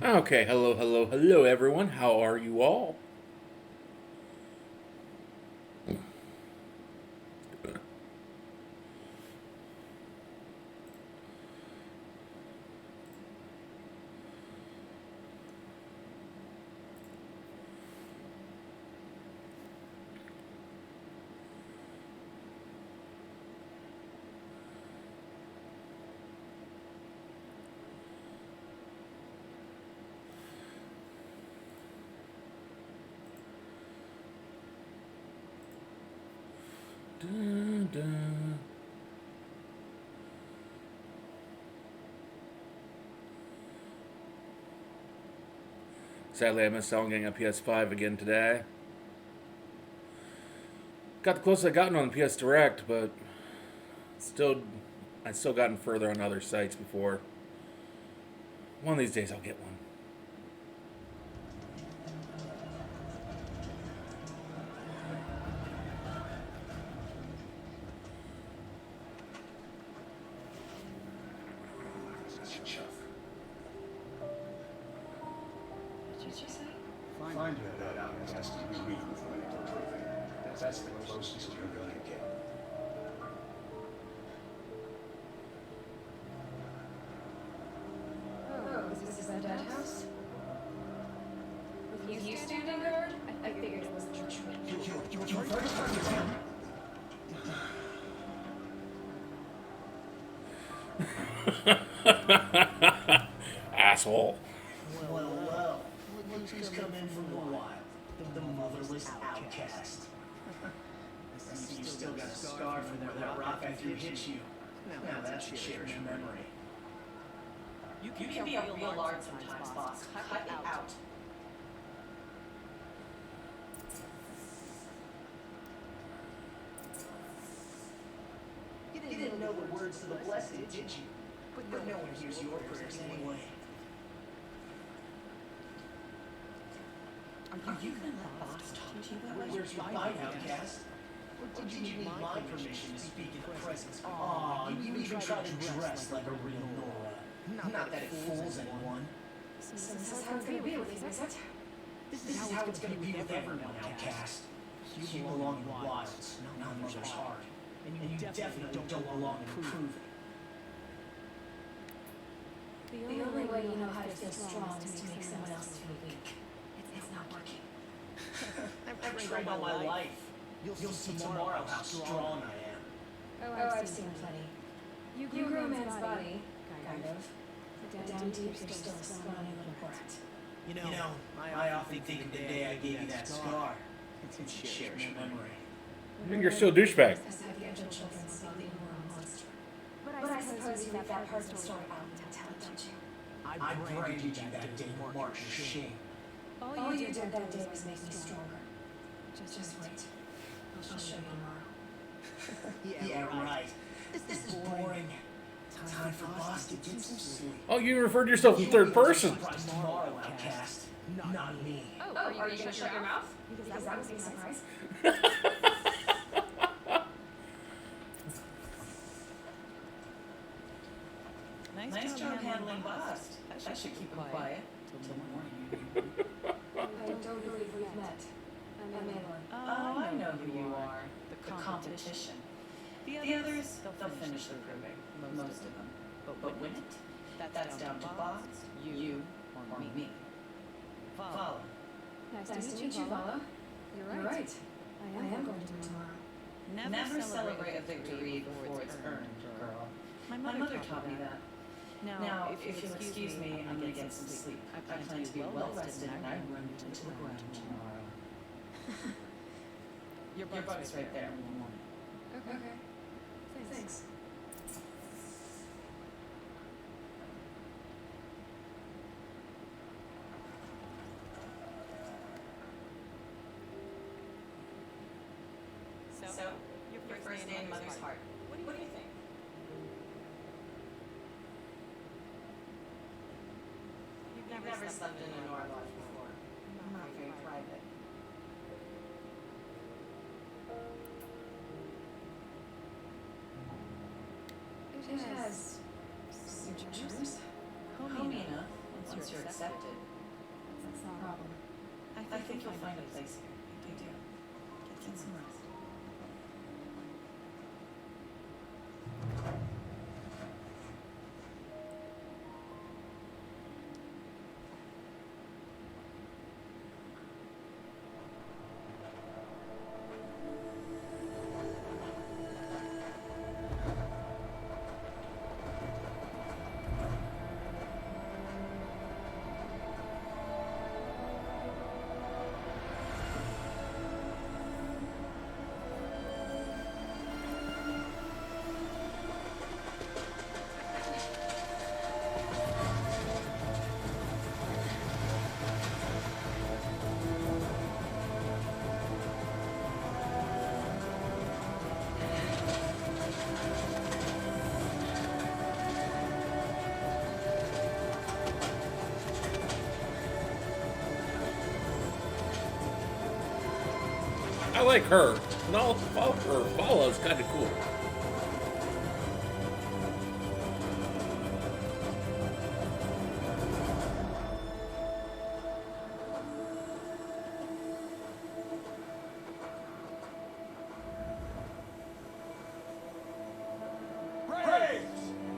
Okay, hello, everyone. How are you all? Dun, dun. Sadly, I missed out on getting a PS5 again today. Got the closest I gotten on the PS Direct, but still, I still gotten further on other sites before. One of these days, I'll get one. What did you say? Find that out and test to be reading for medical proving. That's the closest you're going to get. Oh, is this a dead house? With you standing guard? I figured it was a church Asshole. Well, look who's come in from the wild. The motherless outcast. I see you've still got a scar from where that rock I threw hit you. Now that's a cherished memory. You can be a real lard sometimes, boss. Cut it out. You didn't know the words to the blessed, did you? But no one hears your prayers anyway. Are you gonna let boss talk to you that way? Where's your bite, outcast? Or did you need my permission to speak in the presence? Aw, you even try to dress like a real nora. Not that it fools anyone. So this is how it's gonna be with you, is it? This is how it's gonna be with everyone, outcast. You belong in the wilds, not mother's heart. And you definitely don't belong in proving. The only way you know how to feel strong is to make someone else feel weak. It's not working. I've trained all my life. You'll see tomorrow how strong I am. Oh, I've seen plenty. You grew a man's body, kind of. But down deep, you're still a scrawny little brat. You know, I often think of the day I gave you that scar. It's a cherished memory. I think you're still a douchebag. As have the angel children saw that you were a monster. But I suppose you leave that part of the story out and tell it, don't you? I branded you that day to mark your shame. All you did that day was make me stronger. Just wait. I'll show you tomorrow. Yeah, right. This is boring. Time for boss to get some sleep. Oh, you referred to yourself in third person. Surprise tomorrow, outcast. Not me. Oh, are you gonna shut your mouth? Because that would be a surprise. Nice job handling bust. I should keep him quiet till morning. I don't believe we've met. I'm Evelyn. Oh, I know who you are. The competition. The others, they'll finish the proving. Most of them. But win it? That's down to boss, you, or me. Follow. Nice to meet you, Vala. You're right. I am going to do tomorrow. Never celebrate a victory before it's earned, girl. My mother taught me that. Now, if you'll excuse me, I'm gonna get some sleep. I plan to be well rested and I run into the ground tomorrow. Your bug's right there. Okay. Thanks. So, your first day in mother's heart. What do you think? You've never slept in a Nora lodge before. Not very private. It has some charms. Homey enough. once you're accepted, That's not a problem. I think you'll find a place here. I do. Get some rest. I like her. No, Paula's kind of cool.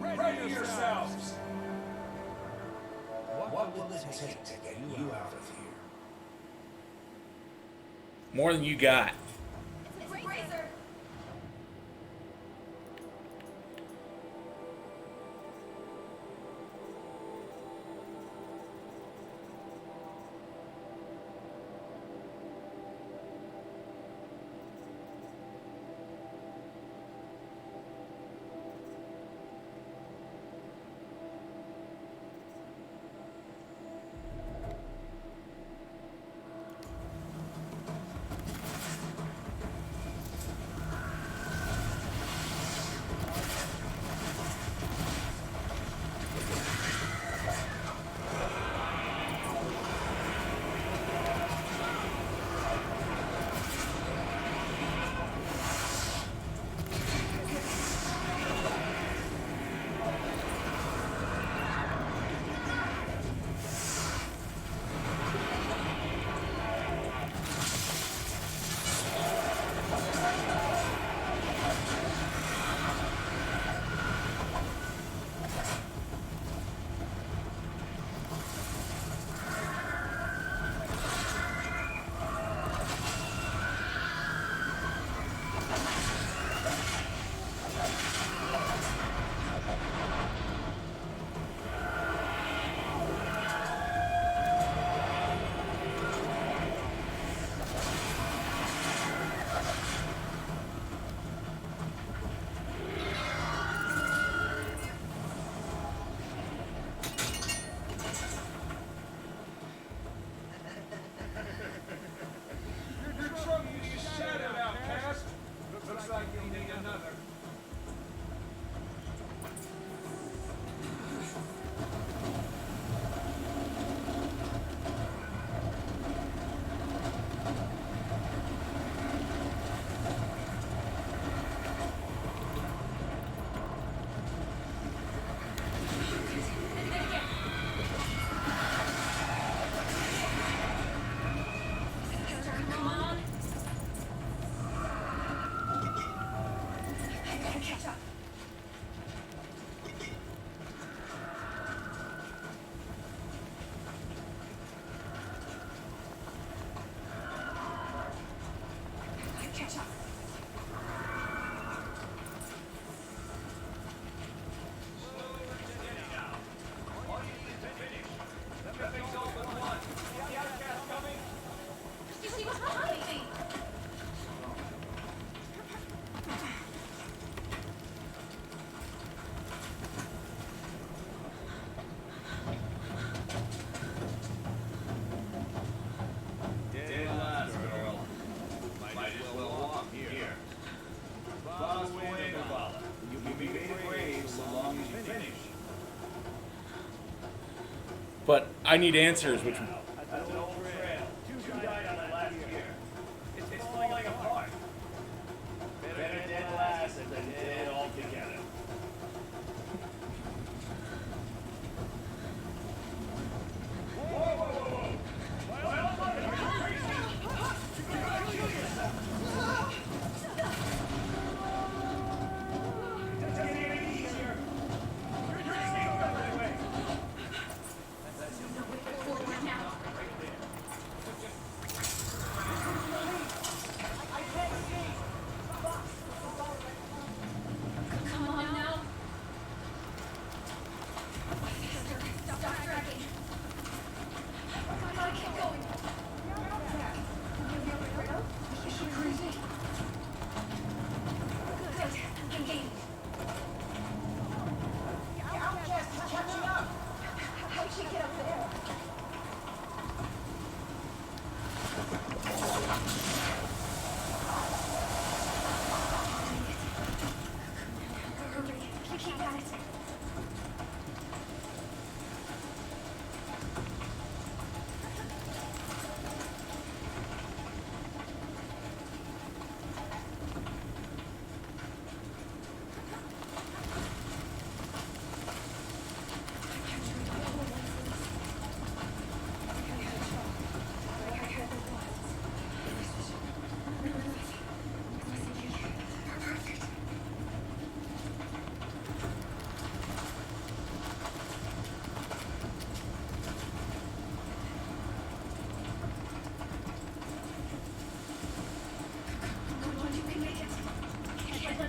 Ready yourselves! What will it take to get you out of here? More than you got. It's a razor! But I need answers, which That's an old trail. Two died on it last year. It's falling apart. Better dead last than dead altogether.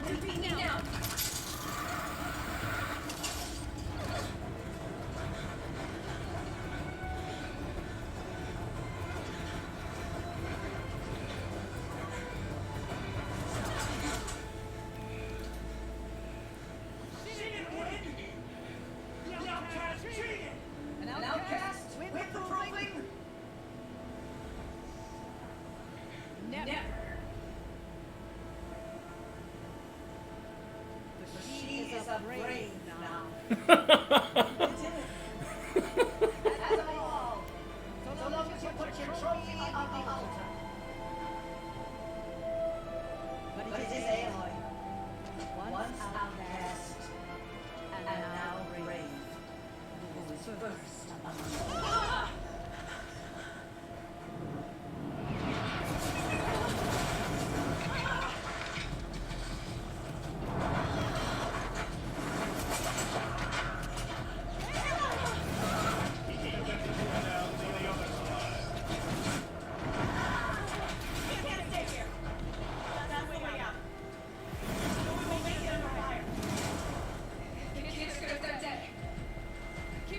Repeat now. An outcast with the ruling? Never. She is a brave now. As a wall, so long as you put your trophy on the altar. But it is Aloy, once outcast, and now brave, who is first among us.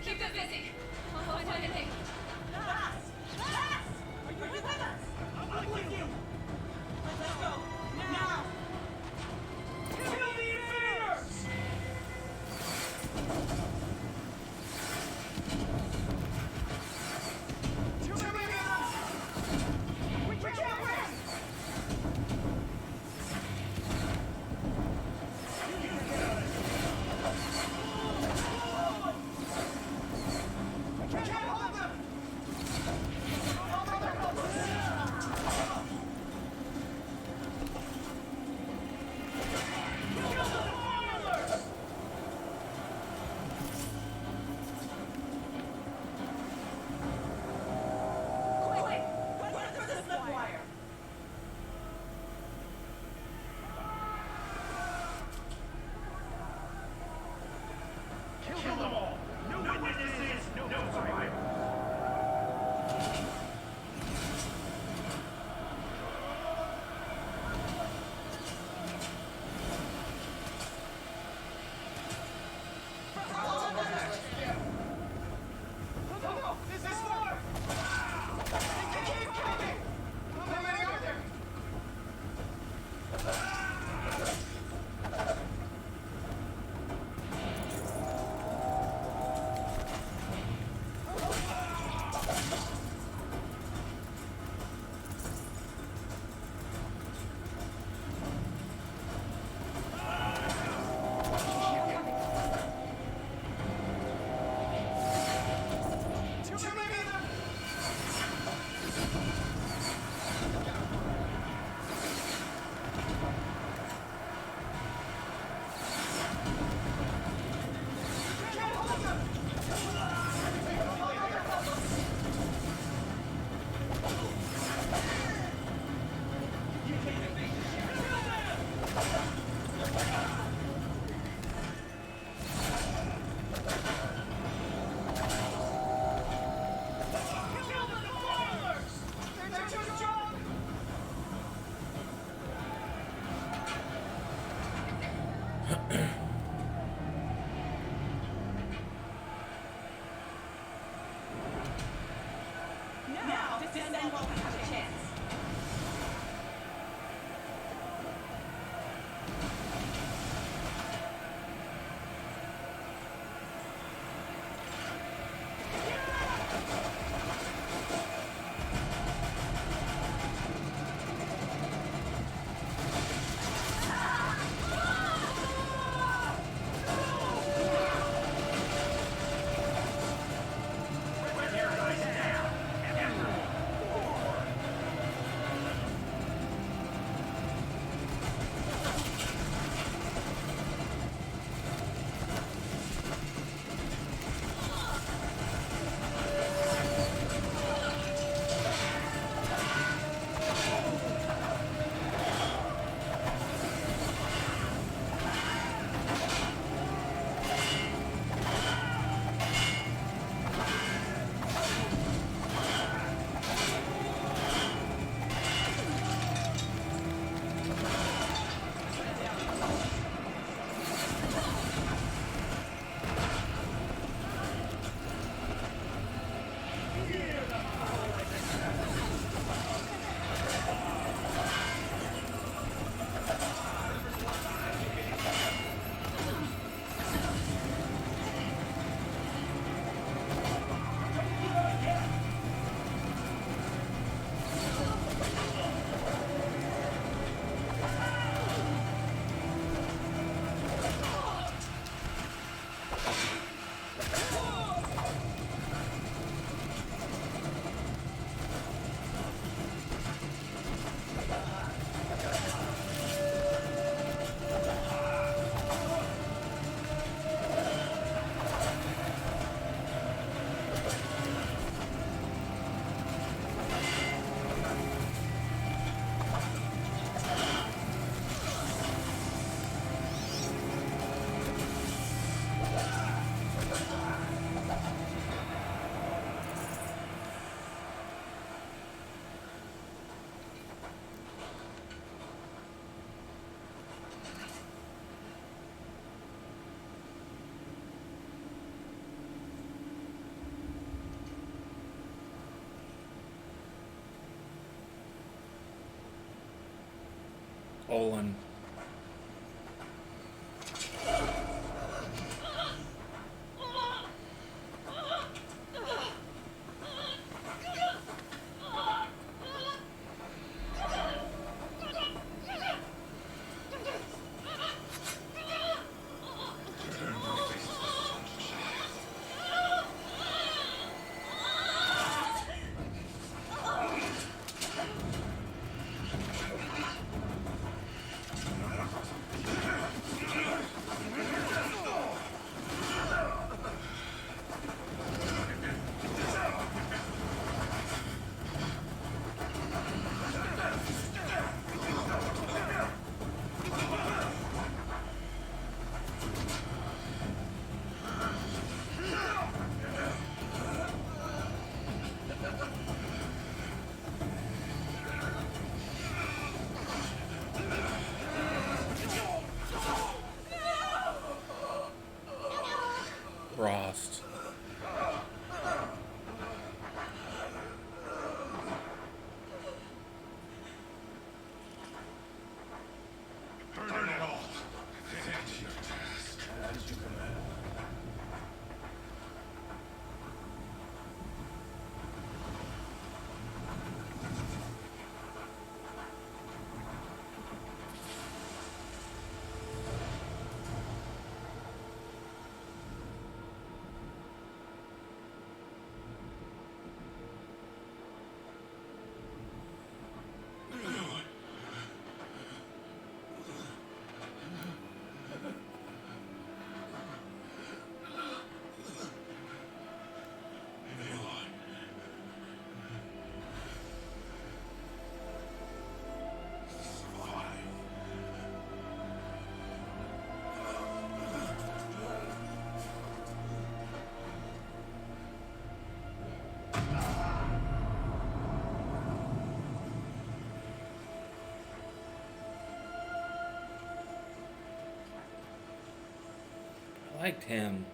Keep them busy. I'll find a thing. Are you with us? I'm with you. Let's go. Now. Kill the invaders! Too many of them! We can't win! We can't hold them! Quick! Run through the slip wire! Kill them all! No witnesses, no survivors! No! This is more! They keep coming! How many are there? Too many of them! Olin. Frost. Turn it off. Attend to your task. As you command. I liked him.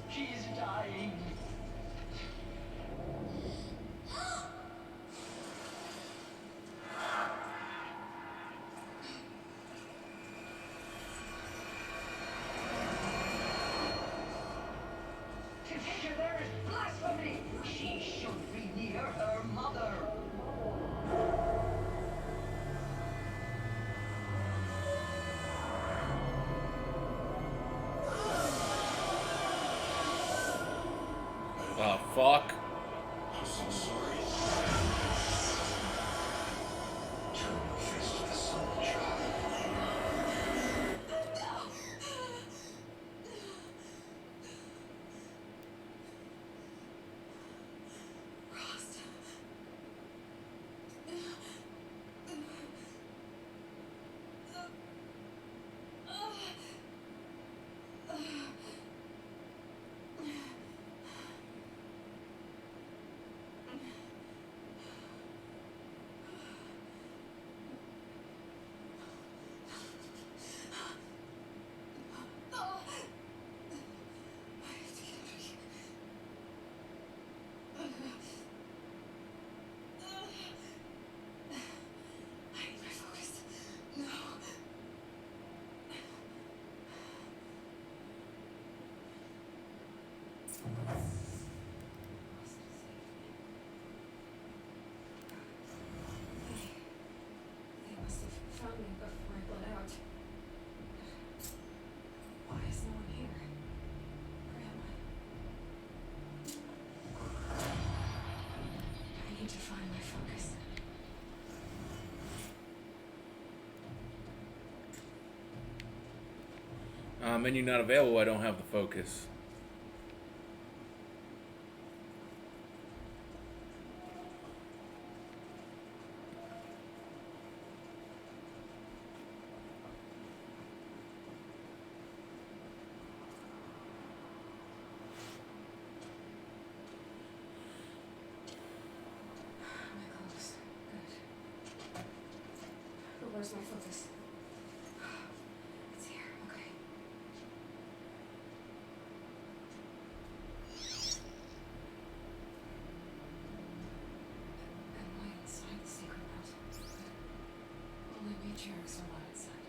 She's dying. To take her there is blasphemy. She should be near her mother. Oh, fuck. I'm so sorry. Turn your face to the sun, child. Frost. I need my focus. No. They must have found me before I bled out. Why is no one here? Where am I? I need to find my focus. Menu not available. I don't have the focus. Where's my focus? It's here, okay. Am I inside the sacred vault? Only matriarchs are allowed inside.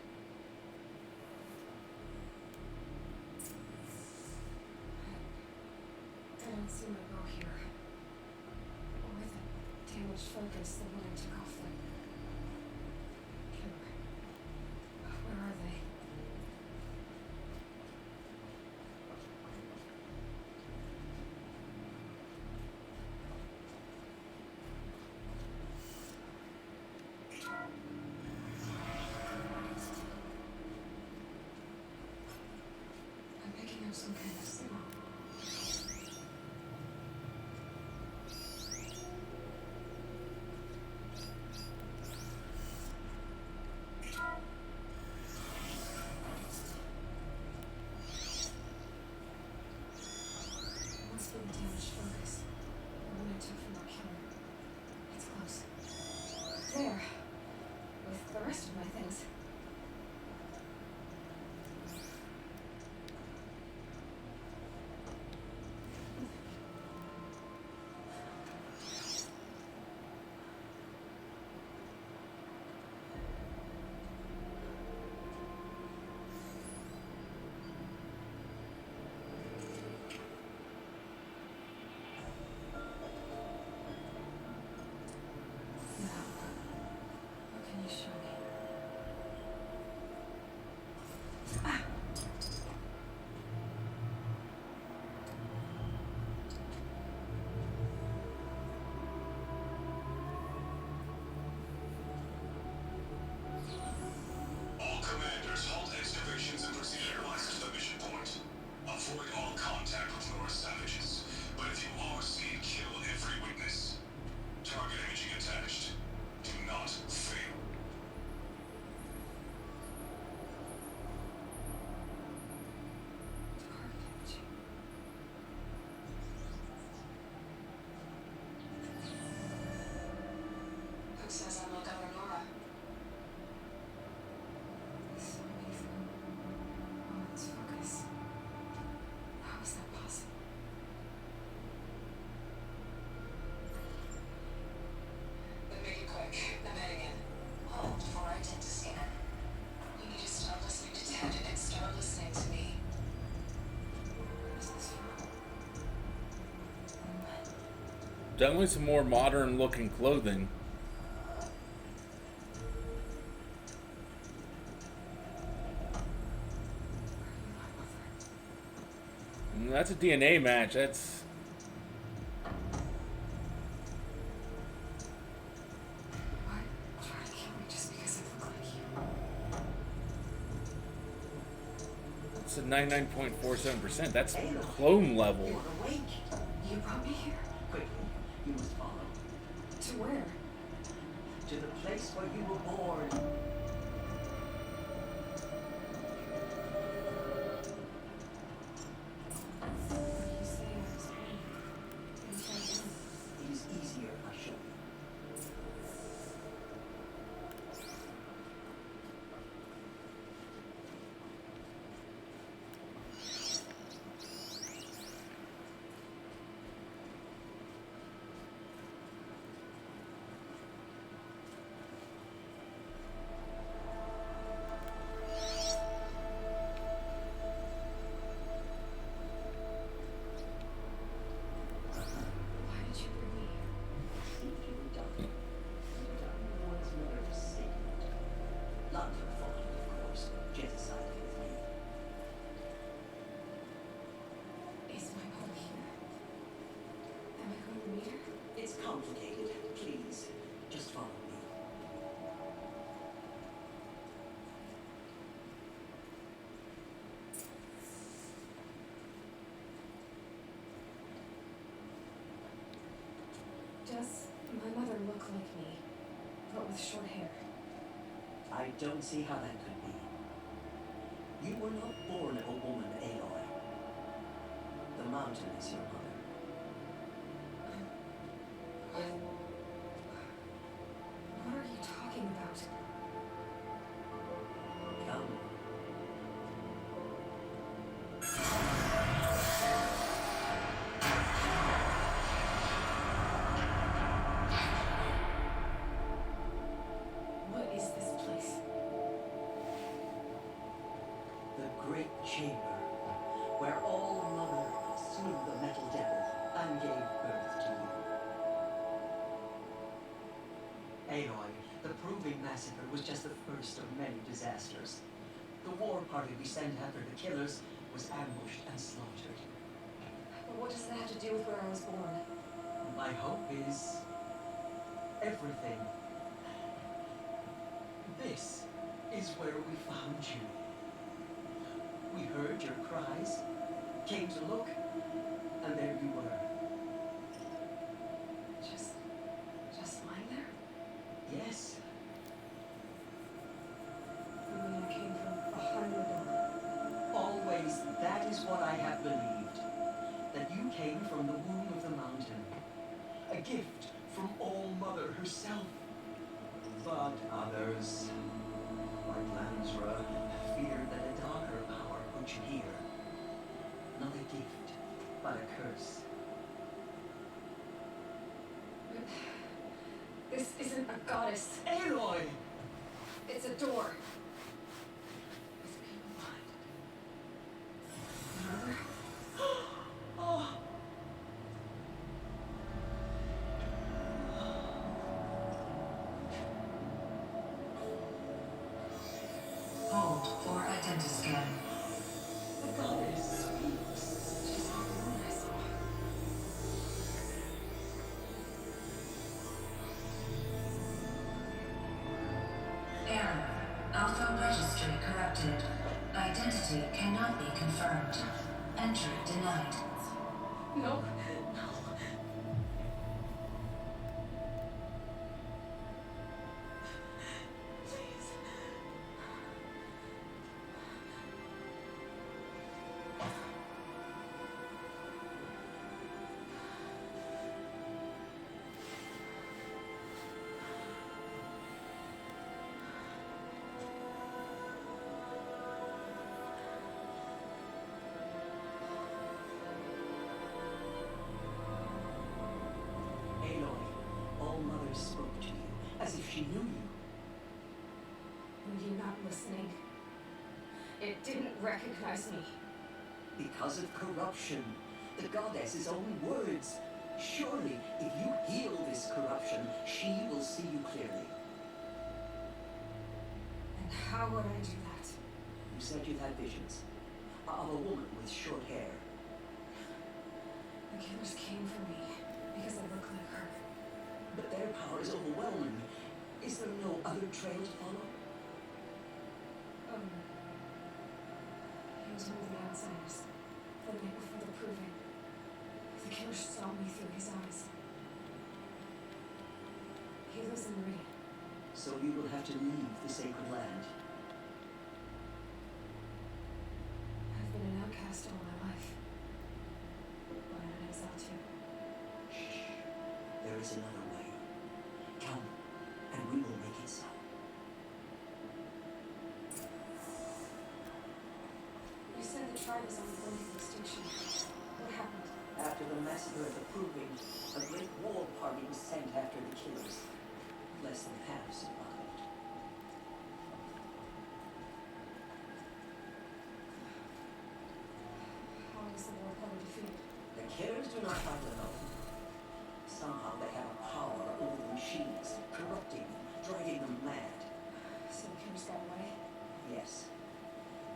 I don't see my bow here. Or the damaged focus the one I took off the killer. Where are they? I'm picking up some kind of signal. Must be the damaged focus. The one I took from that killer. It's close. There. With the rest of my things. Now, what can you show me? All commanders, halt excavations and proceed at once to the mission point. Avoid all contact with Nora savages. But if you are seen, kill every witness. Target imaging attached. Do not fail. Who says I'm not Governor Nora? So many through Owen's focus. How is that possible? Then make it quick. I'm heading in. Hold before I attempt to scan. You need to stop listening to Ted and start listening to me. What is this from? Definitely some more modern looking clothing. And that's a DNA match. That's Why try to kill me just because I look like you? it's a 99.47%. That's clone level. You're awake. You brought me here? Quickly, you must follow. To where? To the place where you were born. What are you saying I was born? Inside you? It is easier if I show you. Why did you bring me here? If you were done, was never sacred. Not for fun, of course, but genocide with me. Is my mom here? Am I going to meet her? It's complicated. Please, just follow me. Does my mother look like me, but with short hair? I don't see how that could be. You were not born of a woman, Aloy. The mountain is your mother. What are you talking about? disasters. The war party we sent after the killers was ambushed and slaughtered. But what does that have to do with where I was born? My hope is everything. This is where we found you. We heard your cries, came to look, and there you were. Just lying there? Yes, You mean I came from 100 always that is what I have believed. That you came from the womb of the mountain. A gift from All Mother herself. But others, like Lansra, feared that a darker power put you here. Not a gift, but a curse. This isn't a goddess. Aloy! It's a door. With people behind it. Mother? Oh! Hold for identiscan. The goddess speaks. She's not the one I saw. Error. Alpha registry corrupted. Identity cannot be confirmed. Entry denied. No. Please. Aloy, All Mother spoke to you as if she knew you. Were you not listening? It didn't recognize me. Because of corruption. The goddess's own words. Surely, if you heal this corruption, she will see you clearly. And how would I do that? You said you'd had visions of a woman with short hair. The killers came for me because I look like her. But their power is overwhelming. Is there no other trail to follow? He was one of the outsiders. The night before the proving. The killer saw me through his eyes. He lives in Meridian. So you will have to leave the sacred land. I've been an outcast all my life. But I'm an exile too. Shh. There is another way. Come, and we will make it so. You said the tribe was on the brink of extinction. What happened? After the massacre at the Proving, a great war party was sent after the killers. Less than half survived. How was the war party defeated? The killers do not fight alone. Somehow they have a power over the machines, corrupting them, driving them mad. So the killers got away? Yes.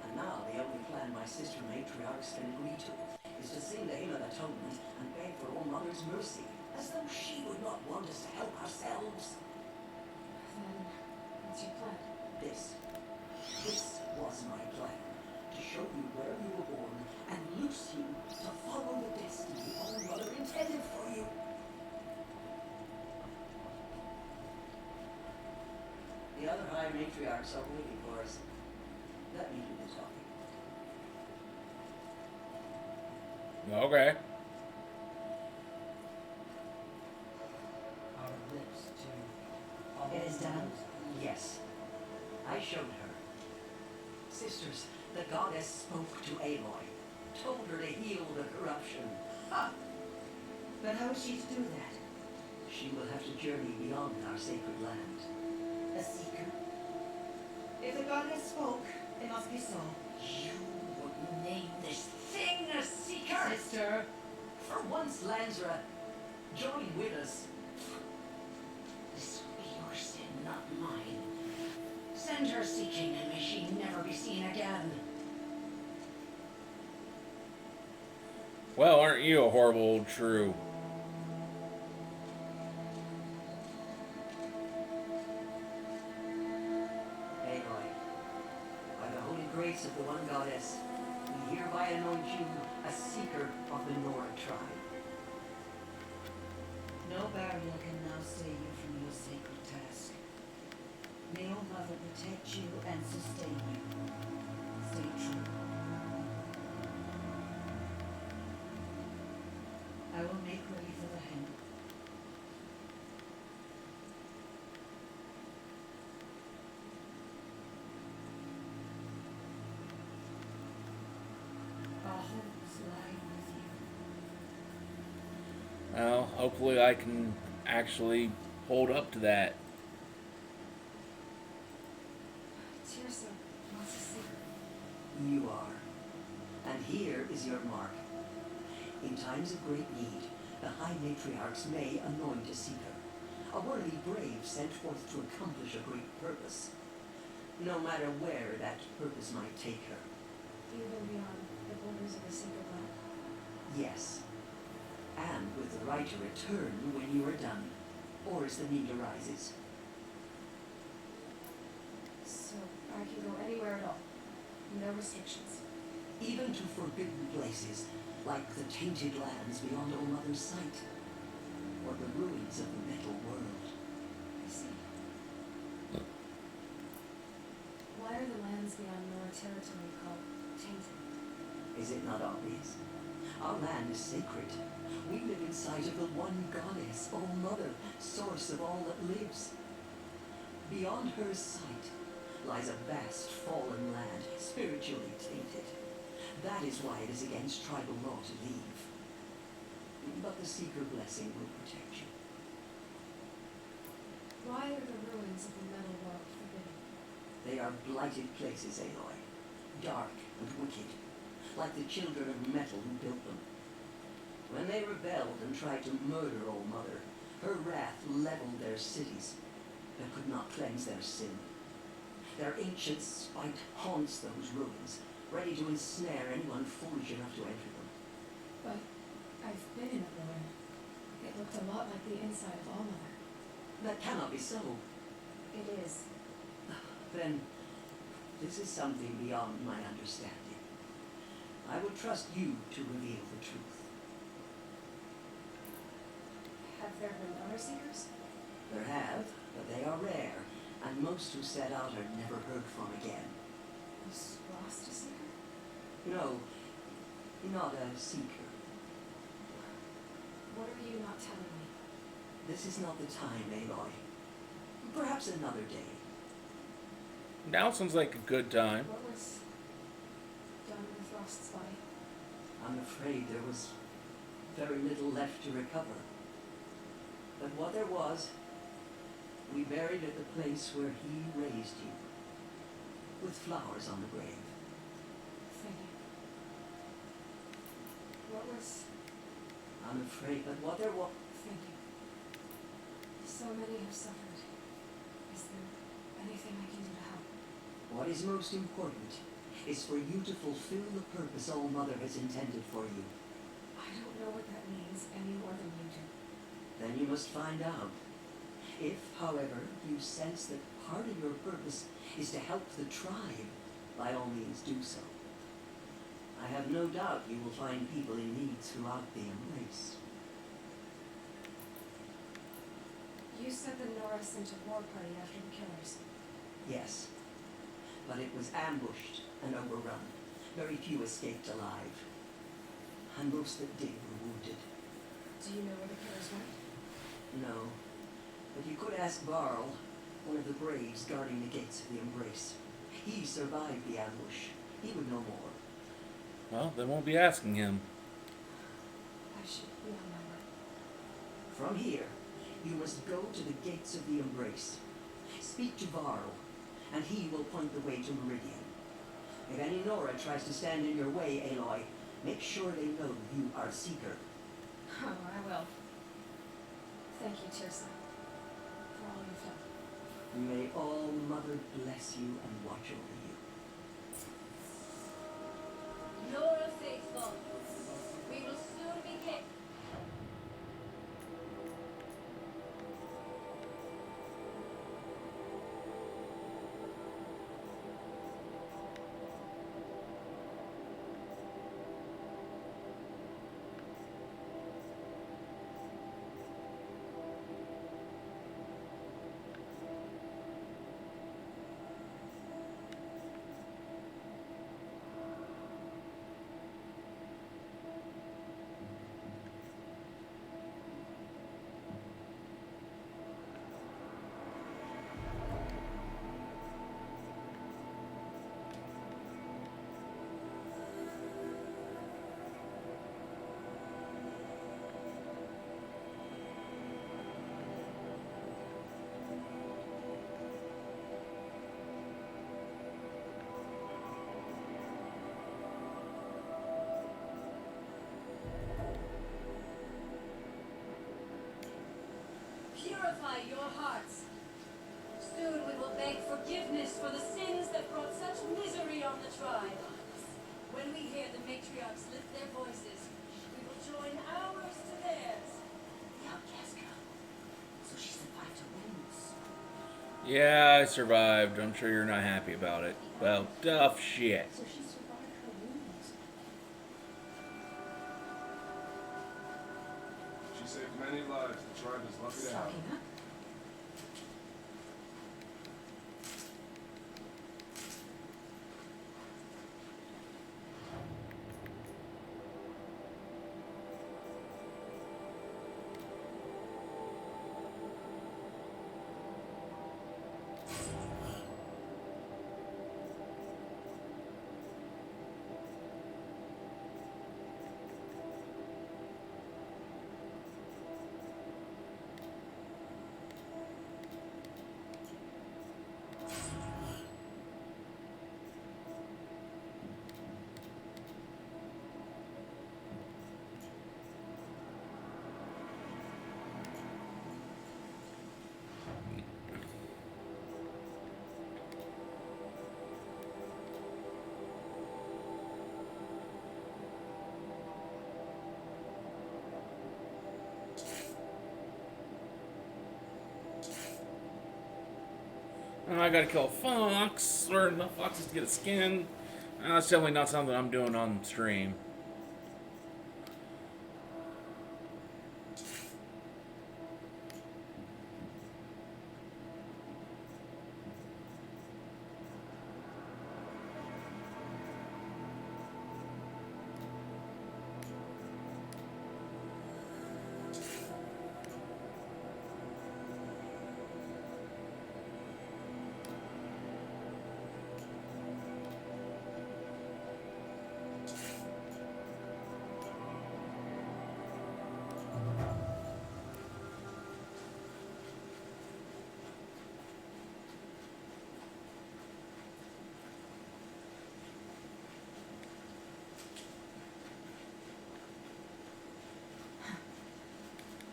And now the only plan my sister matriarchs can agree to is to sing the hymn of atonement and beg for All Mother's mercy, as though she would not want us to help ourselves. Then, what's your plan? This was my plan. To show you where you were born and loose you to follow the destiny All Mother intended for you. The other High Matriarchs are waiting for us. Let me do the talking. Okay. Our lips to... It is done? Yes. I showed her. Sisters, the goddess spoke to Aloy. Told her to heal the corruption. Ah. But how is she to do that? She will have to journey beyond our sacred land. A seeker? If the goddess spoke, it must be so. You would name this thing a seeker? Sister! For once, Lansra, join with us. This will be your sin, not mine. Send her seeking a mission. seen again. Well, aren't you a horrible old shrew? Aloy, by the holy grace of the one goddess, we hereby anoint you a seeker of the Nora tribe. No barrier can now stay you from your sacred task. May your mother protect you and sustain you. Stay true. I will make ready for the hand. Our hopes lie with you. Well, hopefully I can actually hold up to that. Tirsa wants to see her. You are. And here is your mark. In times of great need, the High Matriarchs may anoint a seeker, a worthy brave sent forth to accomplish a great purpose, no matter where that purpose might take her. Even beyond the borders of the sacred land. Yes. And with the right to return when you are done, or as the need arises. So I can go anywhere at all. No restrictions. Even to forbidden places, like the tainted lands beyond All Mother's sight, or the ruins of the metal world. I see. Why are the lands beyond Nora territory called tainted? Is it not obvious? Our land is sacred. We live inside of the one goddess, All Mother, source of all that lives. Beyond her sight lies a vast fallen land, spiritually tainted. That is why it is against tribal law to leave. But the Seeker blessing will protect you. Why are the ruins of the metal world forbidden? They are blighted places, Aloy. Dark and wicked, like the children of metal who built them. When they rebelled and tried to murder All Mother, her wrath leveled their cities, but could not cleanse their sin. Their ancient spite haunts those ruins, ready to ensnare anyone foolish enough to enter them. But I've been in a ruin. It looked a lot like the inside of All Mother. That cannot be so. It is. Then, this is something beyond my understanding. I would trust you to reveal the truth. Have there been other seekers? There have, but they are rare, and most who set out are never heard from again. Was Rost a seeker? No, not a seeker. What are you not telling me? This is not the time, Aloy. Perhaps another day. Now sounds like a good time. What was done with Rost's body? I'm afraid there was very little left to recover. But what there was, we buried at the place where he raised you, with flowers on the grave. Thank you. What was... I'm afraid, but what there was... Thank you. So many have suffered. Is there anything I can do to help? What is most important is for you to fulfill the purpose All Mother has intended for you. I don't know what that means any more than you do. Then you must find out. If, however, you sense that part of your purpose is to help the tribe, by all means do so. I have no doubt you will find people in need throughout the embrace. You said the Nora sent a war party after the killers. Yes, but it was ambushed and overrun. Very few escaped alive, and most that did were wounded. Do you know where the killers went? No, but you could ask Varl, one of the braves guarding the gates of the embrace. He survived the ambush. He would know more. Well, they won't be asking him. I should be on my way. From here, you must go to the gates of the embrace. Speak to Varl, and he will point the way to Meridian. If any Nora tries to stand in your way, Aloy, make sure they know you are a seeker. Oh, I will. Thank you, Tirsa, for all you've done. May All Mother bless you and watch over you. Nora faithful. We will soon begin. Purify your hearts. Soon we will beg forgiveness for the sins that brought such misery on the tribe. When we hear the matriarchs lift their voices, we will join ours to theirs. The outcast girl. So she survived her wounds. Yeah, I survived. I'm sure you're not happy about it. Well, tough shit. So she survived her wounds. She saved many lives. The tribe is lucky to have her. Sucking up. I gotta kill a fox, or enough foxes to get a skin. That's definitely not something I'm doing on stream.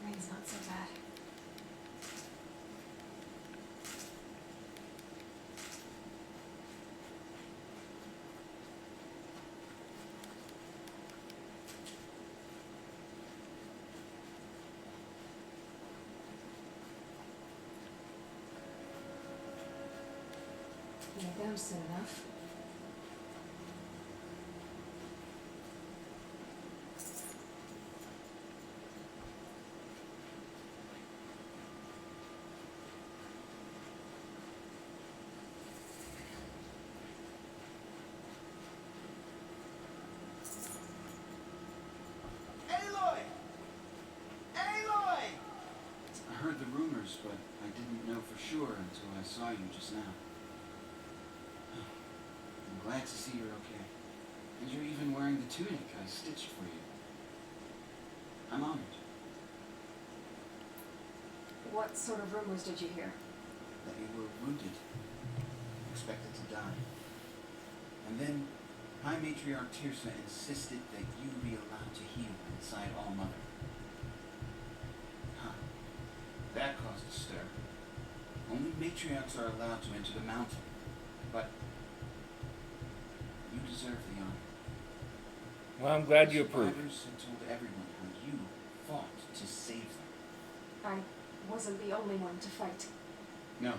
Rain's not so bad. Lay down soon enough. Aloy! Aloy! I heard the rumors, but I didn't know for sure until I saw you just now. I'm glad to see you're okay. And you're even wearing the tunic I stitched for you. I'm honored. What sort of rumors did you hear? That you were wounded. Expected to die. And then High Matriarch Tirsa insisted that you be allowed to heal inside All Mother. Huh. That caused a stir. Only matriarchs are allowed to enter the mountain. But you deserve the honor. Well, I'm glad The you approve. survivors had told everyone how you fought to save them. I wasn't the only one to fight. No.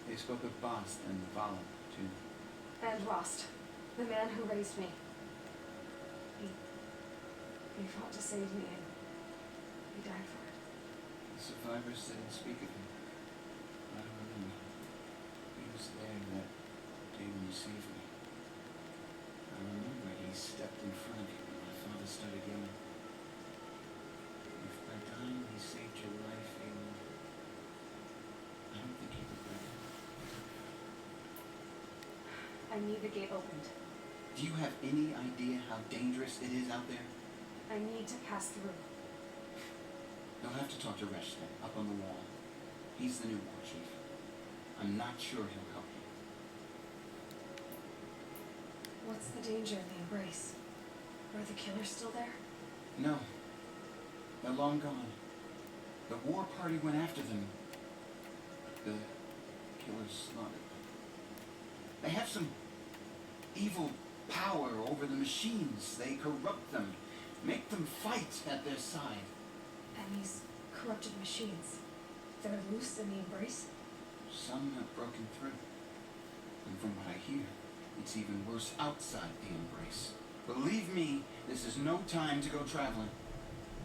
They spoke of Bast and Vala, too. And Rost, the man who raised me. He fought to save me, and he died for it. The survivors didn't speak of him. I don't remember. He was there that day when you saved me. I remember he stepped in front of you when my father started yelling. If by dying he saved your life, Aloy, I don't think he regretted it. I need the gate opened. Do you have any idea how dangerous it is out there? I need to pass through. You'll have to talk to Resh then, up on the wall. He's the new war chief. I'm not sure he'll help you. What's the danger of the embrace? Are the killers still there? No. They're long gone. The war party went after them. The killers slaughtered them. They have some evil power over the machines. They corrupt them, make them fight at their side. And these corrupted machines, they're loose in the embrace? Some have broken through. And from what I hear, it's even worse outside the embrace. Believe me, this is no time to go traveling.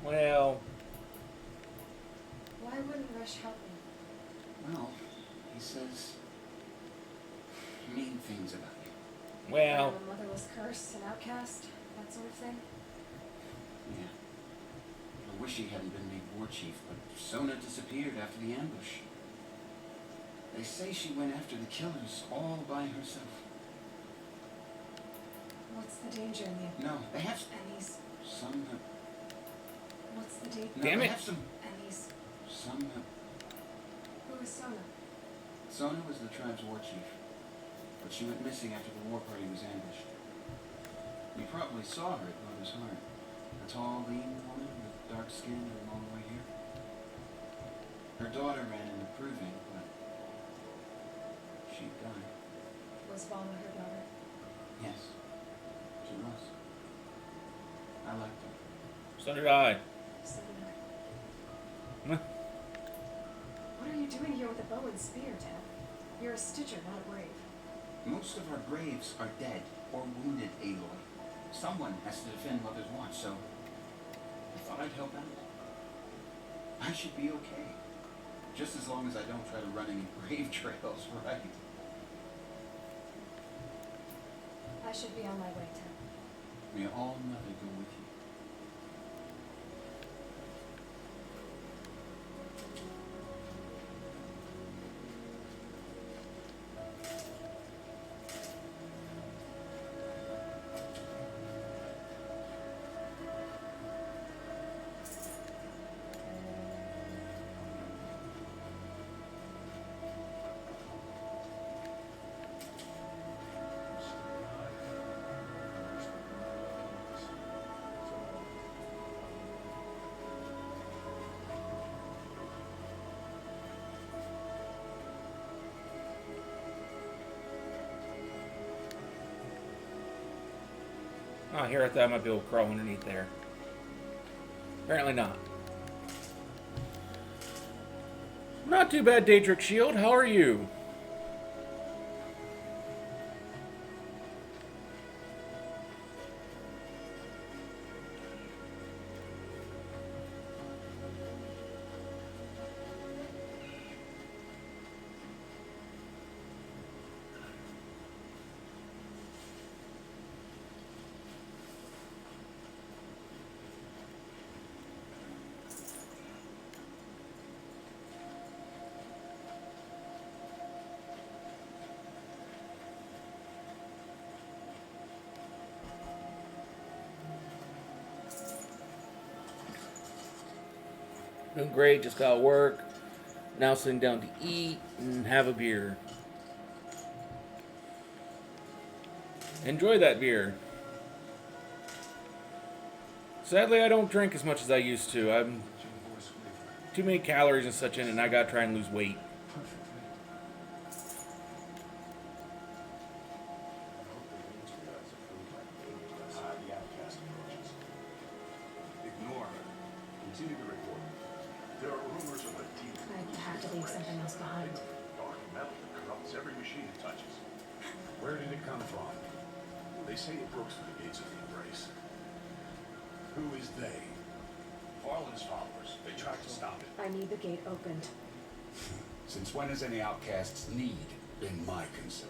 Well, Why wouldn't Resh help me? Well, he says mean things about you. well, My mother was cursed, an outcast, that sort of thing? Yeah. I wish he hadn't been made war chief, but Sona disappeared after the ambush. They say she went after the killers all by herself. What's the danger in the... No, they have And these... some have... What's the danger? No, Damn they it. have some... And these... Some have... Who is Sona? Sona was the tribe's war chief, but she went missing after the war party was ambushed. You probably saw her at Mother's Heart. A tall, lean woman with dark skin and long white hair. Her daughter ran into proving, but she died. Was Vala her daughter? Yes, she was. I liked her. so did I. So did I. What are you doing here with a bow and spear, Ted? You're a stitcher, not a brave. Most of our braves are dead or wounded, Aloy. Someone has to defend Mother's Watch, so I thought I'd help out. I should be okay. Just as long as I don't try to run any brave trails, right? I should be on my way, Ted. May all Mother go with you. Oh, here I thought I might be able to crawl underneath there. Apparently not. Not too bad, Daedric Shield. How are you? Doing great, just got work. Now sitting down to eat and have a beer. Enjoy that beer. Sadly, I don't drink as much as I used to. I'm too many calories and such in it, and I gotta try and lose weight. Yeah, Continue to report. There are rumors of a deep I have to leave something else behind. dark metal that corrupts every machine it touches. Where did it come from? They say it broke through the gates of the Embrace. Who is they? Harlan's followers. They tried to stop it. I need the gate opened. Since when has any outcast's need been my concern?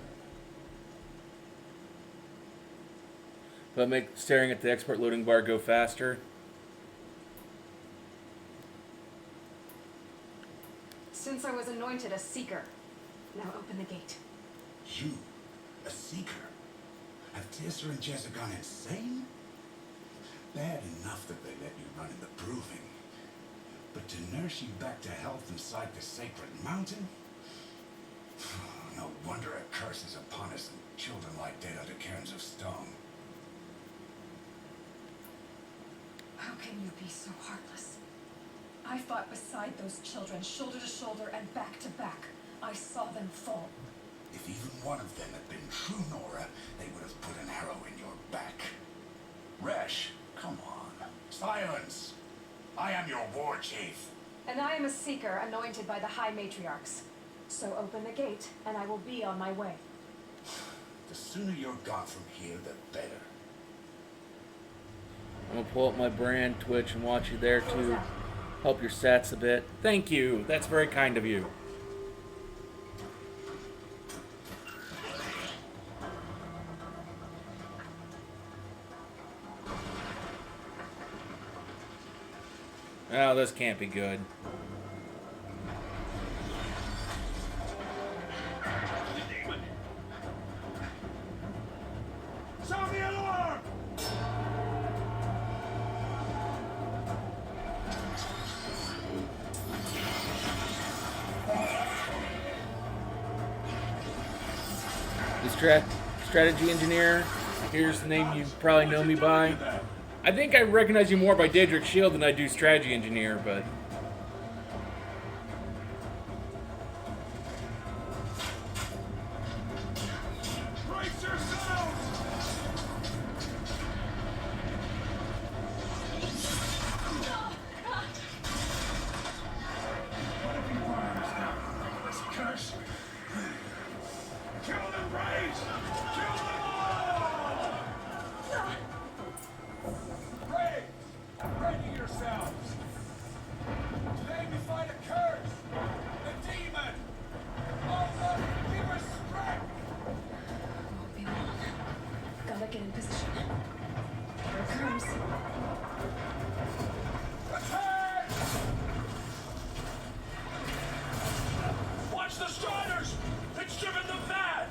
But make staring at the expert loading bar go faster. Since I was anointed a seeker, now open the gate. You, a seeker? Have Tessa and Jessa gone insane? Bad enough that they let you run in the proving. But to nurse you back to health inside the sacred mountain? No wonder a curse is upon us and children lie dead under cairns of stone. How can you be so heartless? I fought beside those children, shoulder to shoulder and back to back. I saw them fall. If even one of them had been true Nora, they would have put an arrow in your back. Resh, come on. Silence! I am your war chief. And I am a seeker anointed by the High Matriarchs. So open the gate, and I will be on my way. The sooner you're gone from here, the better. I'm gonna pull up my brand Twitch and watch you there too. Help your stats a bit. Thank you. That's very kind of you. Oh, this can't be good. Sound the alarm! The strategy engineer. Here's the name you probably know me by. I think I recognize you more by Daedric Shield than I do strategy engineer, but Brace yourselves! What have you burned now? This curse? Kill them, Brace! Kill them all! Pray! Pray to yourselves! Today we fight a curse! The demon! Oh, Lord, give us strength! Won't be long. Gotta get in position. Here it comes. Attack! Watch the Striders! It's driven them mad!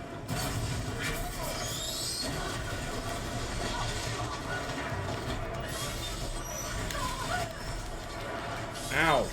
ow.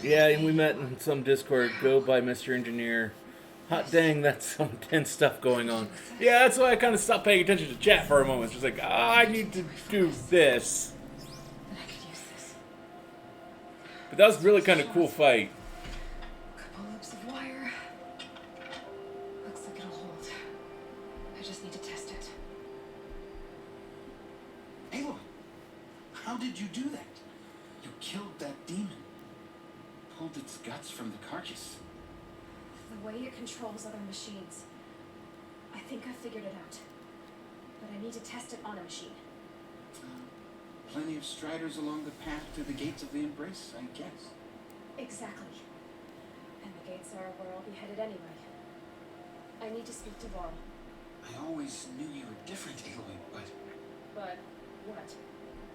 Yeah, and we met in some Discord. Go by Mr. Engineer. Hot dang, that's some intense stuff going on. Yeah, that's why I kind of stopped paying attention to chat for a moment. It's just like, I need to do this. And I could use this. But that was really kind of cool fight. Couple loops of wire. Looks like it'll hold. I just need to test it. Aloy, how did you do that? You killed that demon. Pulled its guts from the carcass. The way it controls other machines. I think I figured it out. But I need to test it on a machine. Plenty of striders along the path to the gates of the Embrace, I guess. Exactly. And the gates are where I'll be headed anyway. I need to speak to Varl. I always knew you were different, Aloy, but But what?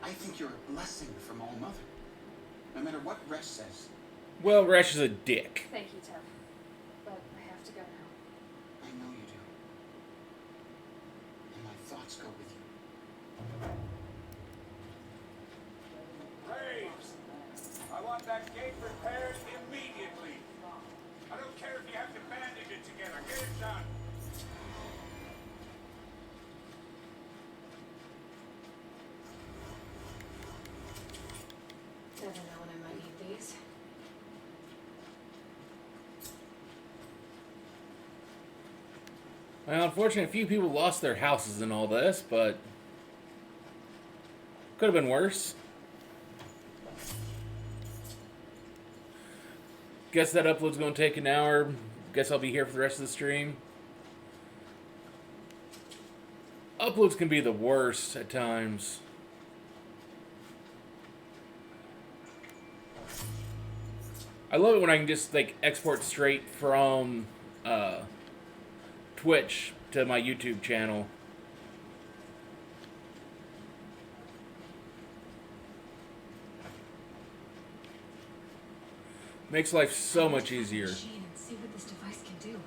I think you're a blessing from All Mother. No matter what Resh says. Well, Resh is a dick. Thank you, Tim. But I have to go now. I know you do. And my thoughts go with you. Graves! I want that gate repaired immediately. I don't care if you have to bandage it together. Get it done. Never know when I might need these. Well, unfortunately, a few people lost their houses in all this, but could have been worse. Guess that upload's going to take an hour. Guess I'll be here for the rest of the stream. Uploads can be the worst at times. I love it when I can just like export straight from Twitch to my YouTube channel. Makes life so much easier. Machine and see what this device can do.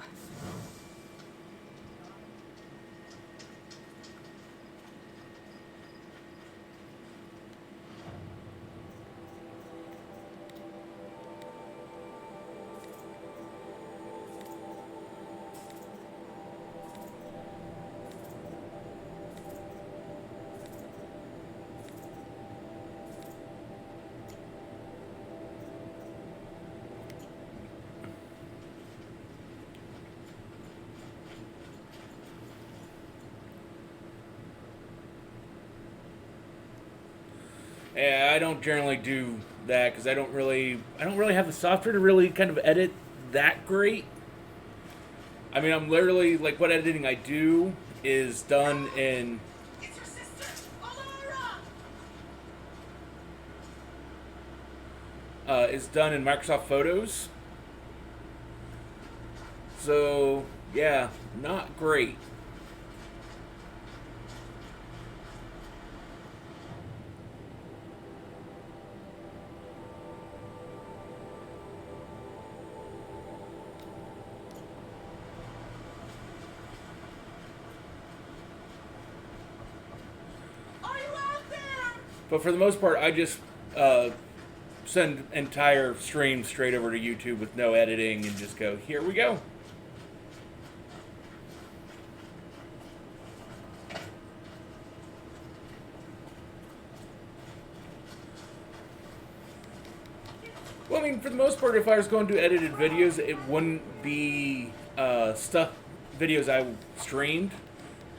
Yeah, I don't generally do that because I don't really have the software to really kind of edit that great. I mean, I'm literally like what editing I do is done in. It's your sister, Nora! Is done in Microsoft Photos. So yeah, not great. But for the most part, I just send entire streams straight over to YouTube with no editing and just go, here we go. Well, I mean, for the most part, if I was going to do edited videos, it wouldn't be videos I streamed.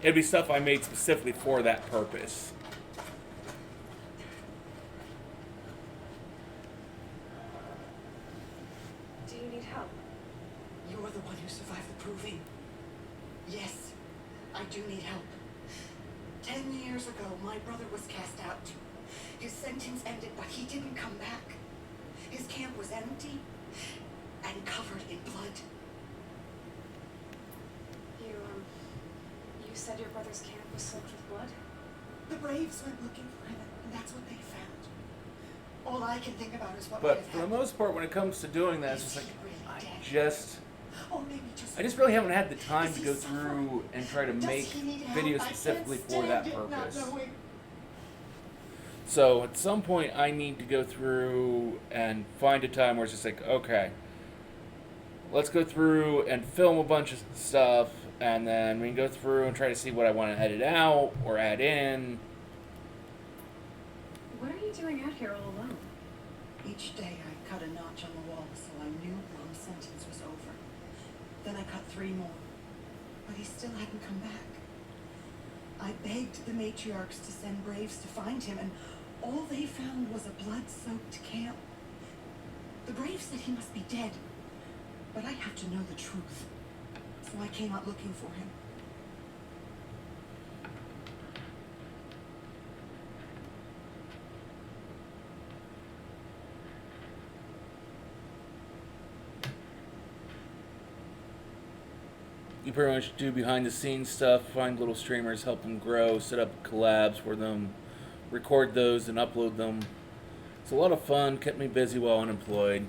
It'd be stuff I made specifically for that purpose. Do you need help? You're the one who survived the proving. Yes, I do need help. 10 years ago, my brother was cast out. His sentence ended, but he didn't come back. His camp was empty and covered in blood. You said your brother's camp was soaked with blood? The Braves went looking for him, and that's what they found. All I can think about is what But for the most part, when it comes to doing that, it's just like, I just really haven't had the time to go through and try to make videos specifically for that purpose. So at some point, I need to go through and find a time where it's just like, okay, let's go through and film a bunch of stuff, and then we can go through and try to see what I want to edit out or add in. What are you doing out here all alone? Each day I cut a notch on the wall so I knew Ron's sentence was over. Then I cut 3 more, but he still hadn't come back. I begged the matriarchs to send braves to find him, and all they found was a blood-soaked camp. The braves said he must be dead, but I have to know the truth, so I came out looking for him. You pretty much do behind the scenes stuff, find little streamers, help them grow, set up collabs for them, record those and upload them. It's a lot of fun, kept me busy while unemployed.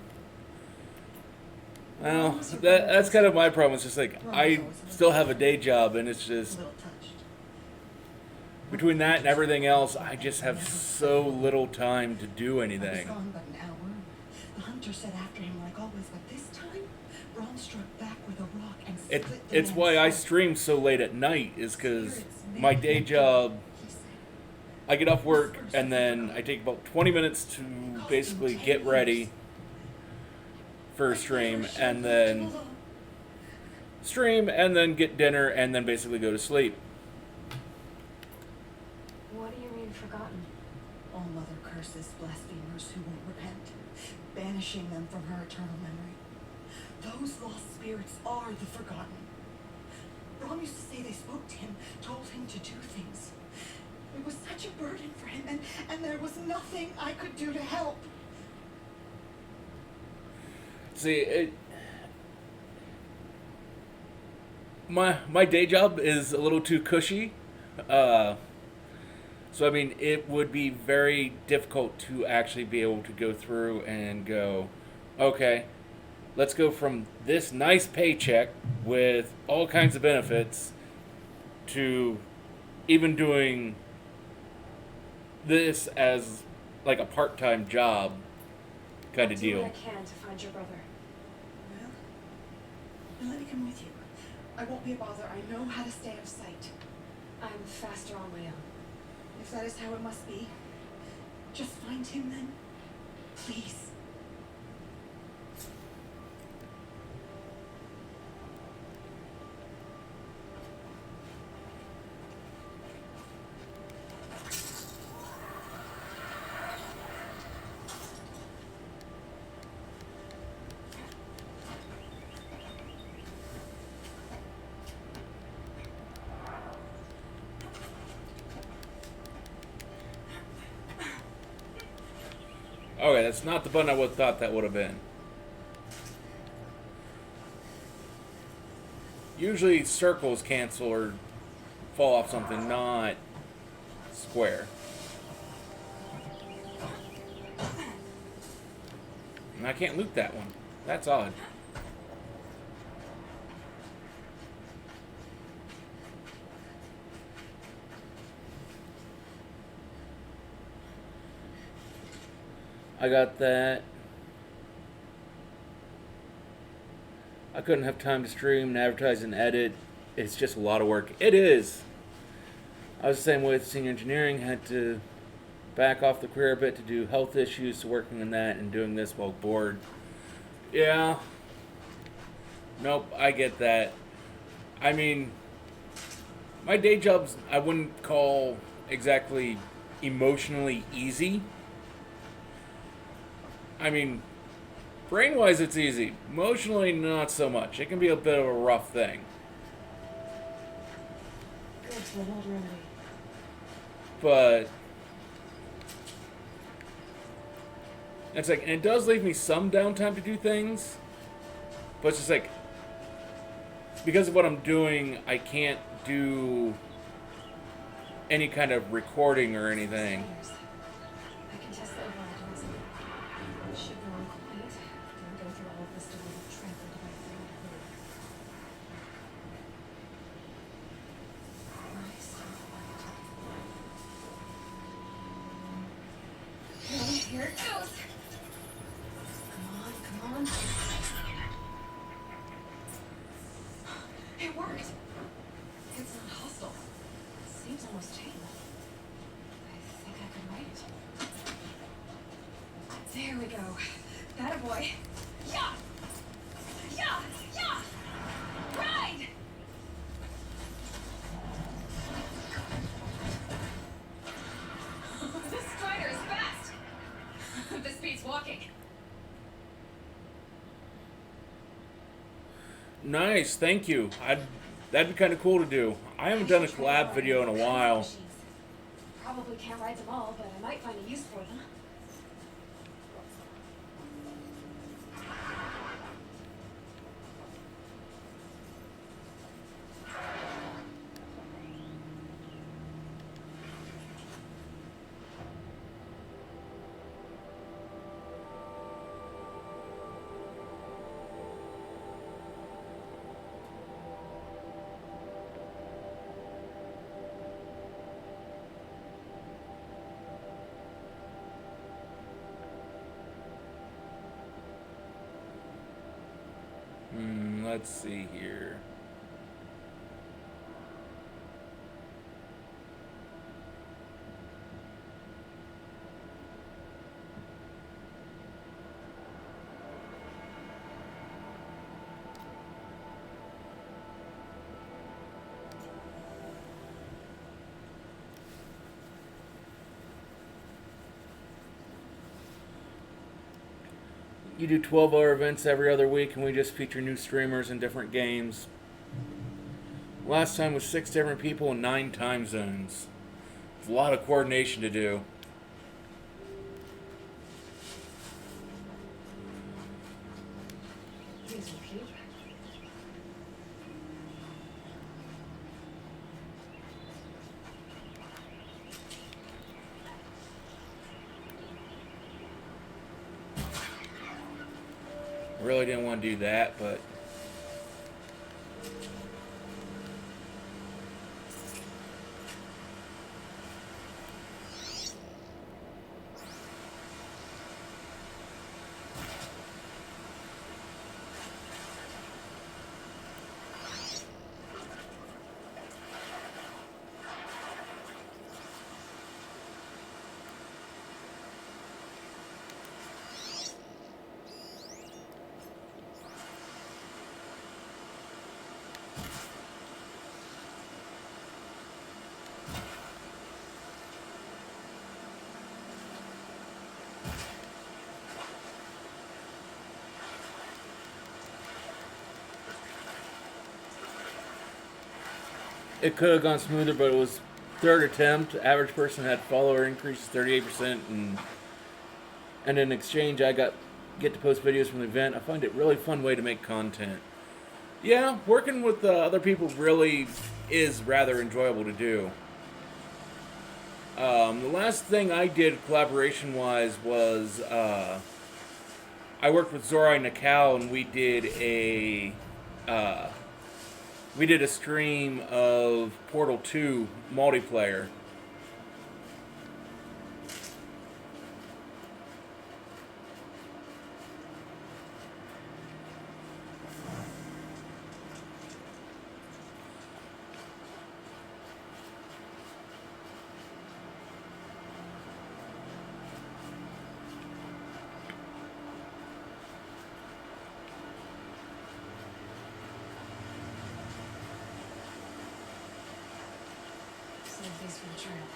Well, that's kind of my problem. It's just like, I still have a day job, and it's just, between that and everything else, I just have so little time to do anything. I was gone but an hour. The hunter set after him like always, but this time, Ron struck back with a rock and split the It's man's why I throat. stream so late at night, is because my day job, I get off work, and then I take about 20 minutes to basically get ready for a stream, and then stream, and then get dinner, and then basically go to sleep. What do you mean forgotten? All mother curses blasphemers who won't repent, banishing them from her eternal memory. Those lost spirits are the forgotten. Ron used to say they spoke to him, told him to do things. It was such a burden for him, and there was nothing I could do to help. See, my day job is a little too cushy. So, I mean, it would be very difficult to actually be able to go through and go, okay, let's go from this nice paycheck with all kinds of benefits to even doing this as like a part-time job kind of I'll do deal. what I can to find your brother. Well, then let me come with you. I won't be a bother. I know how to stay out of sight. I'm faster on my own. If that is how it must be, just find him then. Please. Okay, that's not the button I would have thought that would have been. Usually circles cancel or fall off something, not square. And I can't loot that one. That's odd. I got that. I couldn't have time to stream and advertise and edit. It's just a lot of work. It is. I was the same way with senior engineering. Had to back off the career a bit to do health issues, so working on that and doing this while bored. Yeah. Nope, I get that. I mean, my day jobs I wouldn't call exactly emotionally easy. I mean, brain-wise it's easy. Emotionally, not so much. It can be a bit of a rough thing. Good to an old remedy. But it's like, and it does leave me some downtime to do things. But it's just like, because of what I'm doing, I can't do any kind of recording or anything. I can test the overall mechanism. Should go on quiet. Don't go through all of this to be trampled by a third herd. Nice. It worked. It's not hostile. It seems almost tame. I think I can ride it. There we go. That a boy. Yeah! Yeah! Yeah! Ride! This strider is fast! This beats walking. Nice, thank you. That'd be kind of cool to do. I haven't done a collab video in a while. Probably can't ride them all, but I might find a use for them. Let's see here. You do 12-hour events every other week, and we just feature new streamers in different games. Last time was 6 different people in 9 time zones. It's a lot of coordination to do. These are cute. Really didn't want to do that, but it could have gone smoother, but it was third attempt. Average person had follower increases 38%, and in exchange, I get to post videos from the event. I find it really fun way to make content. Yeah, working with other people really is rather enjoyable to do. The last thing I did collaboration-wise was I worked with Zorai Nakao, and we did a stream of Portal 2 multiplayer. Save these for the trail.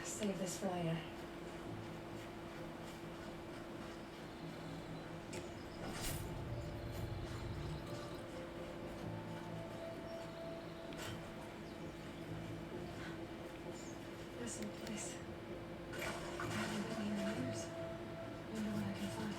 Save this for later. someplace. I haven't been here in years. Wonder what I can find.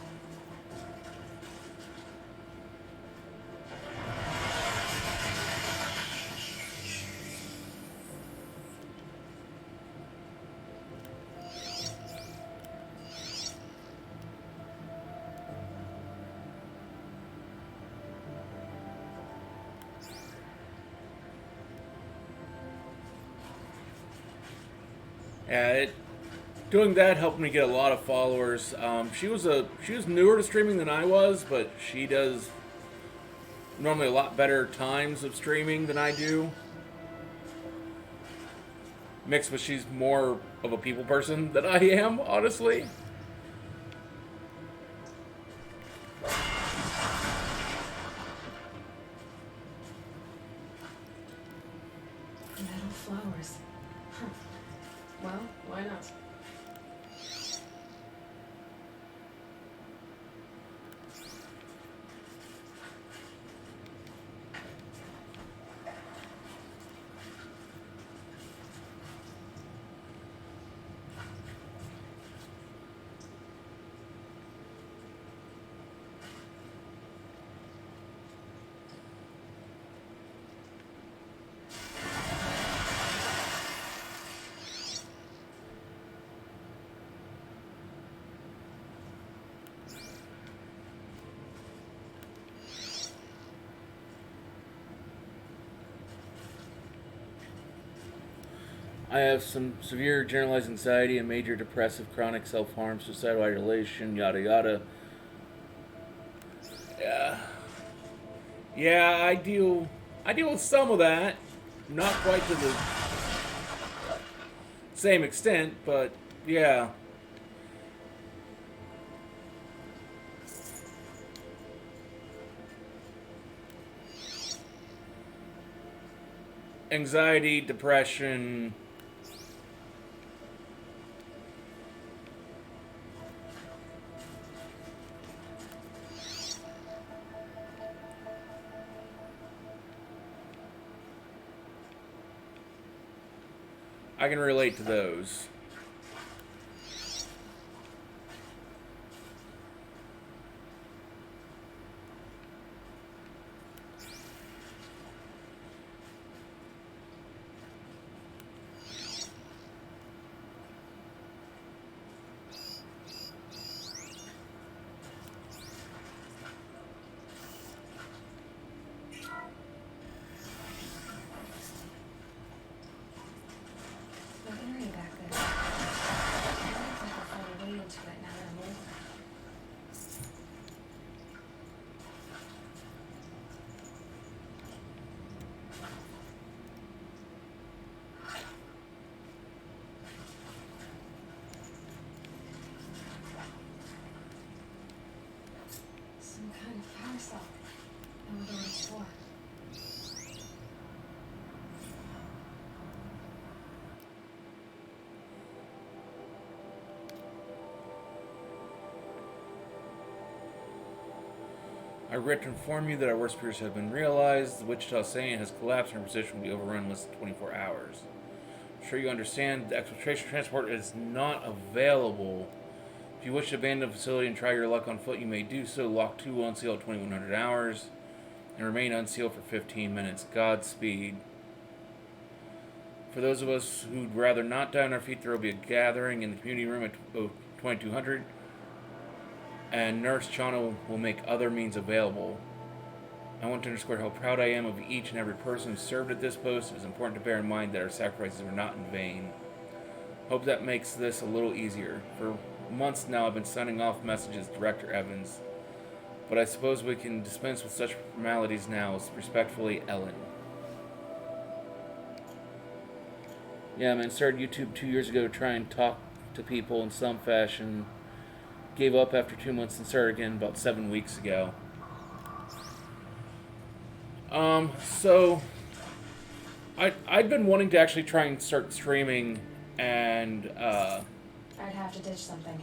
Yeah, doing that helped me get a lot of followers. She was newer to streaming than I was, but she does normally a lot better times of streaming than I do. Mixed with she's more of a people person than I am, honestly. Metal flowers. Huh. Well, why not? I have some severe generalized anxiety and major depressive chronic self-harm, suicidal ideation, yada yada. Yeah. Yeah, I deal with some of that. Not quite to the same extent, but yeah. Anxiety, depression. I can relate to those. That area back there. I don't think I'll find a way into it now that I'm older. Some kind of parasol. I wonder what it's for. I regret to inform you that our worst fears have been realized. The Wichita Saint has collapsed and our position will be overrun in less than 24 hours. I'm sure you understand the exfiltration transport is not available. If you wish to abandon the facility and try your luck on foot, you may do so. Lock 2 will unseal at 2100 hours and remain unsealed for 15 minutes. Godspeed. For those of us who'd rather not die on our feet, there will be a gathering in the community room at 2200. And Nurse Chana will make other means available. I want to underscore how proud I am of each and every person who served at this post. It is important to bear in mind that our sacrifices were not in vain. Hope that makes this a little easier. For months now I've been sending off messages to Director Evans, but I suppose we can dispense with such formalities now. Respectfully, Ellen. Yeah, man, started YouTube 2 years ago to try and talk to people in some fashion. Gave up after 2 months and started again about 7 weeks ago. So I'd been wanting to actually try and start streaming, and I'd have to ditch something.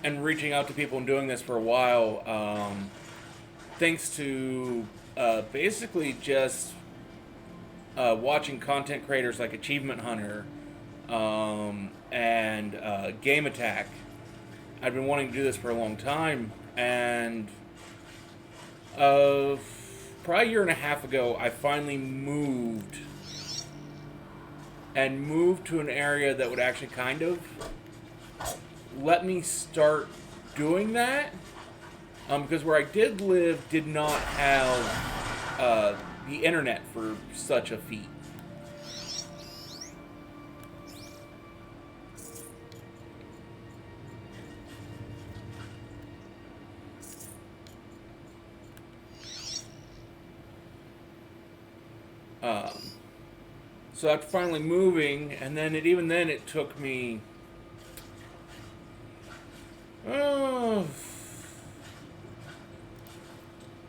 and reaching out to people and doing this for a while, thanks to basically just watching content creators like Achievement Hunter and Game Attack. I've been wanting to do this for a long time, and probably a year and a half ago, I finally moved to an area that would actually kind of let me start doing that. Because where I did live did not have the internet for such a feat. So after finally moving, and then even then it took me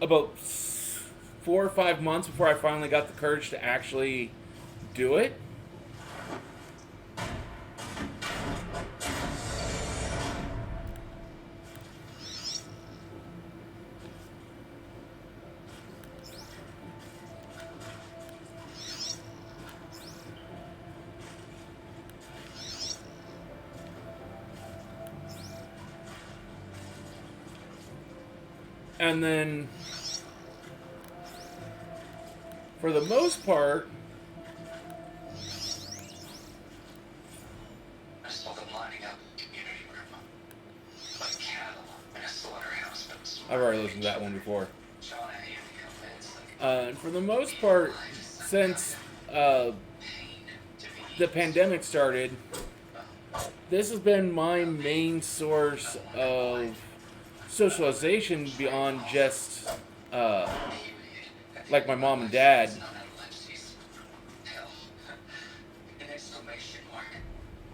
about 4 or 5 months before I finally got the courage to actually do it. And then, for the most part, I saw them lining up community room, like cattle in a slaughterhouse. I've already listened to that one before. John and Andy convinced, like, And for the most part, since the pandemic started, this has been my main source of socialization beyond just like my mom and dad. hell, an exclamation mark,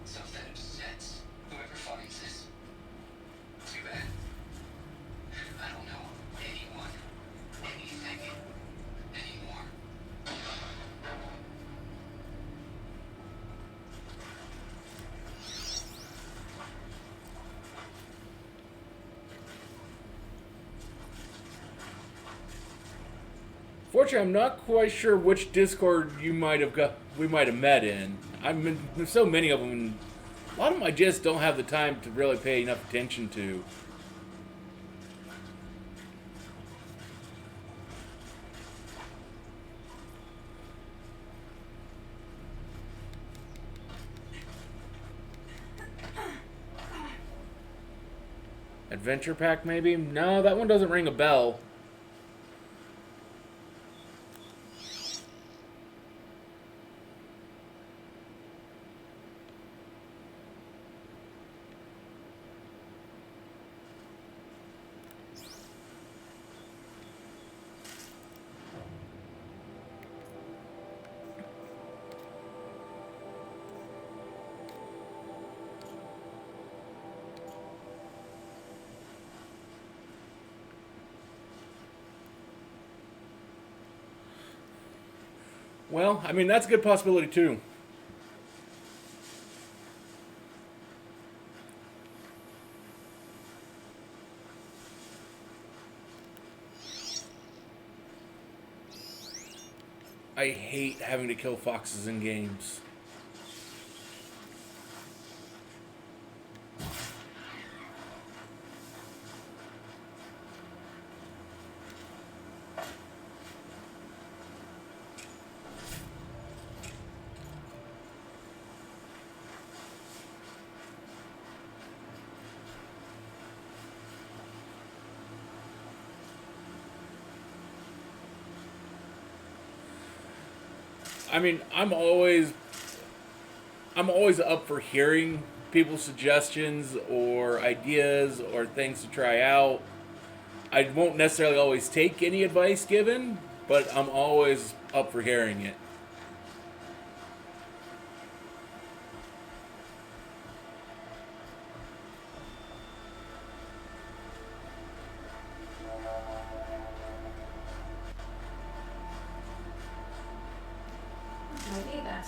something that upsets whoever finds this. Too bad. I don't know anyone, anything, anymore. Fortunately, I'm not quite sure which Discord we might have met in. I've been there's so many of them, and a lot of them I just don't have the time to really pay enough attention to. Adventure Pack, maybe? No, that one doesn't ring a bell. Well, I mean, that's a good possibility, too. I hate having to kill foxes in games. I mean, I'm always up for hearing people's suggestions or ideas or things to try out. I won't necessarily always take any advice given, but I'm always up for hearing it. I need that.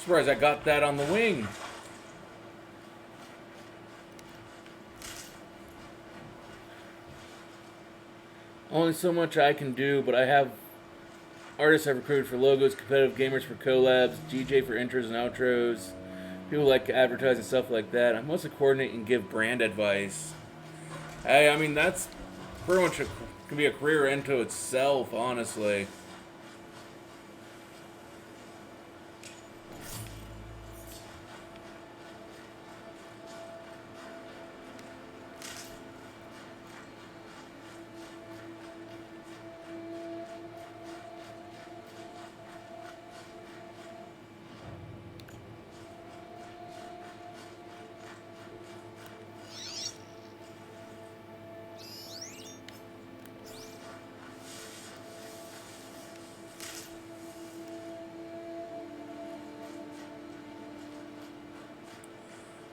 Surprised I got that on the wing. Only so much I can do, but I have artists I've recruited for logos, competitive gamers for collabs, DJ for intros and outros. People like advertising stuff like that. I mostly coordinate and give brand advice. Hey, I mean, that's pretty much can be a career into itself, honestly.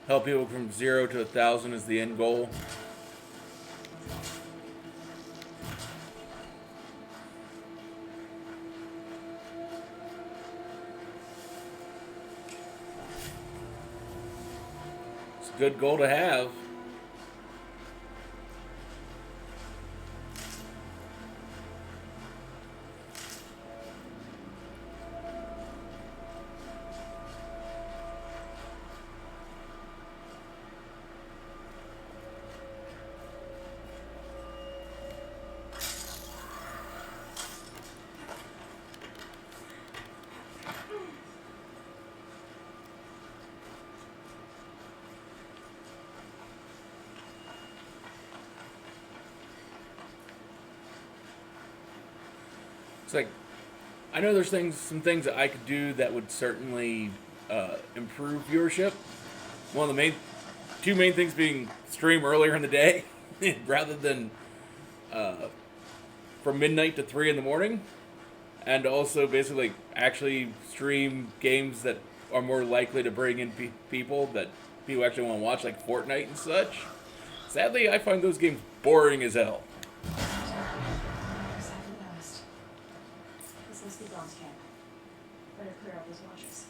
Help people from 0 to 1,000 is the end goal. It's a good goal to have. It's like, I know there's some things that I could do that would certainly improve viewership. One of the two main things being stream earlier in the day rather than from midnight to 3 in the morning, and also basically actually stream games that are more likely to bring in people that people actually want to watch, like Fortnite and such. Sadly, I find those games boring as hell. Let's keep on camp. Better clear out those watches.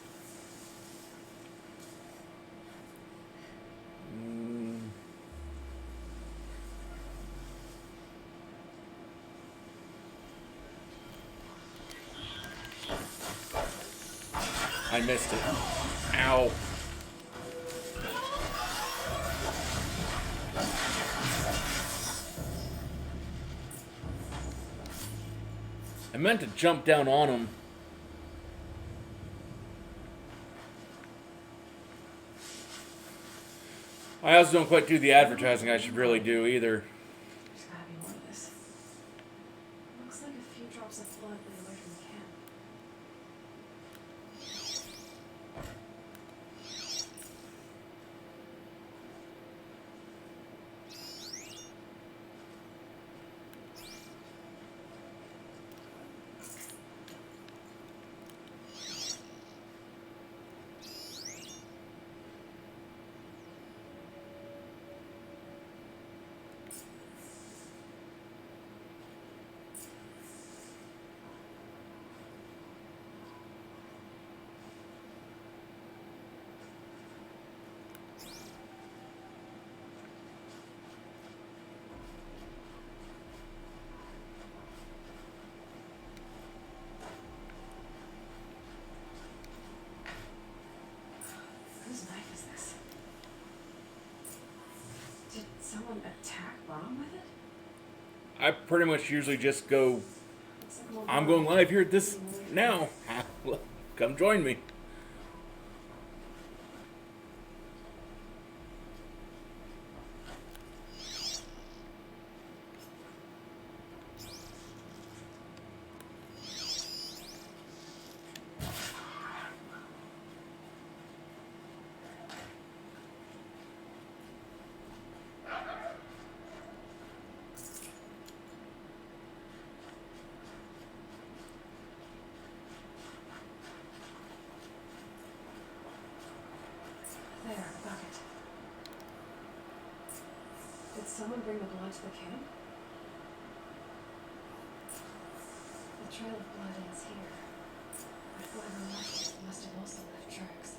I missed it. Ow. I meant to jump down on him. I also don't quite do the advertising I should really do either. There's gotta be more to this. Looks like a few drops of blood lead away from the camp. Whose knife is this? Did someone attack Ron with it? I pretty much usually just go, Looks like more I'm blood. going live here at this now. Come join me. There, the bucket. Did someone bring the blood to the camp? The trail of blood ends here. I whoever left it must have also left tracks.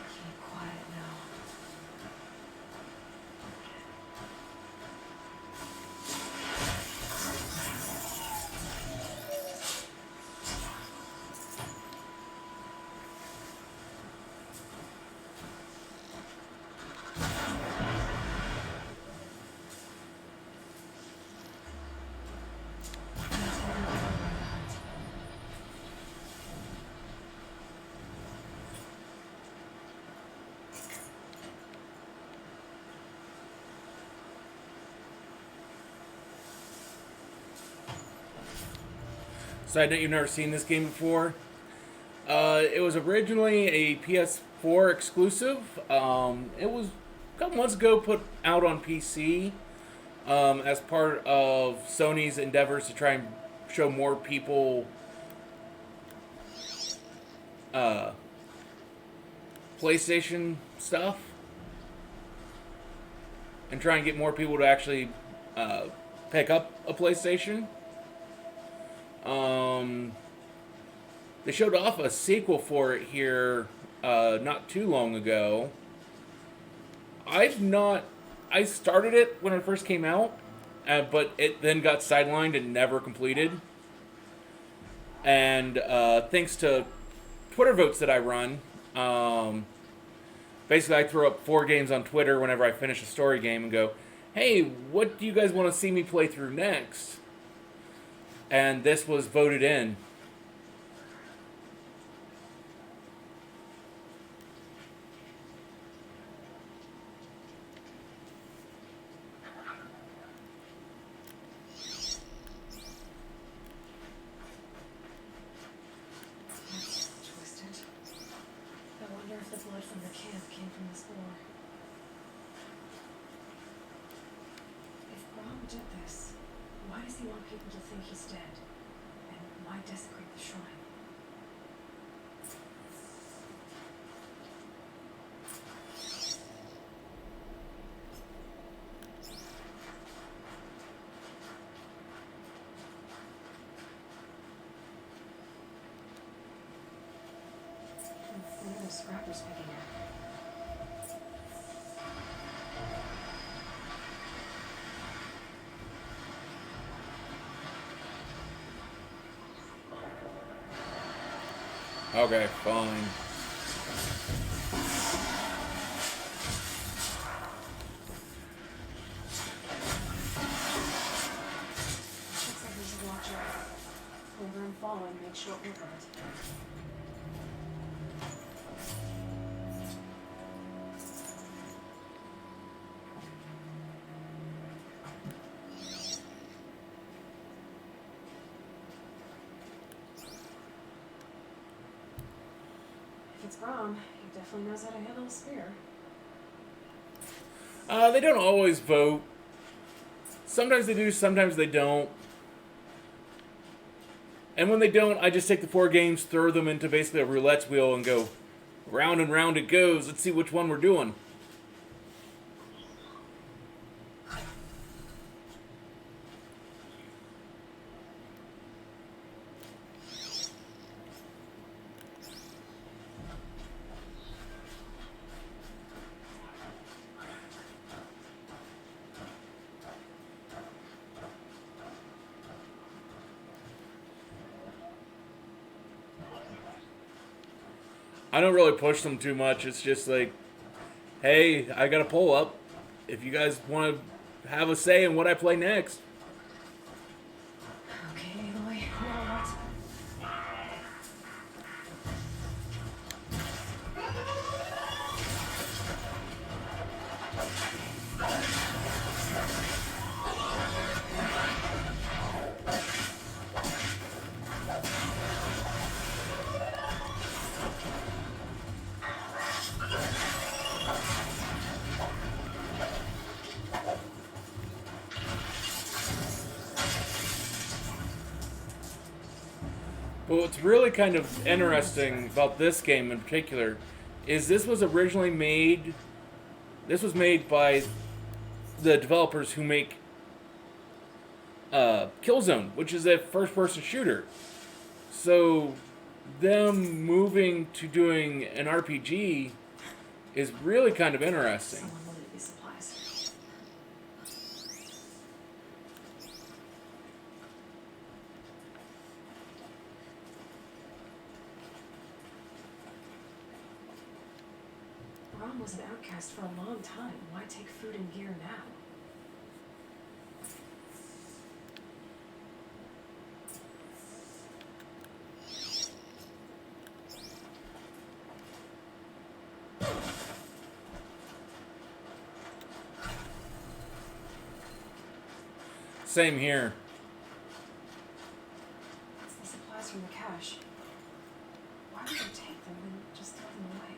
Keep quiet now. Side note, you've never seen this game before. It was originally a PS4 exclusive. It was a couple months ago put out on PC as part of Sony's endeavors to try and show more people PlayStation stuff and try and get more people to actually pick up a PlayStation. They showed off a sequel for it here not too long ago. I started it when it first came out, but it then got sidelined and never completed. And thanks to Twitter votes that I run, basically I throw up 4 games on Twitter whenever I finish a story game and go, hey, what do you guys want to see me play through next? And this was voted in. Twisted. I wonder if the blood from the camp came from this war. If Brahm did this, why does he want people to think he's dead? And why desecrate the shrine? What are those scrappers picking at? Okay, fine. Looks like there's a watcher. Whoever I'm following made short work of it. If it's Brahm, he definitely knows how to handle a spear. They don't always vote. Sometimes they do, sometimes they don't. And when they don't, I just take the 4 games, throw them into basically a roulette wheel and go, round and round it goes. Let's see which one we're doing. I don't really push them too much. It's just like, hey, I got a poll up. If you guys want to have a say in what I play next. Okay, Aloy, now what? But what's really kind of interesting about this game in particular is this was originally made. This was made by the developers who make Killzone, which is a first-person shooter. So them moving to doing an RPG is really kind of interesting. Someone loaded these supplies. Ron was an outcast for a long time. Why take food and gear now? Same here. It's the supplies from the cache. Why would they take them and just throw them away?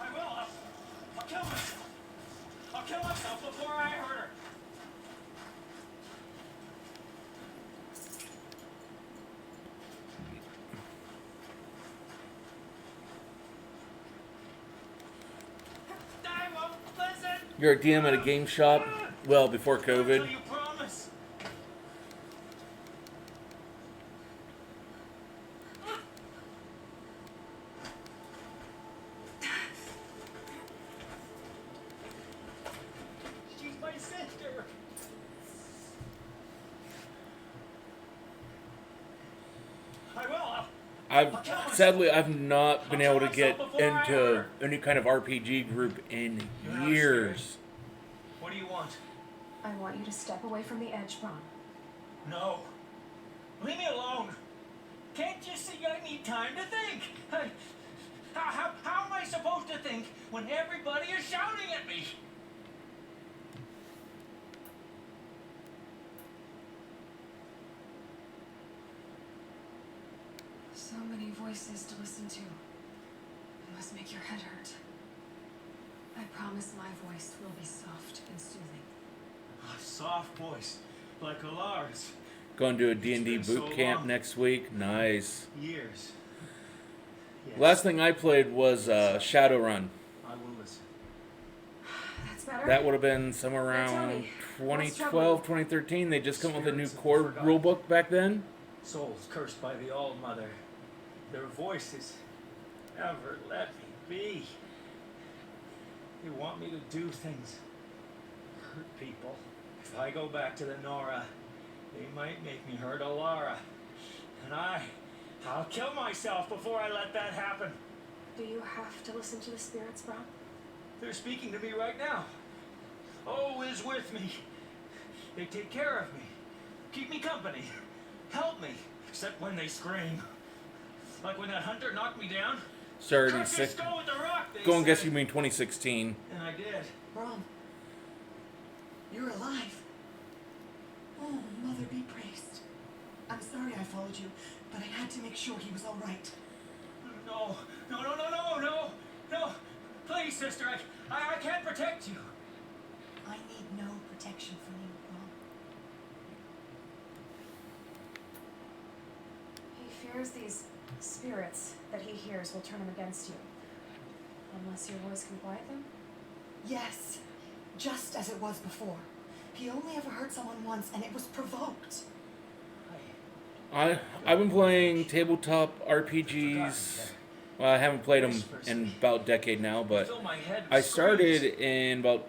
I will. I'll kill myself. I'll kill myself before I hurt her. I won't listen. You're a DM at a game shop. Well, before COVID. Until you promise. She's my sister. I will. I've not been able to get into any kind of RPG group in years. What do you want? I want you to step away from the edge, Ron. No. Leave me alone. Can't you see I need time to think? How am I supposed to think when everybody is shouting at me? So many voices to listen to. It must make your head hurt. I promise my voice will be soft and soothing. A soft voice, like Alara's. Going to a D&D It's been boot so camp long. next week. Nice. Years. Yes, Last thing I played was Shadowrun. I will listen. That's better. That would have been somewhere Now tell around me, what's 2012, trouble? 2013. They just come up with a new Spirits of core forgotten. rulebook back then. Souls cursed by the All-Mother. Their voices never let me be. They want me to do things. Hurt people. If I go back to the Nora, they might make me hurt Alara. And I'll kill myself before I let that happen. Do you have to listen to the spirits, Ron? They're speaking to me right now. Oh is with me. They take care of me. Keep me company. Help me. Except when they scream. Like when that hunter knocked me down. Sorry, Crack your sick. skull with the rock, they Go and guess said. you mean 2016. And I did. Ron, you're alive. Oh, Mother be praised. I'm sorry I followed you, but I had to make sure he was all right. No. No. Please, sister, I can't protect you. I need no protection from you, Ron. He fears these spirits that he hears will turn him against you. Unless your voice can quiet them? Yes, just as it was before. He only ever hurt someone once, and it was provoked. I've been playing tabletop RPGs. Well, I haven't played them in about a decade now, but I started in about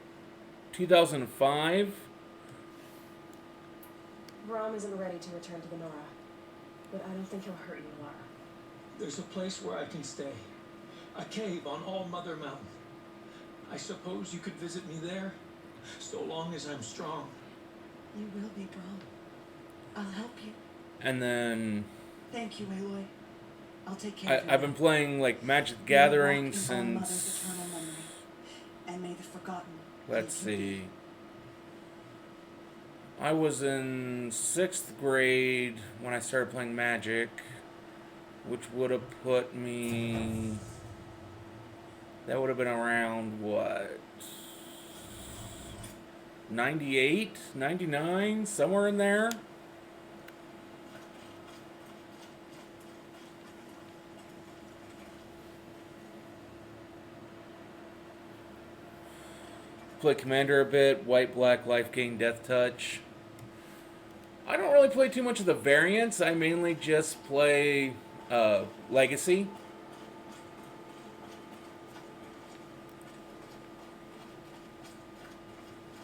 2005. Rom isn't ready to return to the Nora, but I don't think he'll hurt you, Lara. There's a place where I can stay. A cave on All Mother Mountain. I suppose you could visit me there, so long as I'm strong. You will be, Brom. I'll help you. And then Thank you, Aloy. I'll take care of you. I've been playing like Magic the Gathering since. Eternal memory, and may the forgotten. Let's see. I was in 6th grade when I started playing Magic, which would have put me. That would have been around what? 98, 99, somewhere in there. Play Commander a bit, White, Black, Life Gain, Death Touch. I don't really play too much of the variants. I mainly just play Legacy.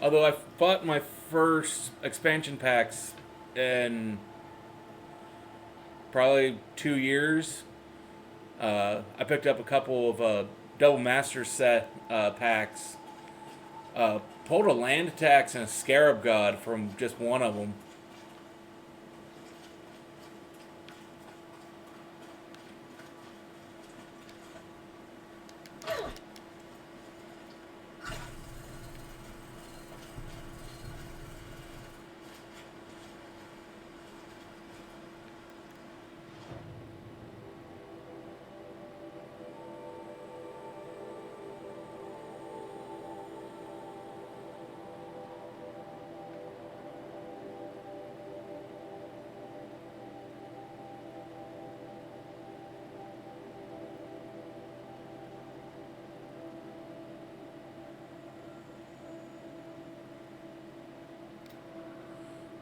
Although I bought my first expansion packs in probably 2 years. I picked up a couple of Double Master set packs. Pulled a land attacks and a Scarab God from just one of them.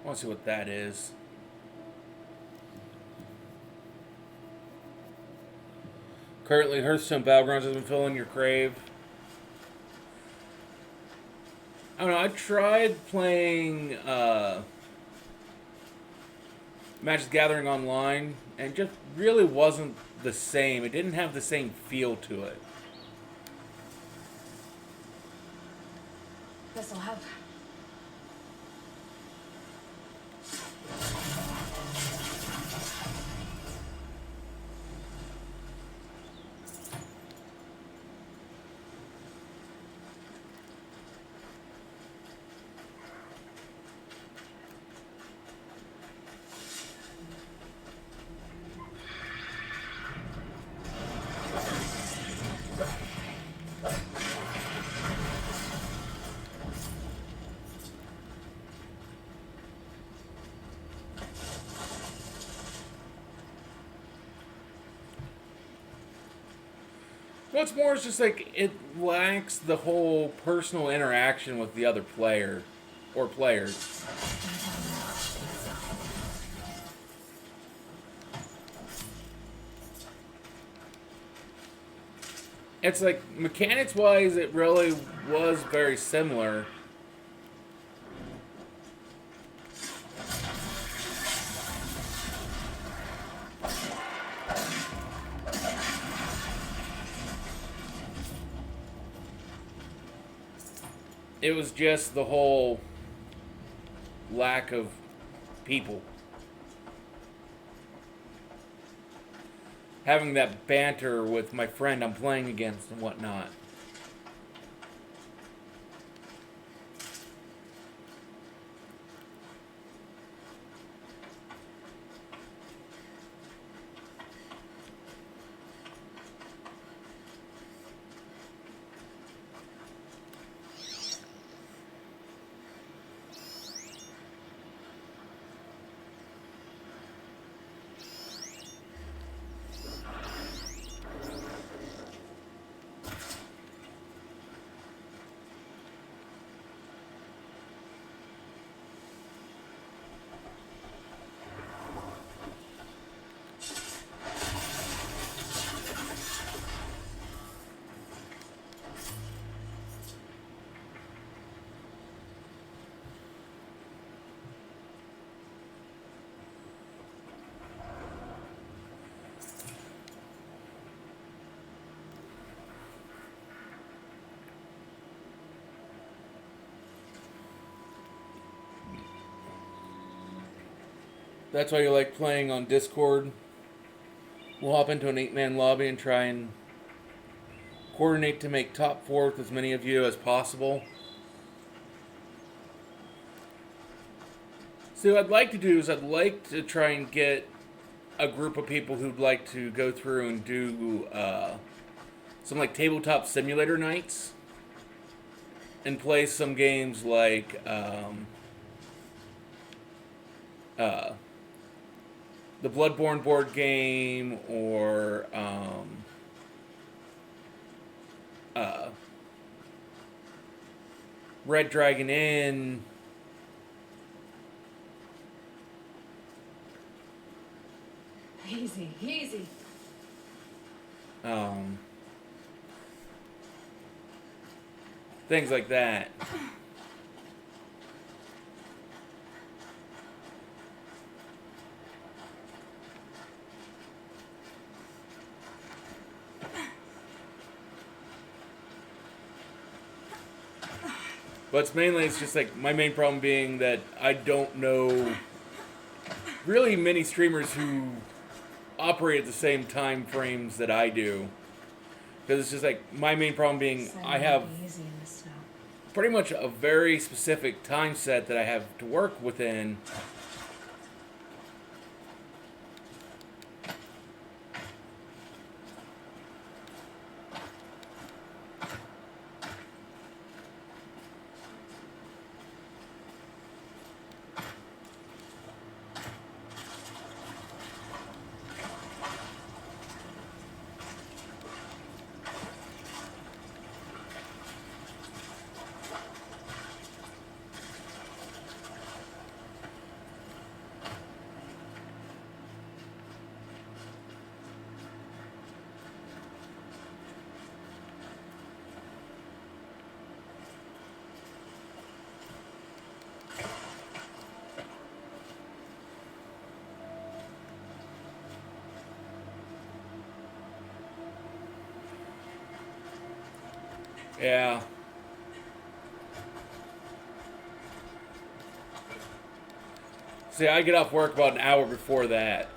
I want to see what that is. Currently, Hearthstone Battlegrounds has been filling your crave. I don't know, I tried playing Magic the Gathering online, and it just really wasn't the same. It didn't have the same feel to it. This'll help. What's more is just like it lacks the whole personal interaction with the other player or players. It's like mechanics wise it really was very similar. It was just the whole lack of people. Having that banter with my friend I'm playing against and whatnot. That's why you like playing on Discord. We'll hop into an 8-man lobby and try and coordinate to make top 4 with as many of you as possible. So what I'd like to do is I'd like to try and get a group of people who'd like to go through and do some like tabletop simulator nights and play some games like the Bloodborne board game or Red Dragon Inn. Easy, easy. Things like that. But it's just like my main problem being that I don't know really many streamers who operate at the same time frames that I do. Because it's just like my main problem being I have pretty much a very specific time set that I have to work within. Yeah. See, I get off work about an hour before that.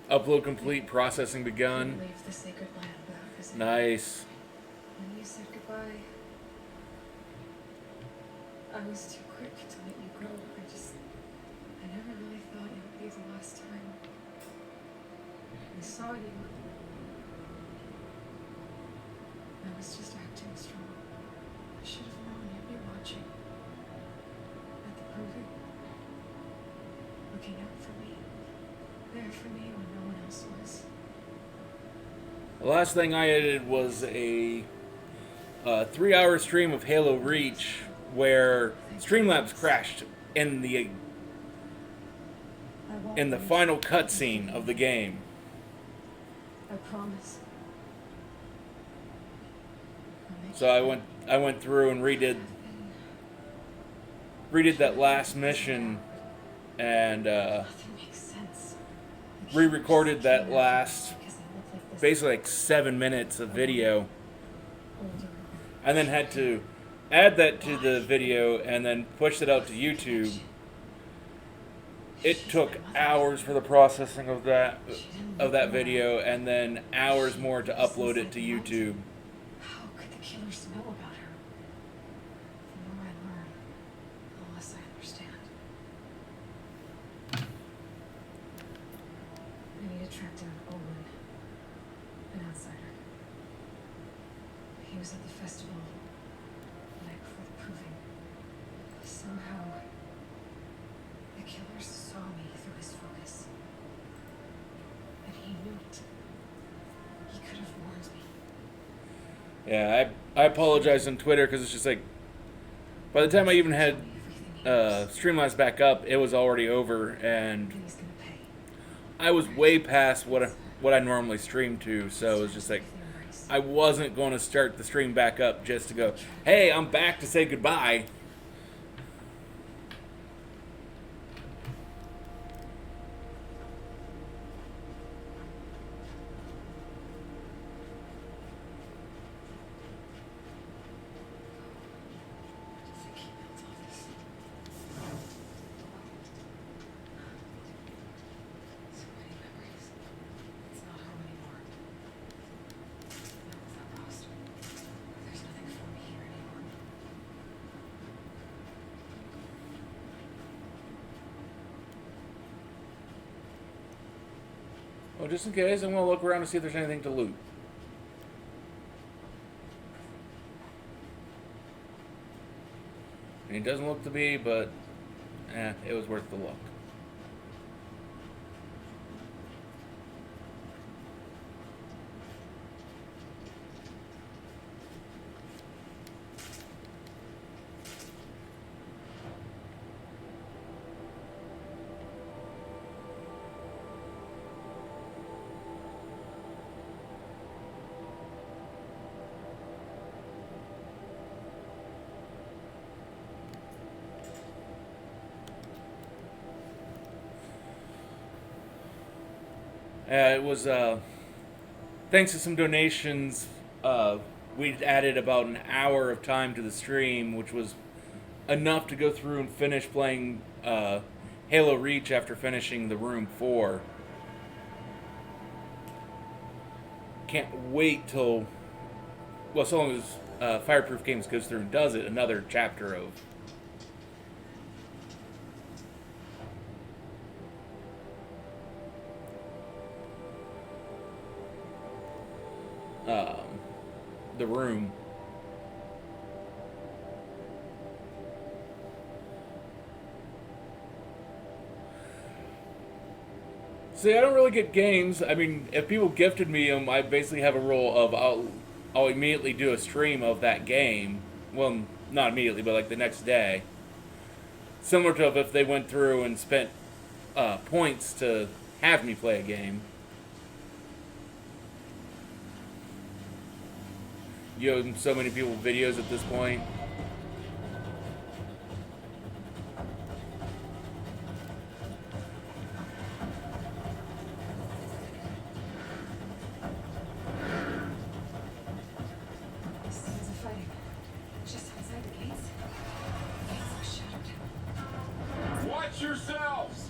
Upload complete, processing begun. Leave the sacred land back as it Nice. When you said goodbye, I was too quick to let you go. I never really thought it would be the last time I saw you. I was just acting strong. I should have known you'd be watching. At the proving. Looking out for me. There for me when no one else was. The last thing I edited was a 3-hour stream of Halo Reach where Streamlabs crashed in the final cutscene of the game. I promise. So I went through and redid that last mission and re-recorded that last basically like 7 minutes of video, and then had to add that to the video and then push it out to YouTube. It took hours for the processing of that video, and then hours more to upload it to YouTube. How could the killers know about her? The more I learn, the less I understand. Yeah, I apologize on Twitter because it's just like, by the time I even had Streamlabs back up, it was already over, and I was way past what I normally stream to, so it was just like, I wasn't going to start the stream back up just to go, hey, I'm back to say goodbye. Well, just in case, I'm going to look around to see if there's anything to loot. It doesn't look to be, but it was worth the look. It was, thanks to some donations, we added about an hour of time to the stream, which was enough to go through and finish playing Halo Reach after finishing the Room 4. Can't wait till, well, so long as Fireproof Games goes through and does it, another chapter of the Room. See, I don't really get games. I mean, if people gifted me them, I basically have a rule of I'll immediately do a stream of that game. Well, not immediately, but like the next day. Similar to if they went through and spent points to have me play a game. You owe so many people videos at this point. Sounds of fighting. Just outside the gates. Gates are shuttered. Watch yourselves!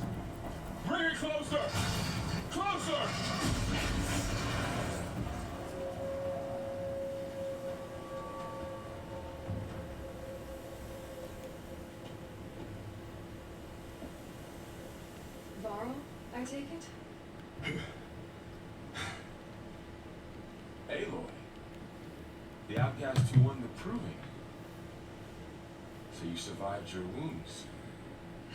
Bring it closer! Closer! Varl, I take it? Aloy. The outcast who won the proving. So you survived your wounds.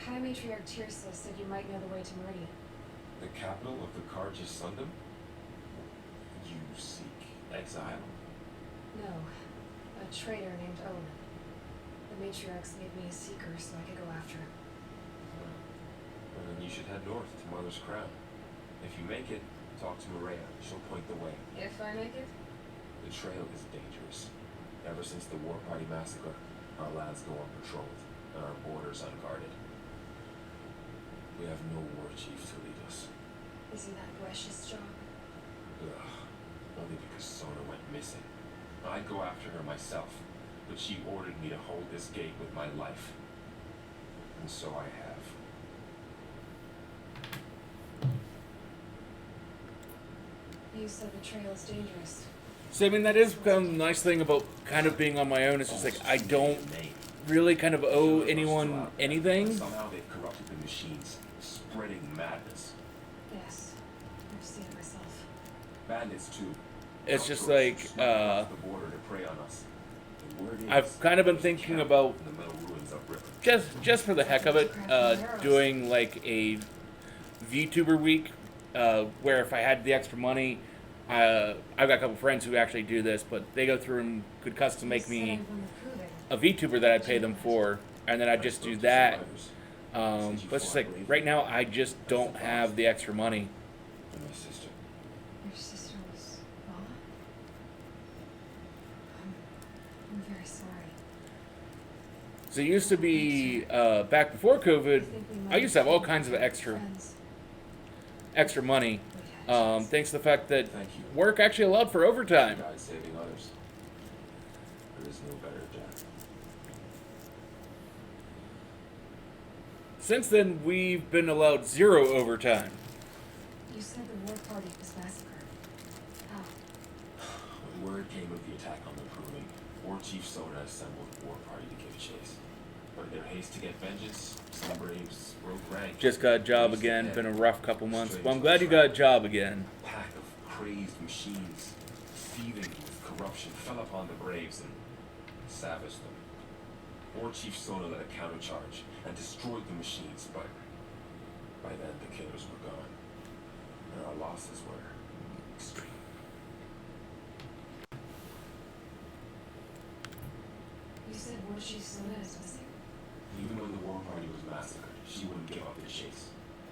High Matriarch Tirsa said you might know the way to Meridian. The capital of the Carja Sundom? You seek exile? No, a traitor named Owen. The Matriarchs made me a seeker so I could go after him. Well, then you should head north to Mother's Crown. If you make it, talk to Maria. She'll point the way. If I make it? The trail is dangerous. Ever since the War Party massacre, our lads go unpatrolled, and our borders unguarded. We have no war chief to lead us. Isn't that Resh's job? Ugh. Only because Sona went missing. I'd go after her myself, but she ordered me to hold this gate with my life. And so I have. You said the trail is dangerous. So, I mean, that is kind of the nice thing about kind of being on my own. It's just like, I don't really kind of owe anyone anything. Somehow they've corrupted the machines, spreading madness. Yes, I've seen it myself. Bandits too. It's just like, the border to prey on us. The word is, I've kind of been thinking about, in the metal ruins upriver. just for the heck of it, doing like a VTuber week, where if I had the extra money, I've got a couple friends who actually do this, but they go through and could custom make me a VTuber that I pay them for, and then I just do that. But it's just like right now, I just don't have the extra money. And my sister. Your sister was Bella? I'm very sorry. So it used to be back before COVID. I used to have all kinds of extra money, thanks to the fact that work actually allowed for overtime. God saving others. There is no better job. Since then, we've been allowed 0 overtime. You said the war party was massacred. How? When word came of the attack on the Proving, War Chief Sona assembled a war party to give chase. But in their haste to get vengeance, some braves broke rank. Just got a job again. Been a rough couple months. Well, I'm glad you got a job again. A pack of crazed machines, seething with corruption, fell upon the braves and savaged them. War Chief Sona led a countercharge and destroyed the machines, but by then the killers were gone, and our losses were extreme. You said War Chief Sona is missing? Even when the war party was massacred, she wouldn't give up the chase.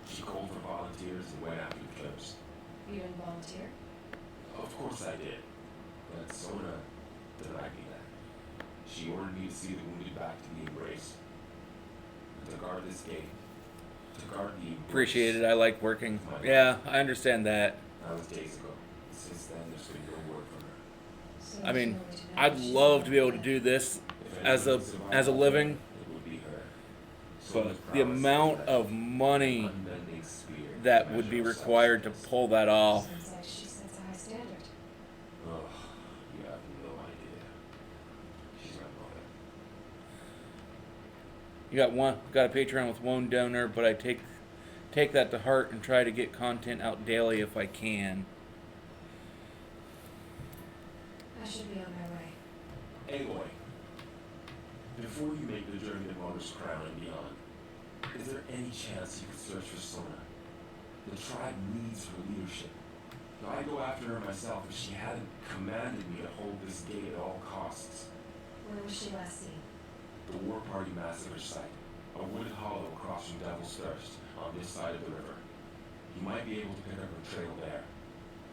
She called for volunteers and went after the killers. You didn't volunteer? Of course I did, but Sona denied me that. She ordered me to see the wounded back to the embrace, and to guard this gate, to guard the embrace. Appreciate it. I like working. Yeah, I understand that. That was days ago. Since then, there's been no word from her. I mean, I'd love to be able to do this as a living, It would be her. but the amount of money Unbending spear. that would be required to pull that off. Sounds like she sets a high standard. Oh, you have no idea. She's my mother. You got a Patreon with one donor, but I take that to heart and try to get content out daily if I can. I should be on my way. Aloy, before you make the journey to Mother's Crown and beyond, is there any chance you could search for Sona? The tribe needs her leadership. Now, I'd go after her myself if she hadn't commanded me to hold this gate at all costs. Where was she last seen? The War Party massacre site, a wooded hollow across from Devil's Thirst, on this side of the river. You might be able to pick up her trail there.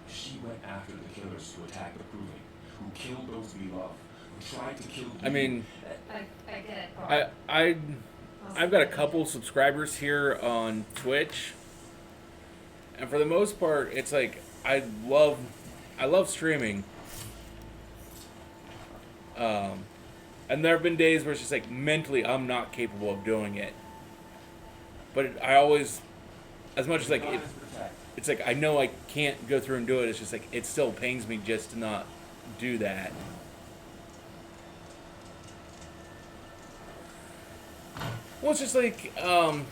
She went after the killers who attacked the Proving, who killed those we love, who tried to kill you. I mean, I get it. I've got a couple subscribers here on Twitch, and for the most part, it's like I love streaming. And there have been days where it's just like mentally I'm not capable of doing it, but I always, as much as like it's like I know I can't go through and do it. It's just like it still pains me just to not do that. Well, it's just like, because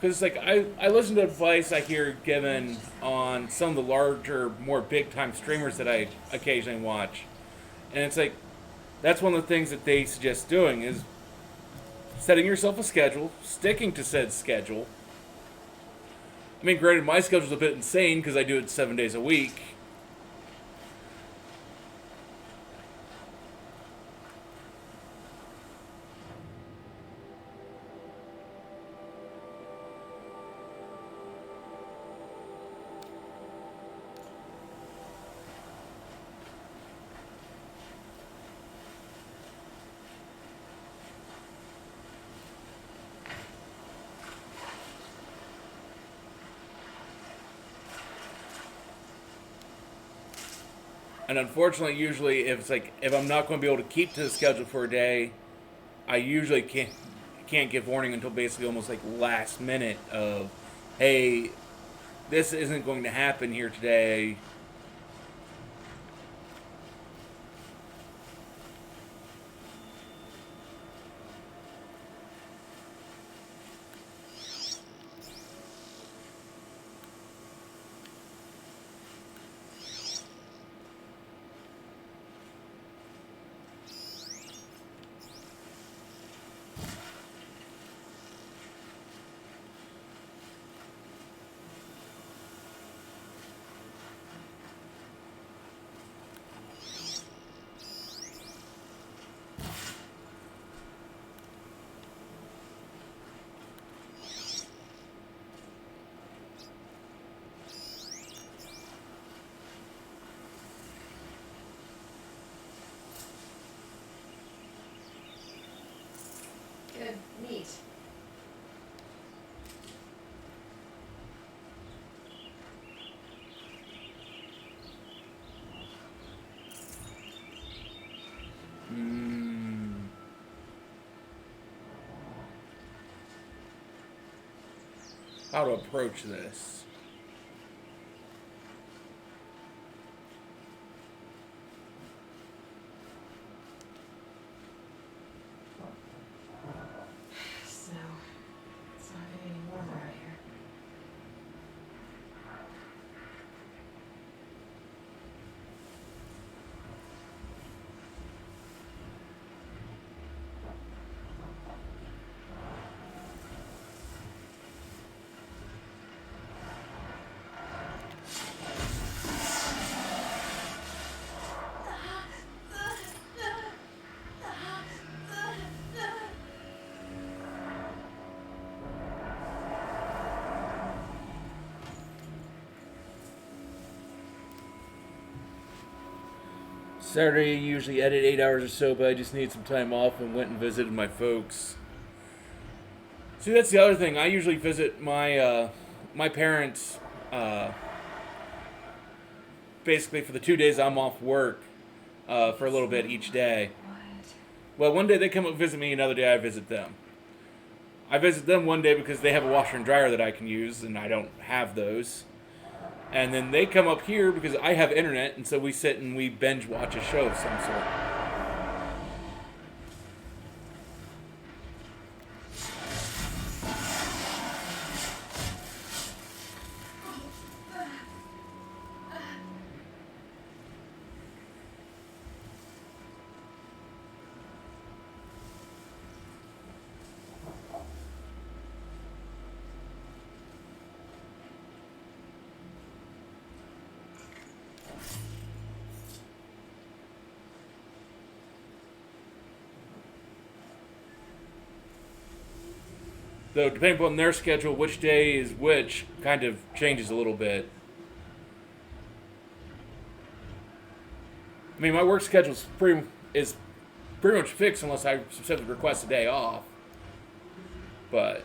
it's like I listen to advice I hear given on some of the larger, more big-time streamers that I occasionally watch. And it's like, that's one of the things that they suggest doing is setting yourself a schedule, sticking to said schedule. I mean, granted, my schedule's a bit insane because I do it 7 days a week. And unfortunately, usually, if I'm not going to be able to keep to the schedule for a day, I usually can't give warning until basically almost like last minute of, hey, this isn't going to happen here today. Good. Neat. How to approach this. Snow. It's not getting any warmer out here. Saturday, I usually edit 8 hours or so, but I just need some time off and went and visited my folks. See, that's the other thing. I usually visit my parents basically for the 2 days I'm off work for a little bit each day. Well, one day they come up and visit me, another day I visit them. I visit them one day because they have a washer and dryer that I can use, and I don't have those. And then they come up here because I have internet, and so we sit and we binge watch a show of some sort. Though, depending upon their schedule, which day is which kind of changes a little bit. I mean, my work schedule is pretty much fixed unless I specifically request a day off. But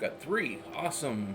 Got 3. Awesome.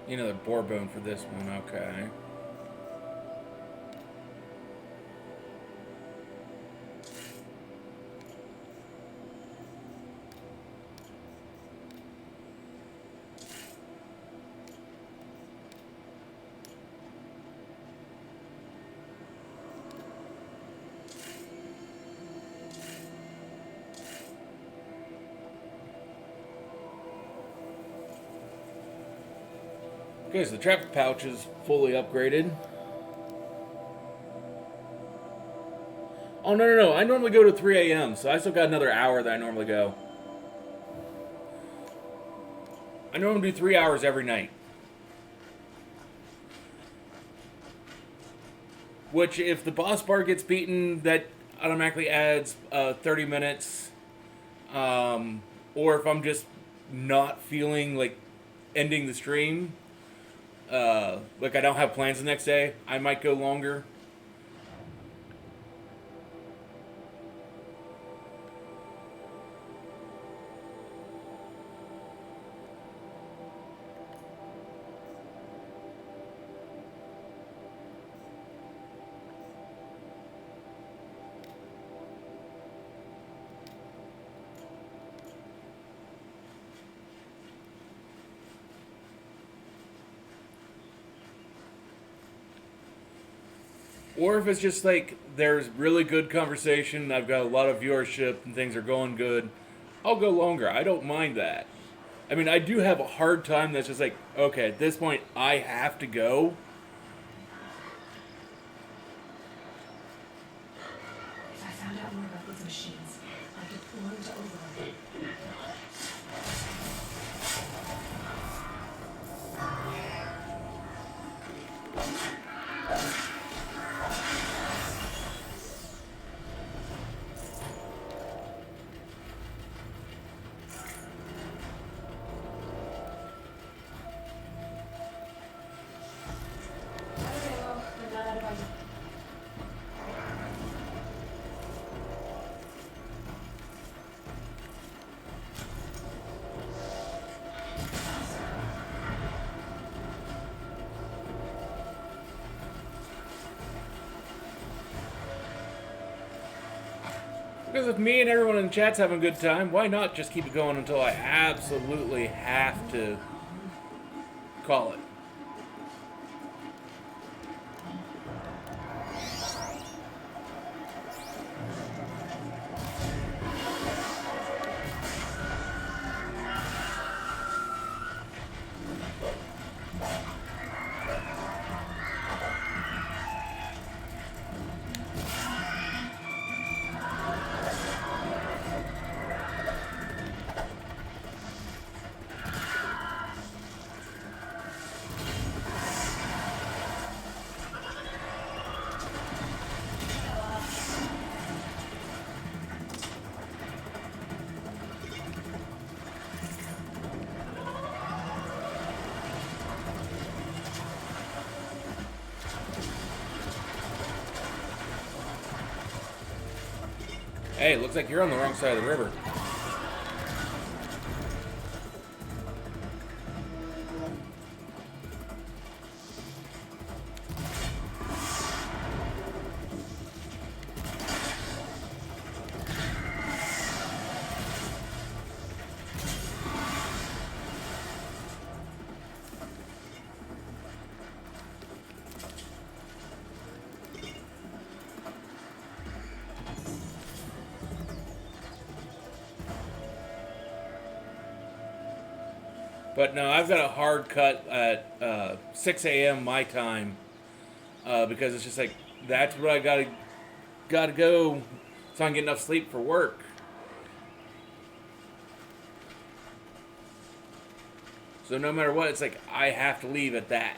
You know, the boar bone for this one, okay. Okay, so the traffic pouch is fully upgraded. Oh, no. I normally go to 3 a.m., so I still got another hour that I normally go. I normally do 3 hours every night. Which, if the boss bar gets beaten, that automatically adds 30 minutes. Or if I'm just not feeling like ending the stream, like I don't have plans the next day, I might go longer. Or if it's just like there's really good conversation, I've got a lot of viewership and things are going good, I'll go longer. I don't mind that. I mean, I do have a hard time that's just like, okay, at this point, I have to go. If I found out more about these machines, I could pull them to override. Because if me and everyone in the chat's having a good time, why not just keep it going until I absolutely have to call it? Hey, looks like you're on the wrong side of the river. But no, I've got a hard cut at 6 a.m. my time because it's just like that's what I gotta go so I can get enough sleep for work. So no matter what, it's like I have to leave at that.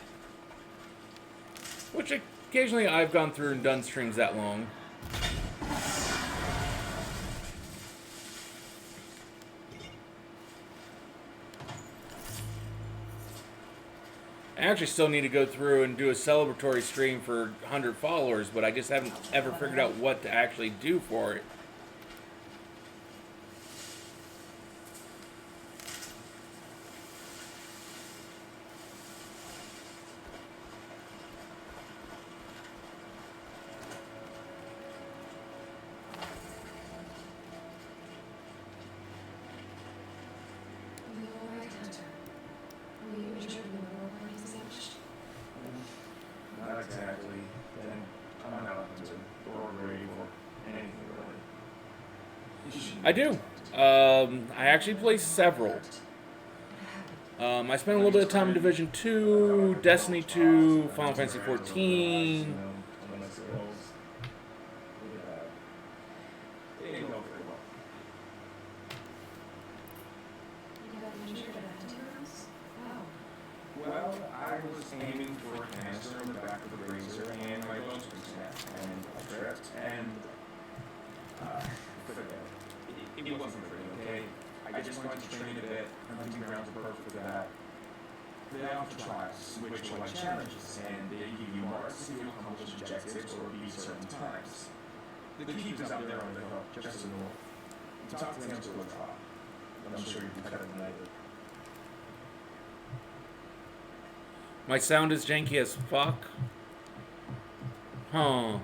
Which occasionally I've gone through and done streams that long. I actually still need to go through and do a celebratory stream for 100 followers, but I just haven't ever figured out what to actually do for it. Are you alright, Hunter? Were you injured when the war party was ambushed? Not exactly. Then I'm not up to or ready for anything really. I do. I actually play several. I spent a little bit of time in Division 2, Destiny 2, Final Fantasy 14. You got injured at Hunter's? Wow. Well, I was aiming for a canister in the back of the razor, and my bowstring snapped, and I tripped, and forget it. It wasn't pretty, okay? I just wanted to train a bit. Hunting grounds are perfect for that. They offer trials, which are like challenges, and they give you marks if you accomplish objectives or beat certain times. The keeper's out there on the hill, just as normal. Talk to him to a trial. I'm sure you'd be better than I did. My sound is janky as fuck. Huh.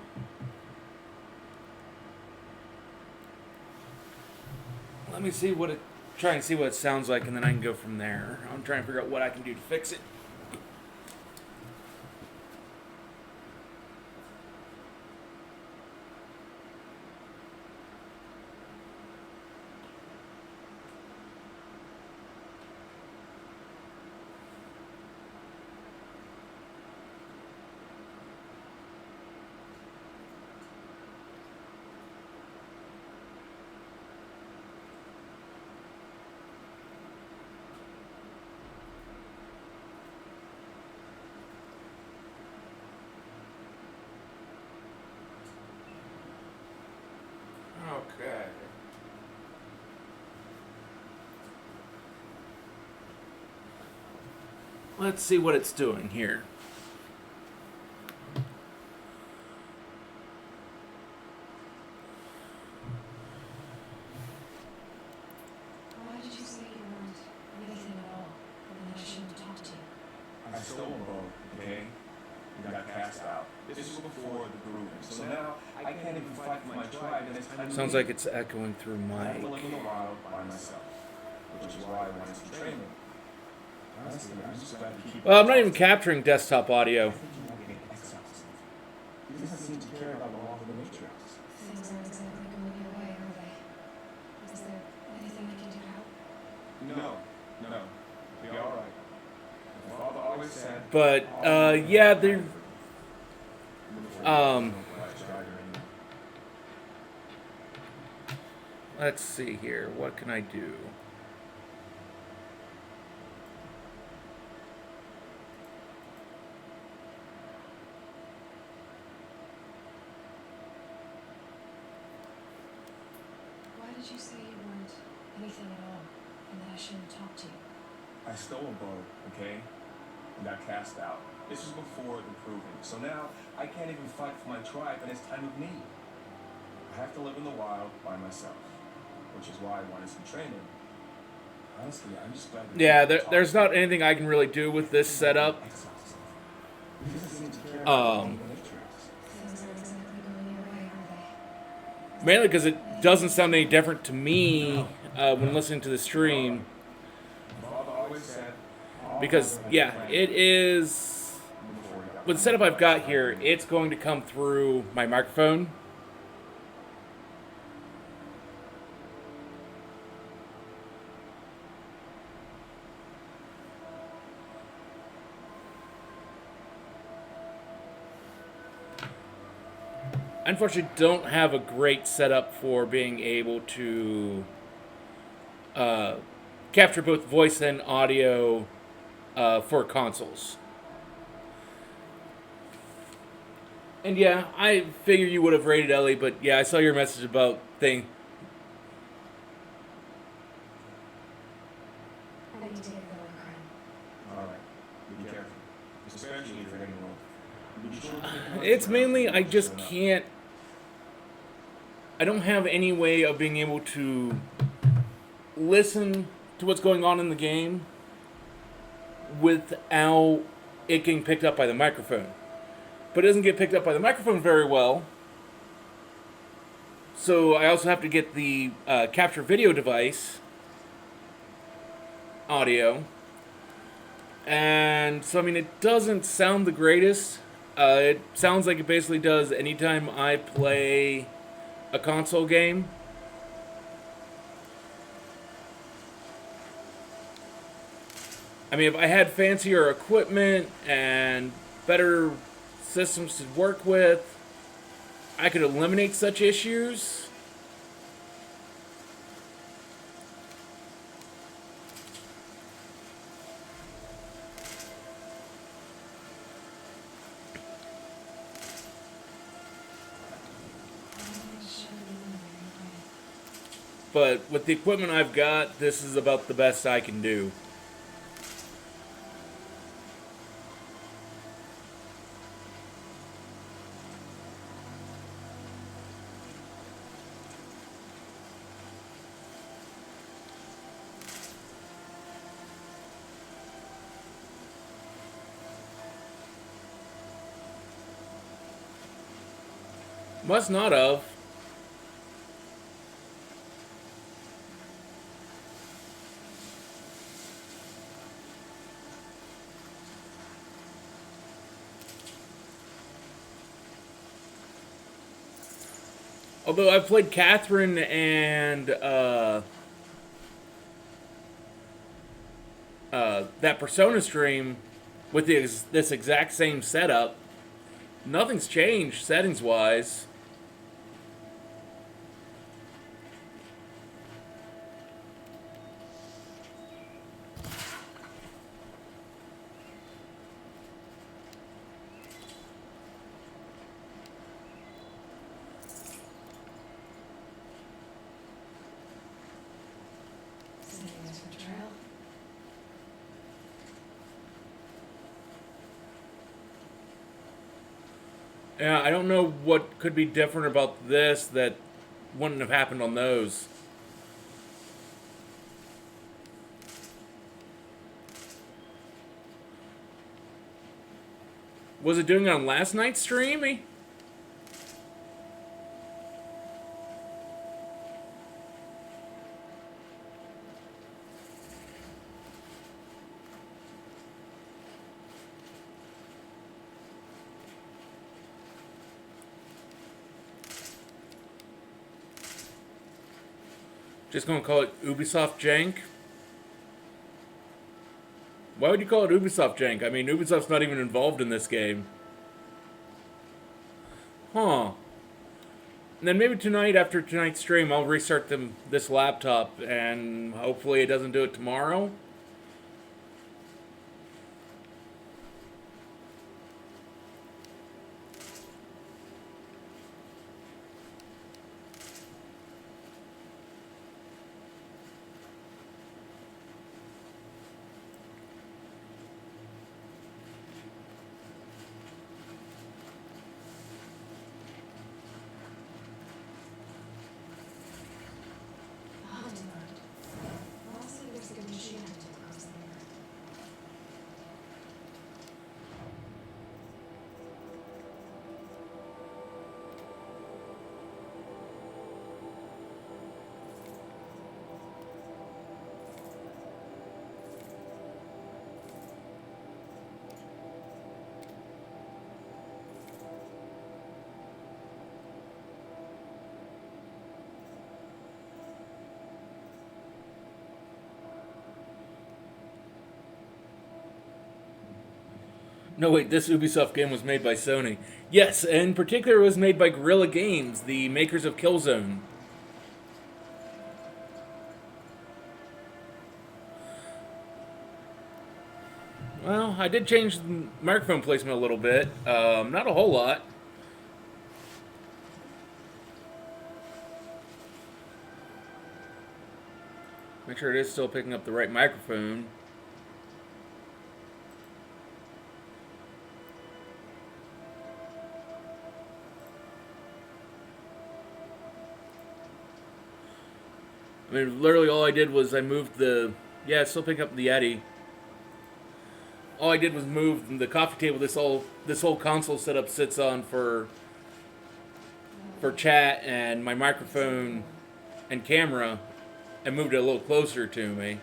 Let me see what it... Try and see what it sounds like, and then I can go from there. I'm trying to figure out what I can do to fix it. Okay. Let's see what it's doing here. Why did you say you weren't anything at all, and that I shouldn't talk to you? I stole a boat, okay? You got cast out. This was before the proving. So now I can't even fight for my tribe, and it's time to Sounds leave. like it's echoing through I have my... to live in the wild by myself, which is why I wanted some training. Honestly, I'm just glad to keep. Well, I'm not even capturing desktop audio. I think you might get exiled. He doesn't seem to care about the law of the matriarchs. Things aren't exactly going your way, are they? Is there anything I can do to help? No. Be all right. My father always said. But, yeah, they're... Let's see here. What can I do? Why did you say you weren't anything at all, and that I shouldn't talk to you? I stole a boat, okay? And got cast out. This was before the proving. So now I can't even fight for my tribe, and it's time of need. I have to live in the wild by myself, which is why I wanted some training. Honestly, I'm just glad. Yeah, there's not anything I can really do with this setup. Things aren't exactly going your way, are they? Mainly because it doesn't sound any different to me when listening to the stream. Because, yeah, it is... With the setup I've got here, it's going to come through my microphone. I unfortunately don't have a great setup for being able to capture both voice and audio for consoles. And yeah, I figure you would have rated Ellie, but yeah, I saw your message about thing. I need to get going, Crane. Alright, be careful. Especially if you're getting old. It's mainly I just can't. I don't have any way of being able to listen to what's going on in the game without it getting picked up by the microphone. But it doesn't get picked up by the microphone very well. So I also have to get the capture video device audio. And so, I mean, it doesn't sound the greatest. It sounds like it basically does anytime I play a console game. I mean, if I had fancier equipment and better systems to work with, I could eliminate such issues. But with the equipment I've got, this is about the best I can do. Must not have. Although I've played Catherine and that Persona stream with this exact same setup, nothing's changed settings-wise. Yeah, I don't know what could be different about this that wouldn't have happened on those. Was it doing it on last night's stream? Just gonna call it Ubisoft Jank? Why would you call it Ubisoft Jank? I mean, Ubisoft's not even involved in this game. Huh. And then maybe tonight, after tonight's stream, I'll restart this laptop, and hopefully it doesn't do it tomorrow. I'll see there's a good machine. No, wait, this Ubisoft game was made by Sony. Yes, in particular, it was made by Guerrilla Games, the makers of Killzone. Well, I did change the microphone placement a little bit. Not a whole lot. Make sure it is still picking up the right microphone. I mean, literally all I did was I moved the... Yeah, it's still picking up the Yeti. All I did was move the coffee table this whole console setup sits on for chat, and my microphone and camera, and moved it a little closer to me.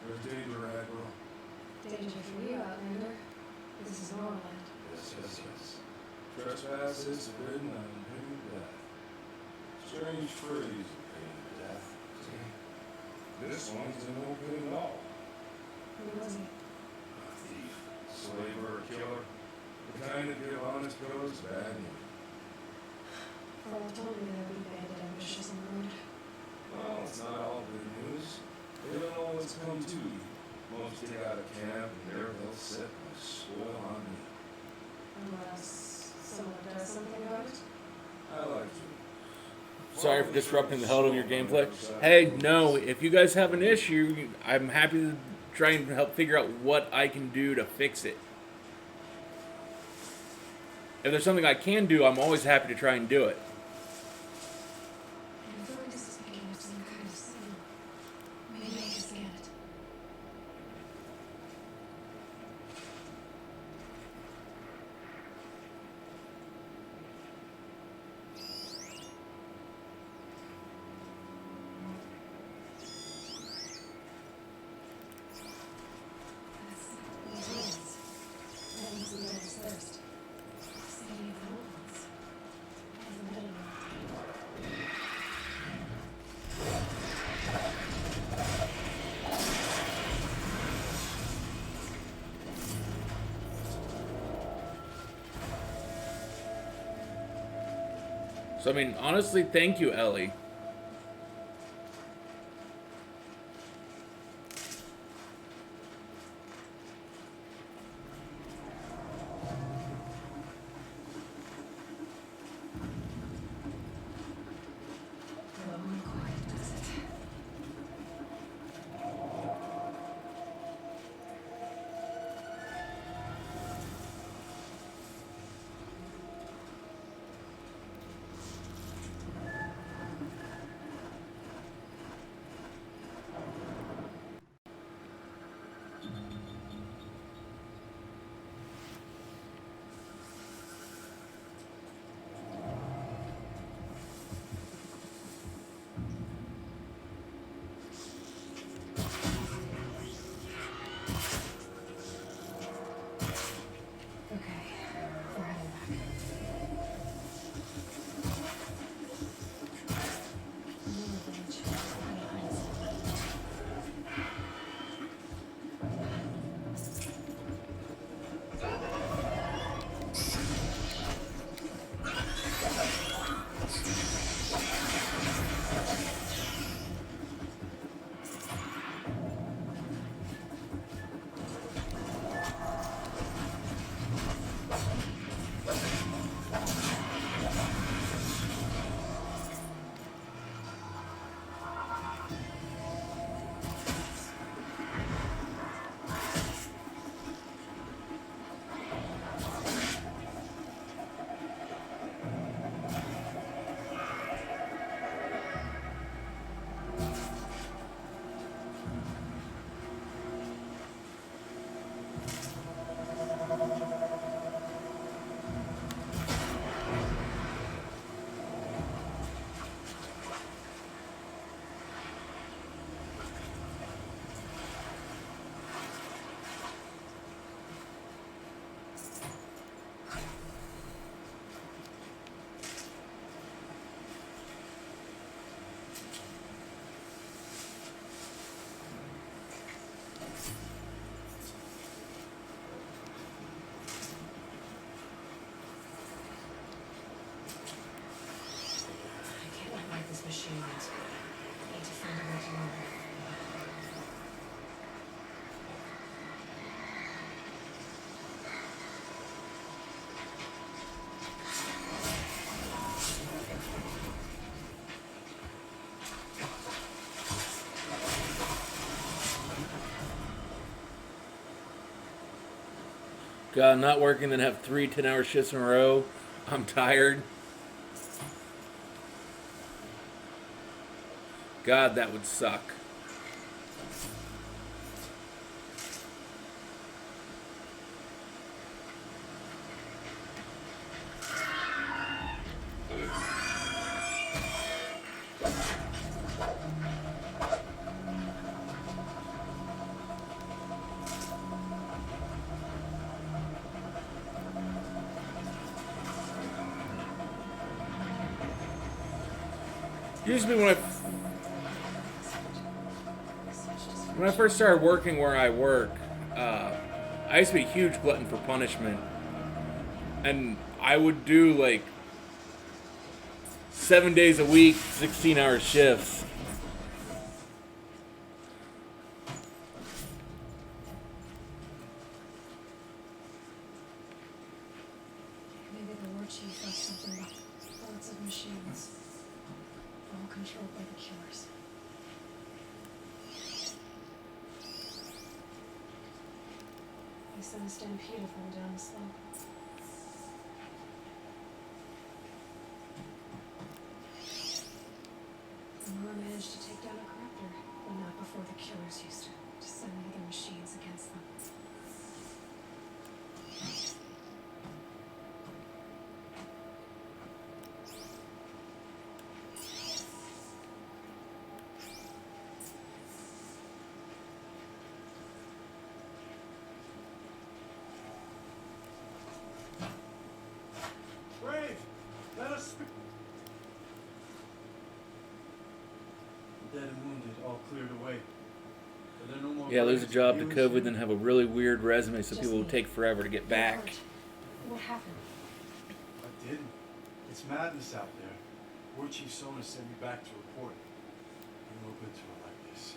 There's danger, Admiral. Danger for you, Outlander. This is Norland. Yes, yes, yes. Trespass is forbidden and pain death. Strange phrase, pain death. This one's no good at all. Who was he? A thief, slave, or a killer. The kind that give honest fellows bad news. Carl told me there would be bandit ambushes on the road. Well, it's not all good news. They don't know what's come to you. Most get out of camp and there they'll sit and spoil on me. Unless someone does something about it? I like to. Sorry for disrupting the hell of your gameplay. Hey, no, if you guys have an issue, I'm happy to try and help figure out what I can do to fix it. If there's something I can do, I'm always happy to try and do it. I feel like this is picking up some kind of signal. Maybe I can scan it. These ruins. That must be Dennis Thirst. City of the old ones. Hasn't been in a while. So, I mean, honestly, thank you, Ellie. Low and quiet, does it? God, not working, then have 3 10-hour shifts in a row. I'm tired. God, that would suck. Usually when I first started working where I work, I used to be a huge glutton for punishment. And I would do like 7 days a week, 16-hour shifts. Maybe the war chief thought something about lots of machines, all controlled by the killers. They sent a stampede of them down the slope. Nora managed to take down a corruptor, but not before the killers used to send the other machines against them. Brave, let us speak. The dead and wounded all cleared away. Are there no more Yeah, lose a graves job for to you and COVID, Sue? then have a really weird resume so Just people will me. take forever to get back. What happened? I didn't. It's madness out there. War Chief Sona sent me back to report. I'm no good to her like this.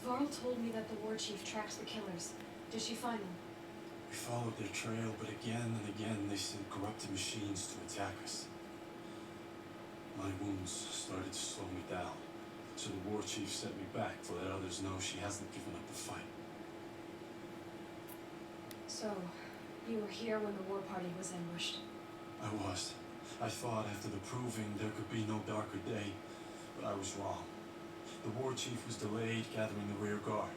Varl told me that the war chief tracks the killers. Did she find them? We followed their trail, but again and again they sent corrupted machines to attack us. My wounds started to slow me down, so the war chief sent me back to let others know she hasn't given up the fight. So, you were here when the war party was ambushed. I was. I thought after the proving there could be no darker day, but I was wrong. The war chief was delayed gathering the rear guard.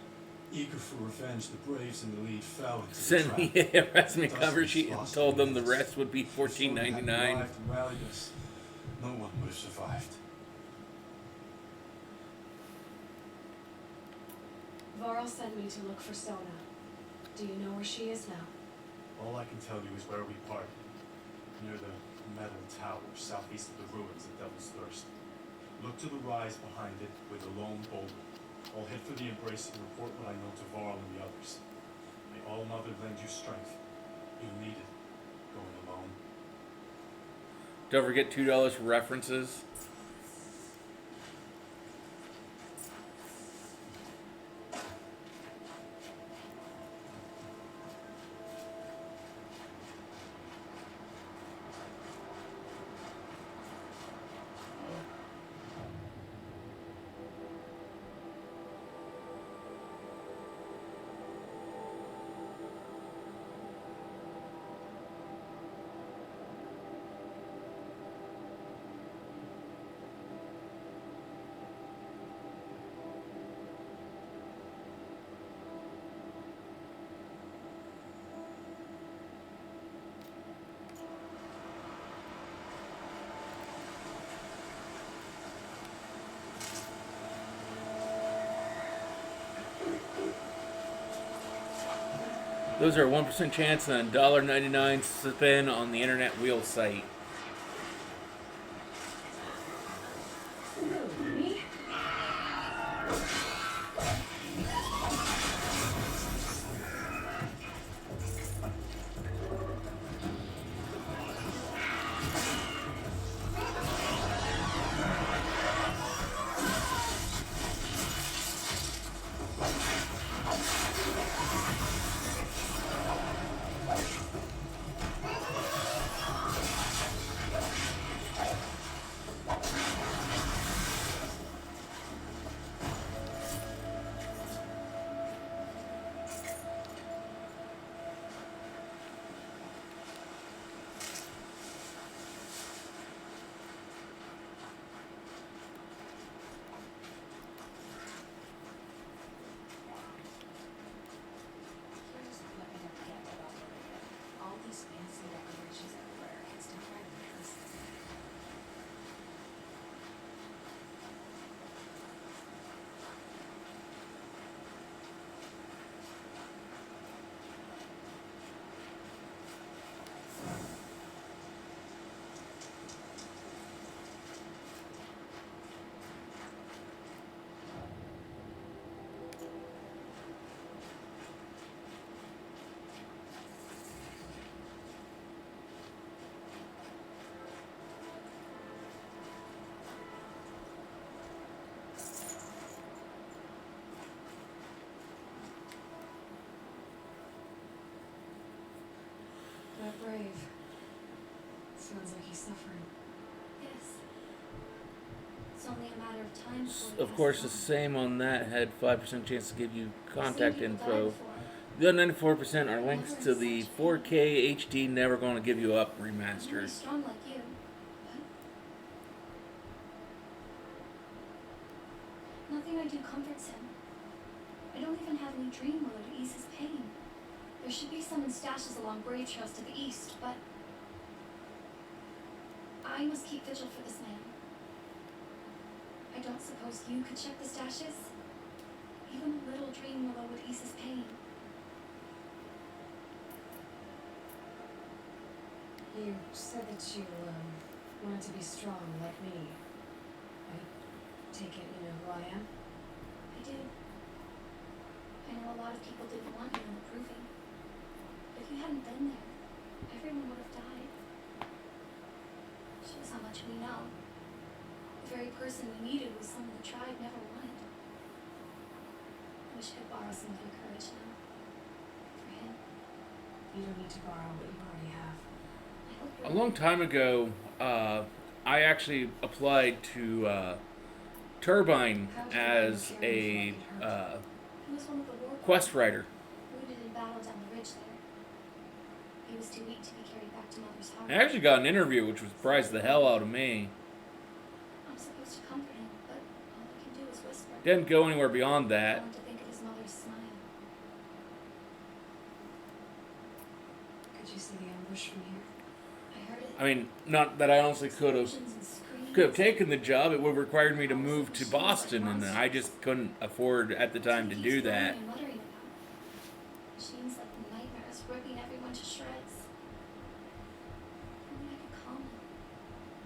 Eager for revenge, the Braves in the lead fell into the Sent trap. me a resume Dustin cover sheet and lost told them the millions. rest would be If Sona hadn't $14.99. arrived and rallied us, no one would have survived. Varl sent me to look for Sona. Do you know where she is now? All I can tell you is where we parted, near the metal tower southeast of the ruins of Devil's Thirst. Look to the rise behind it with a lone boulder. I'll head for the embrace and report what I know to Varl and the others. May All Mother lend you strength. You need it, going alone. Don't forget $2 for references. Those are a 1% chance and a $1.99 spin on the Internet Wheel site. Me? only a matter of time before he Of course, the passes same on that had 5% chance to give you on. contact Seen people die info. before. The other 94% are links Never to in the such 4K HD Never Gonna Give You Up I'm really remaster. strong like you. But nothing I do comforts him. I don't even have any dream willow to ease his pain. There should be some in stashes along grave trails to the east, but I must keep vigil for this man. I don't suppose you could check the stashes? Even a little dream willow would ease his pain. You said that you, wanted to be strong like me. I take it you know who I am? I do. I know a lot of people didn't want you in the proving. If you hadn't been there, everyone would have died. Shows how much we know. The very person we needed was someone the tribe never wanted. I wish I could borrow some of your courage now. For him. You don't need to borrow what you already have. I hope A you're long time ago, I actually applied to Turbine as a He was one of the war quest writer. wounded in battle down the ridge there. He was too weak to be carried back to Mother's heart. I actually got an interview, which surprised the hell out of me. I'm supposed to comfort him, but all I can do is whisper. Didn't go anywhere beyond I that. want to think of his mother's smile. Could you see the ambush from here? I heard it. I mean, not that I honestly could have Explosions and screams. taken the job. It would have required me to move to Boston, and I just couldn't afford at the time to He do keeps that. yelling and muttering about. Machines like nightmares, ripping everyone to shreds. If only I could calm him,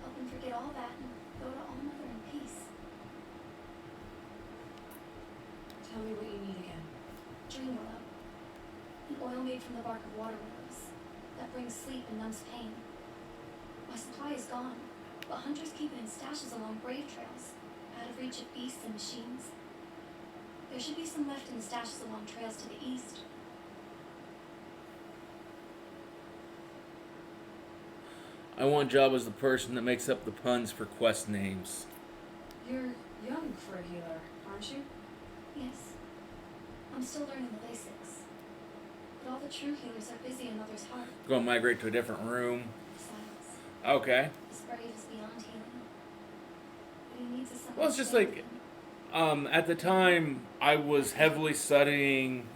help him forget all that, and go to All Mother in peace. Tell me what you need again. Dream willow, an oil made from the bark of water willows that brings sleep and numbs pain. My supply is gone, but hunters keep it in stashes along brave trails, out of reach of beasts and machines. There should be some left in the stashes along trails to the east. I want a job as the person that makes up the puns for quest names. You're young for a healer, aren't you? Yes, I'm still learning the basics. But all the true healers are busy in Mother's heart. Go and migrate to a different room. Besides, Okay. this brave is beyond healing. What he needs is someone Well, it's just to stay like, with him. at the time, I was heavily studying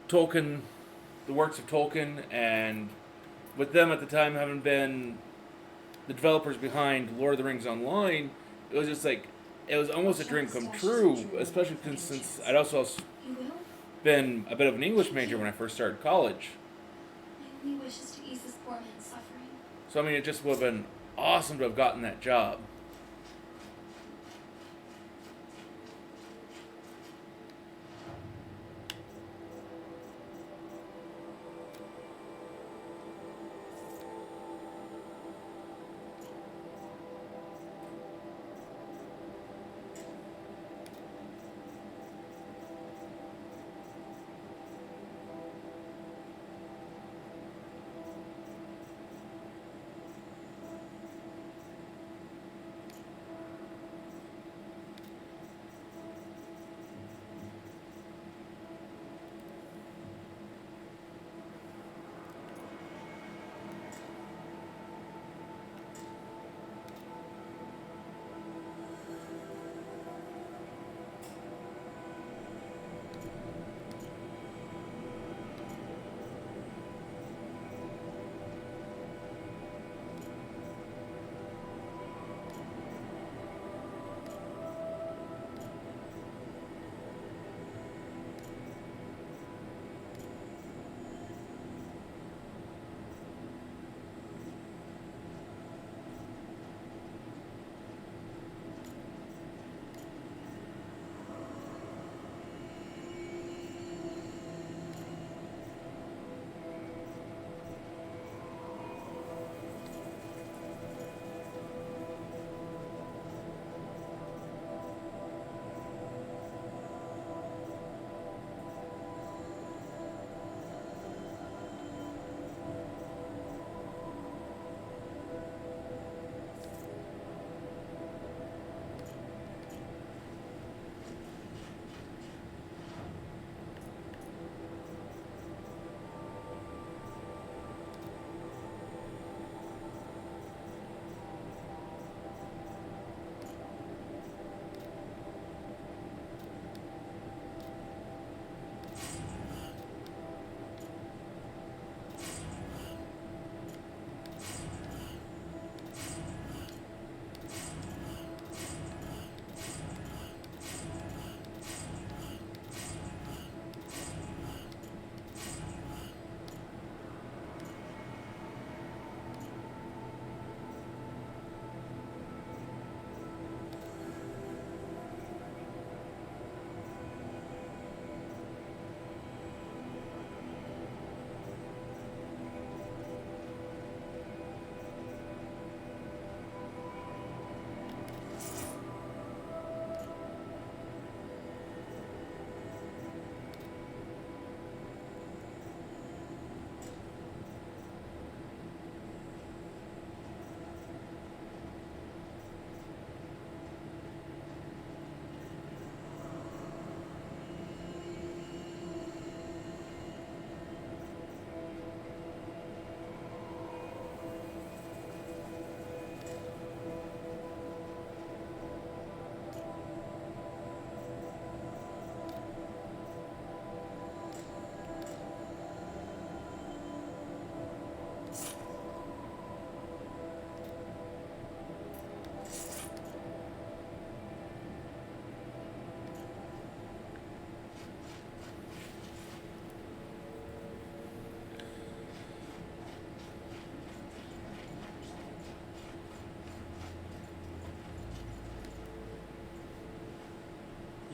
Tolkien, the works of Tolkien, and with them at the time having been the developers behind Lord of the Rings Online, it was just like, it was almost a dream come true, especially since I'd also You will? been a bit of an English major when I first started college. My only wish is to ease this poor man's suffering. So, I mean, it just would have been awesome to have gotten that job.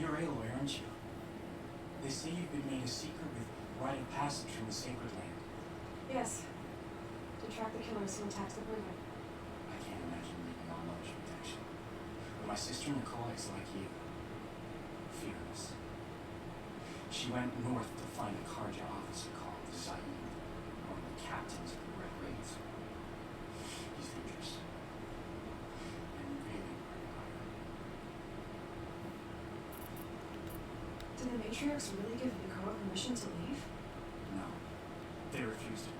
You're Aloy, aren't you? They say you've been made a seeker with rite of passage from the Sacred Land. Yes. To track the killers who attacked the Brigand. I can't imagine leaving my mother's protection. But my sister Nicole is like you. Fearless. She went north to find a Karja officer called Zaid, one of the captains of the Red Raids. He's dangerous. And really worried about her. Did the matriarchs really give Nicole permission to leave? No. They refused her.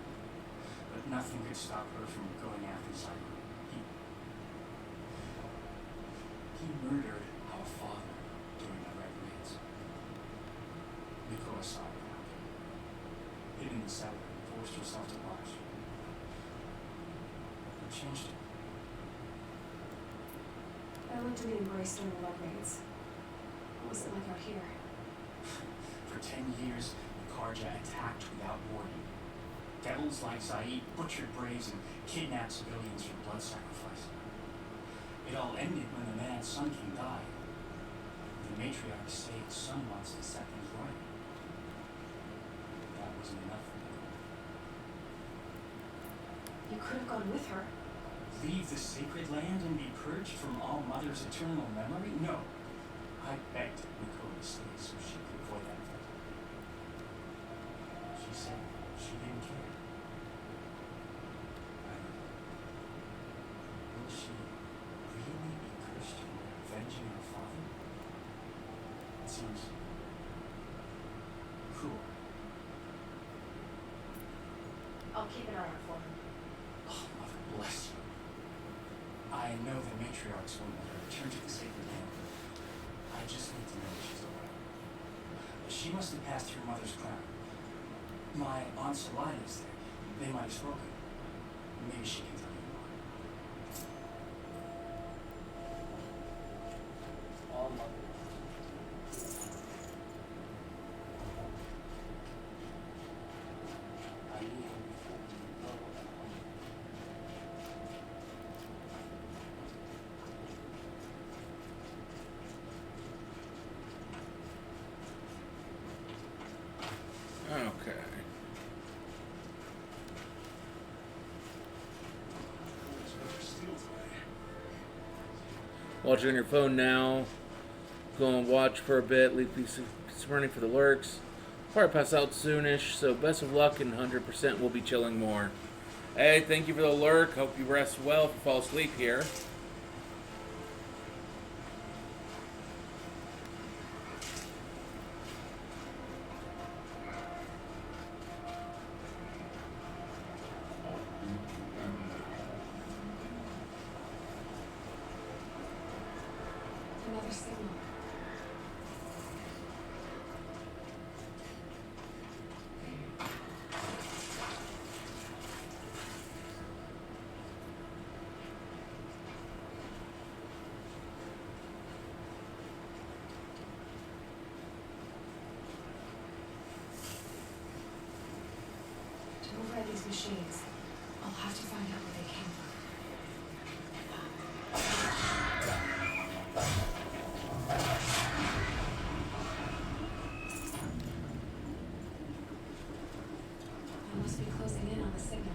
But nothing could stop her from going after Zaid. He murdered our father during the Red Raids. Nicole saw it happen. Hid in the cellar and forced herself to watch. It changed her. I went to the Embrace during the Red Raids. What was it like out here? For 10 years, the Karja attacked without warning. Devils like Zaid butchered braves and kidnapped civilians for blood sacrifice. It all ended when the mad Sun King died. The matriarch saved son wants to set things right. That wasn't enough for Nicole. You could have gone with her. Leave the sacred land and be purged from all Mother's eternal memory? No. I begged Nicole to stay so she could avoid that fate. She said she didn't care. Will she really be cursed for avenging her father? It seems cruel. I'll keep an eye out for him. Oh, Mother bless you. I know the matriarchs won't let her return to the sacred land. I just need to know that she's alright. She must have passed her mother's crown. My Aunt Salaya is there. They might have spoken. Maybe she can tell you more. All mother. I knew her before you know at home. Okay. Watching on your phone now. Go and watch for a bit. Leave these running for the lurks. Probably pass out soonish, so best of luck and 100% we'll be chilling more. Hey, thank you for the lurk. Hope you rest well if you fall asleep here. Another signal. To override these machines, I'll have to find out where they came from. I must be closing in on the signal.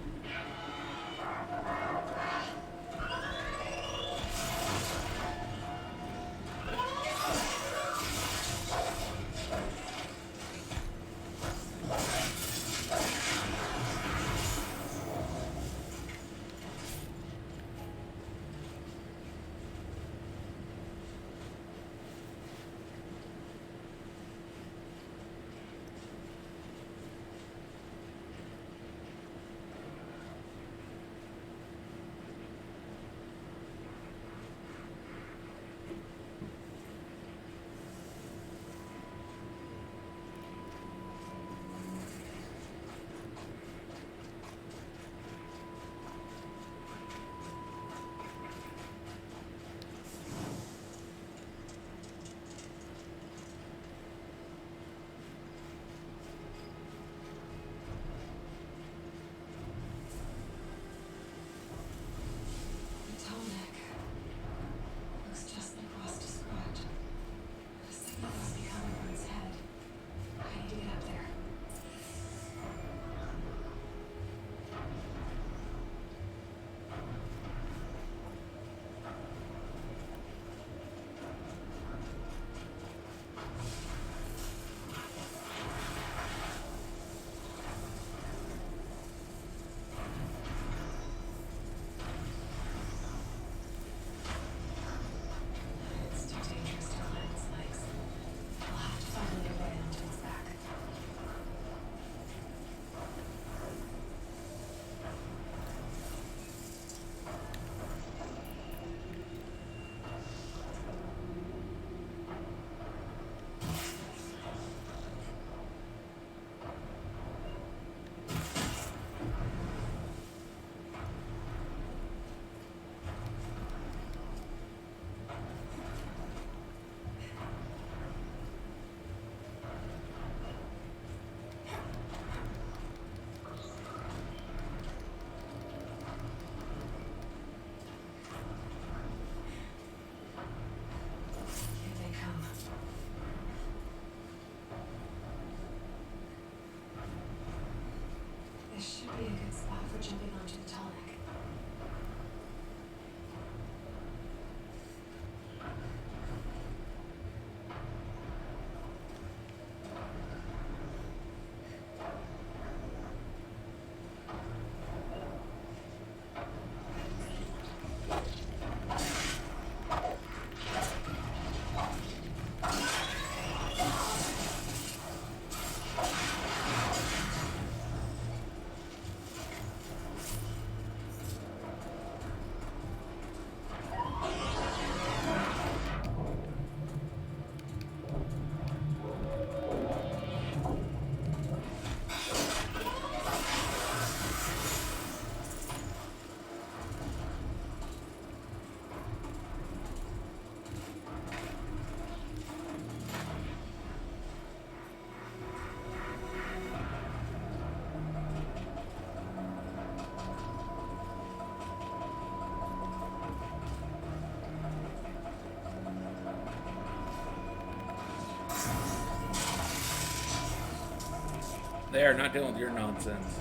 They are not dealing with your nonsense.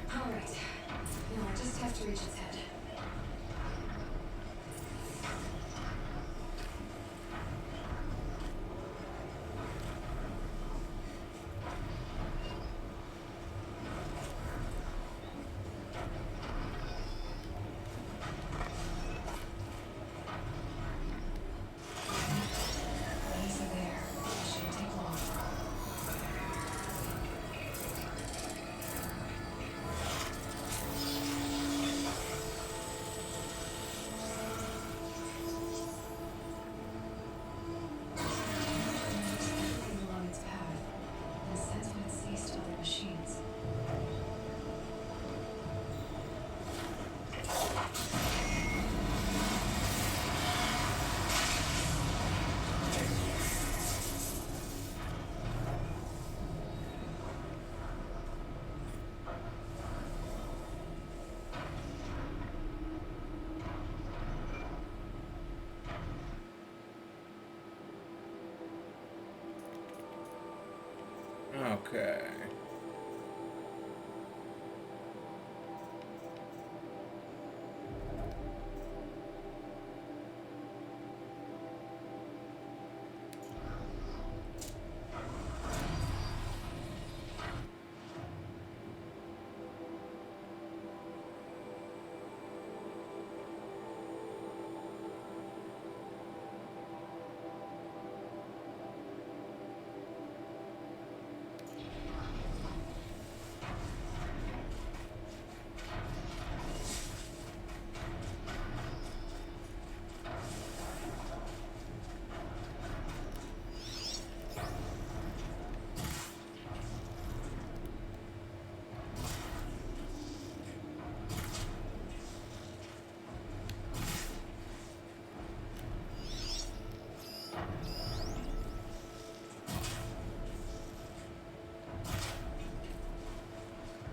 Alright. Now I just have to reach its head. Easy there. Shouldn't take long. Along its path, and sense what it sees to other machines. Okay.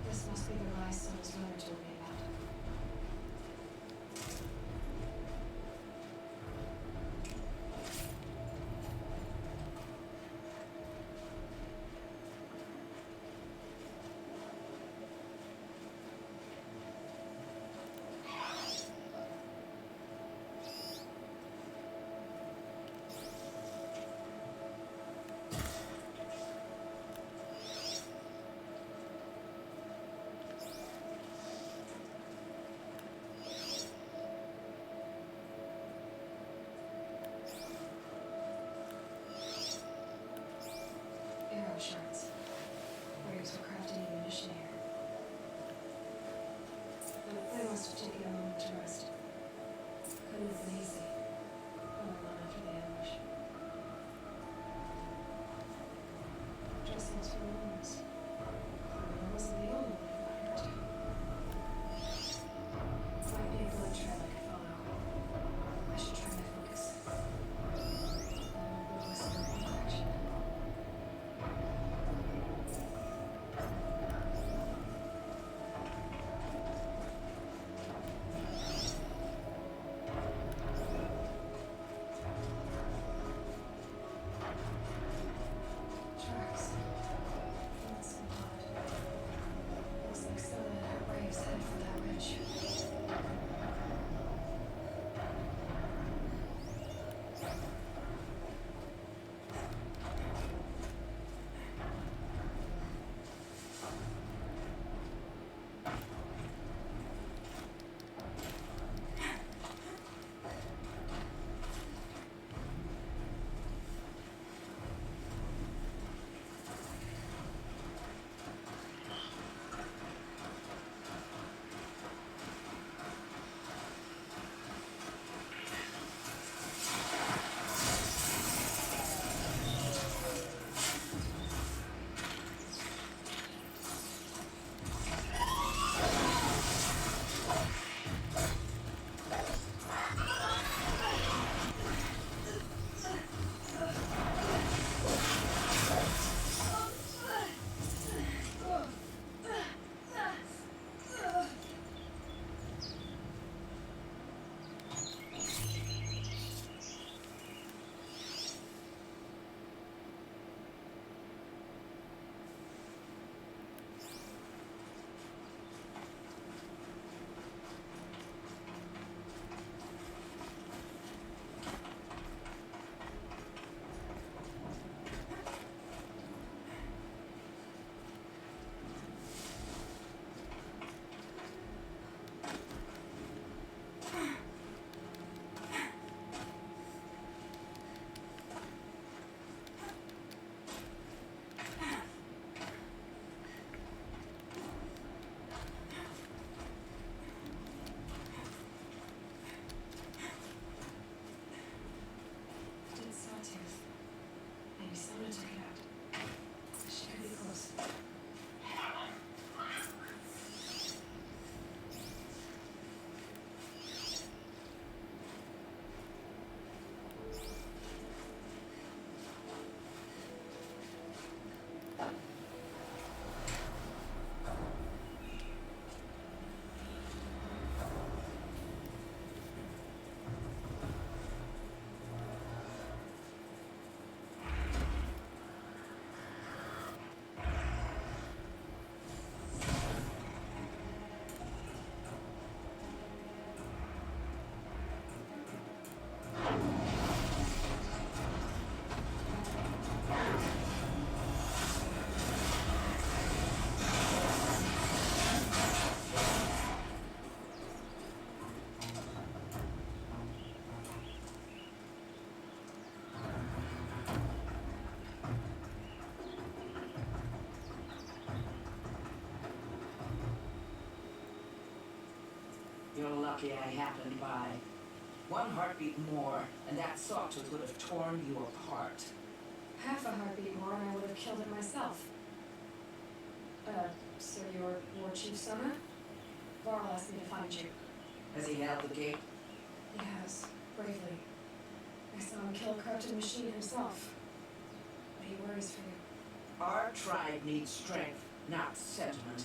This must be the rise Sona's mother told me about. Arrow shards. Warriors were crafted in munition here. They must have taken a moment to rest. Couldn't have been easy. Only one after the ambush. Dressings for wounds. I wasn't the only one who got hurt. Might be a blood trail I could follow. I should try my focus. I won't listen in any direction. lucky I happened by. One heartbeat more, and that sawtooth would have torn you apart. Half a heartbeat more and I would have killed it myself. So you're War Chief Summer? Varl asked me to find you. Has he held the gate? He has, bravely. I saw him kill a corrupted machine himself. But he worries for you. Our tribe needs strength, not sentiment.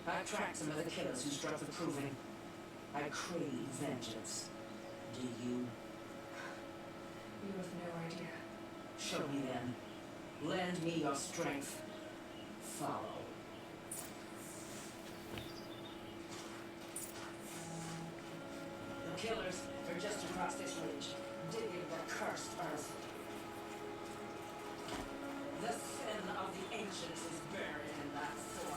I've tracked some of the killers who struck the proving. I crave vengeance. Do you? You have no idea. Show me then. Lend me your strength. Follow. The killers are just across this ridge, digging the cursed earth. The sin of the ancients is buried in that soil.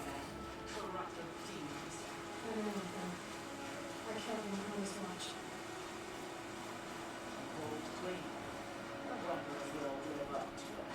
Corrupted demons. I know of them. I killed them on his watch. Gold clean. I wonder if you'll live up to it.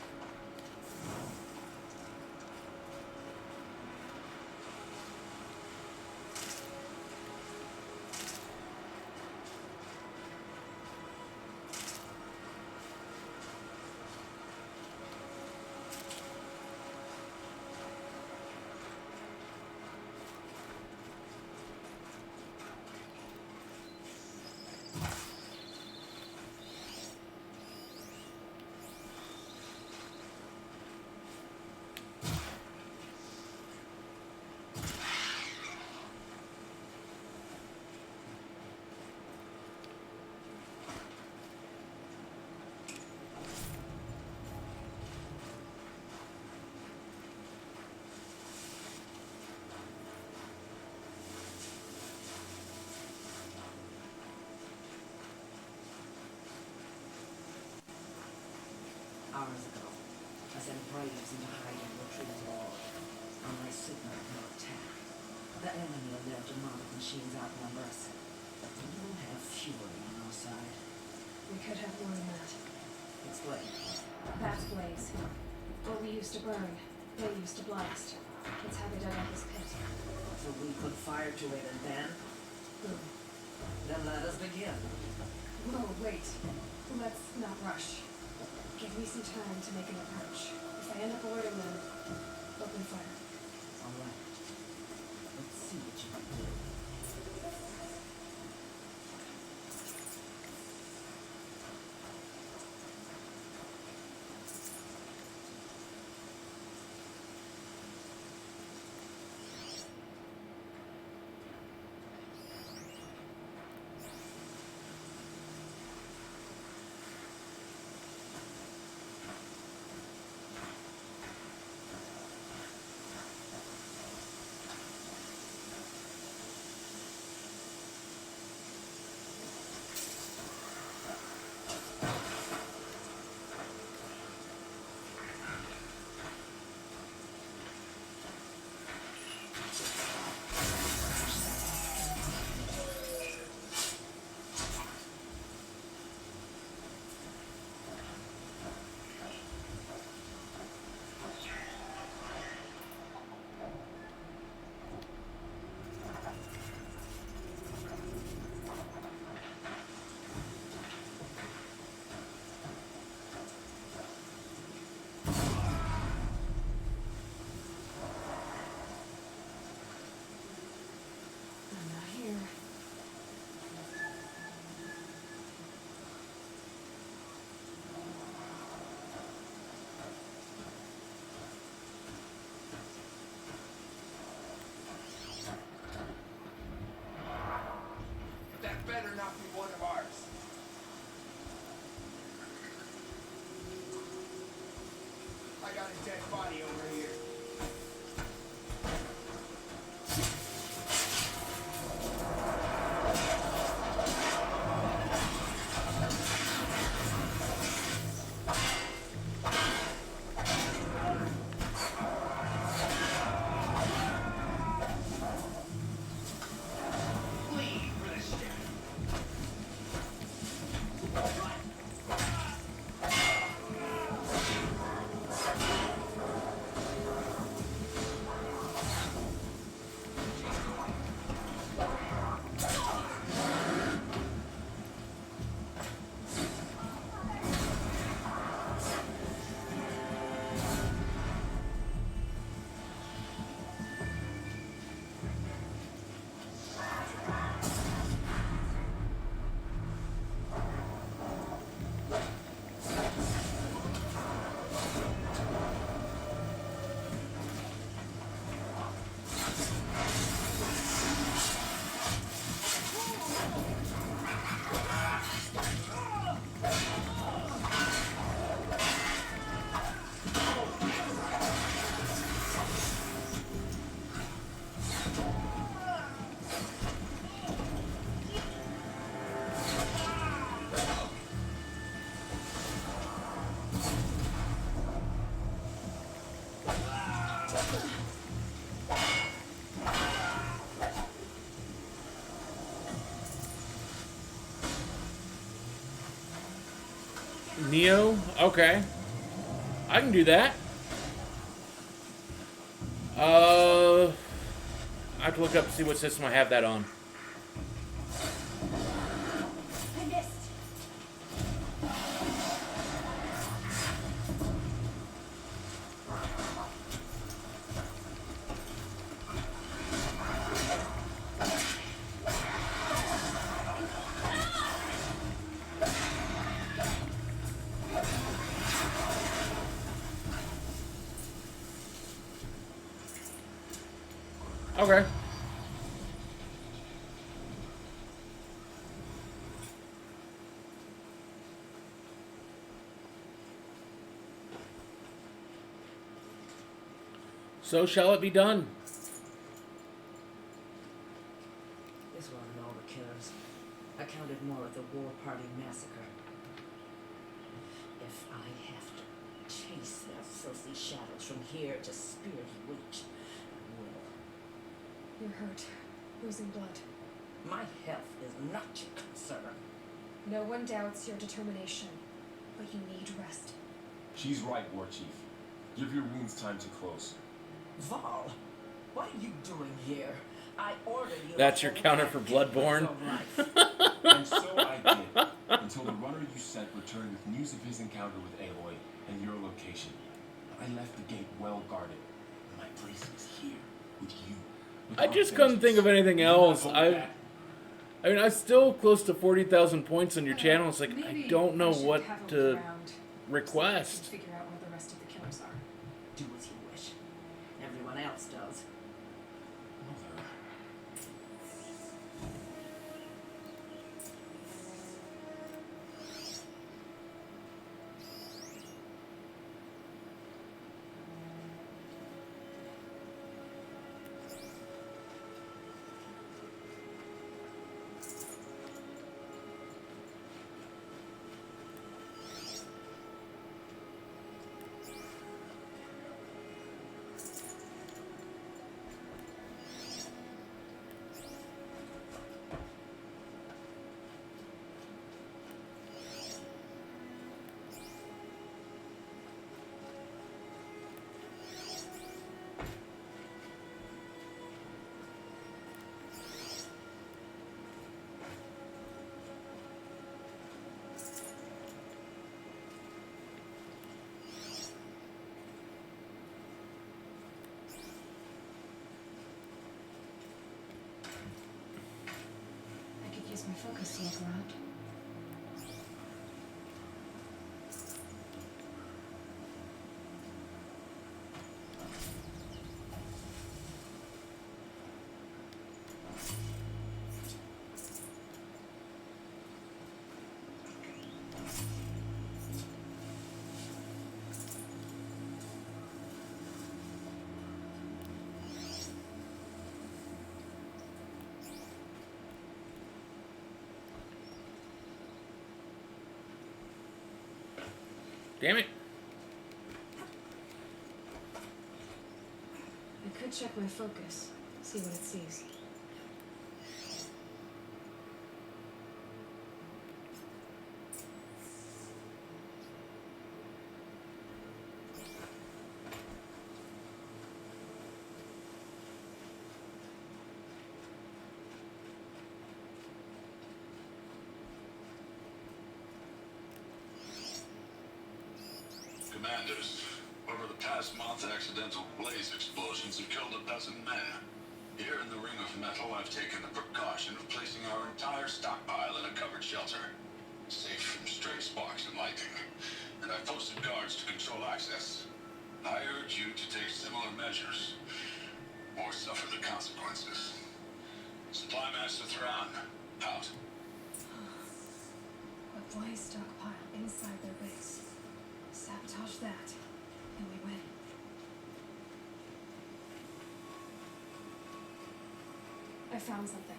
Hours ago, I sent braves into hiding the tree's wall. On my signal, no attack. The enemy of their demonic machines outnumber us. We will have fury on our side. We could have more than that. Explain. That's Blaze. What we used to burn, they used to blast. That's how they dug out this pit. So we put fire to it and then? Boom. Then let us begin. Whoa, wait. Let's not rush. Give me some time to make an approach. If I end up alerting them, open fire. All right. Let's see what you can do. better not be one of ours. I got a dead body over here. Neo? Okay. I can do that. I have to look up to see what system I have that on. I missed. Okay. So shall it be done. This wasn't all the killers. I counted more at the War Party massacre. If I have to chase their filthy shadows from here to Spirit Reach, I will. You're hurt. Losing blood. My health is not your concern. No one doubts your determination, but you need rest. She's right, War Chief. Give your wounds time to close. Val, what are you doing here? I ordered you. That's your counter for Bloodborne. And so I did, until the runner you sent returned with news of his encounter with Aloy and your location. I left the gate well guarded. My place is here with you. I just couldn't think of anything else. I mean, I'm still close to 40,000 points on your channel. It's like, I don't know what to request. Figure out where the rest of the killers are. Do as you wish. Everyone else does. I could use my focus to look around. Damn it. I could check my focus, see what it sees. Commanders, over the past month, accidental blaze explosions have killed a dozen men. Here in the Ring of Metal, I've taken the precaution of placing our entire stockpile in a covered shelter, safe from stray sparks and lightning. And I've posted guards to control access. I urge you to take similar measures, or suffer the consequences. Supply Master Thrawn, out. A blaze stockpile inside their base. Sabotage that, and we win. I found something.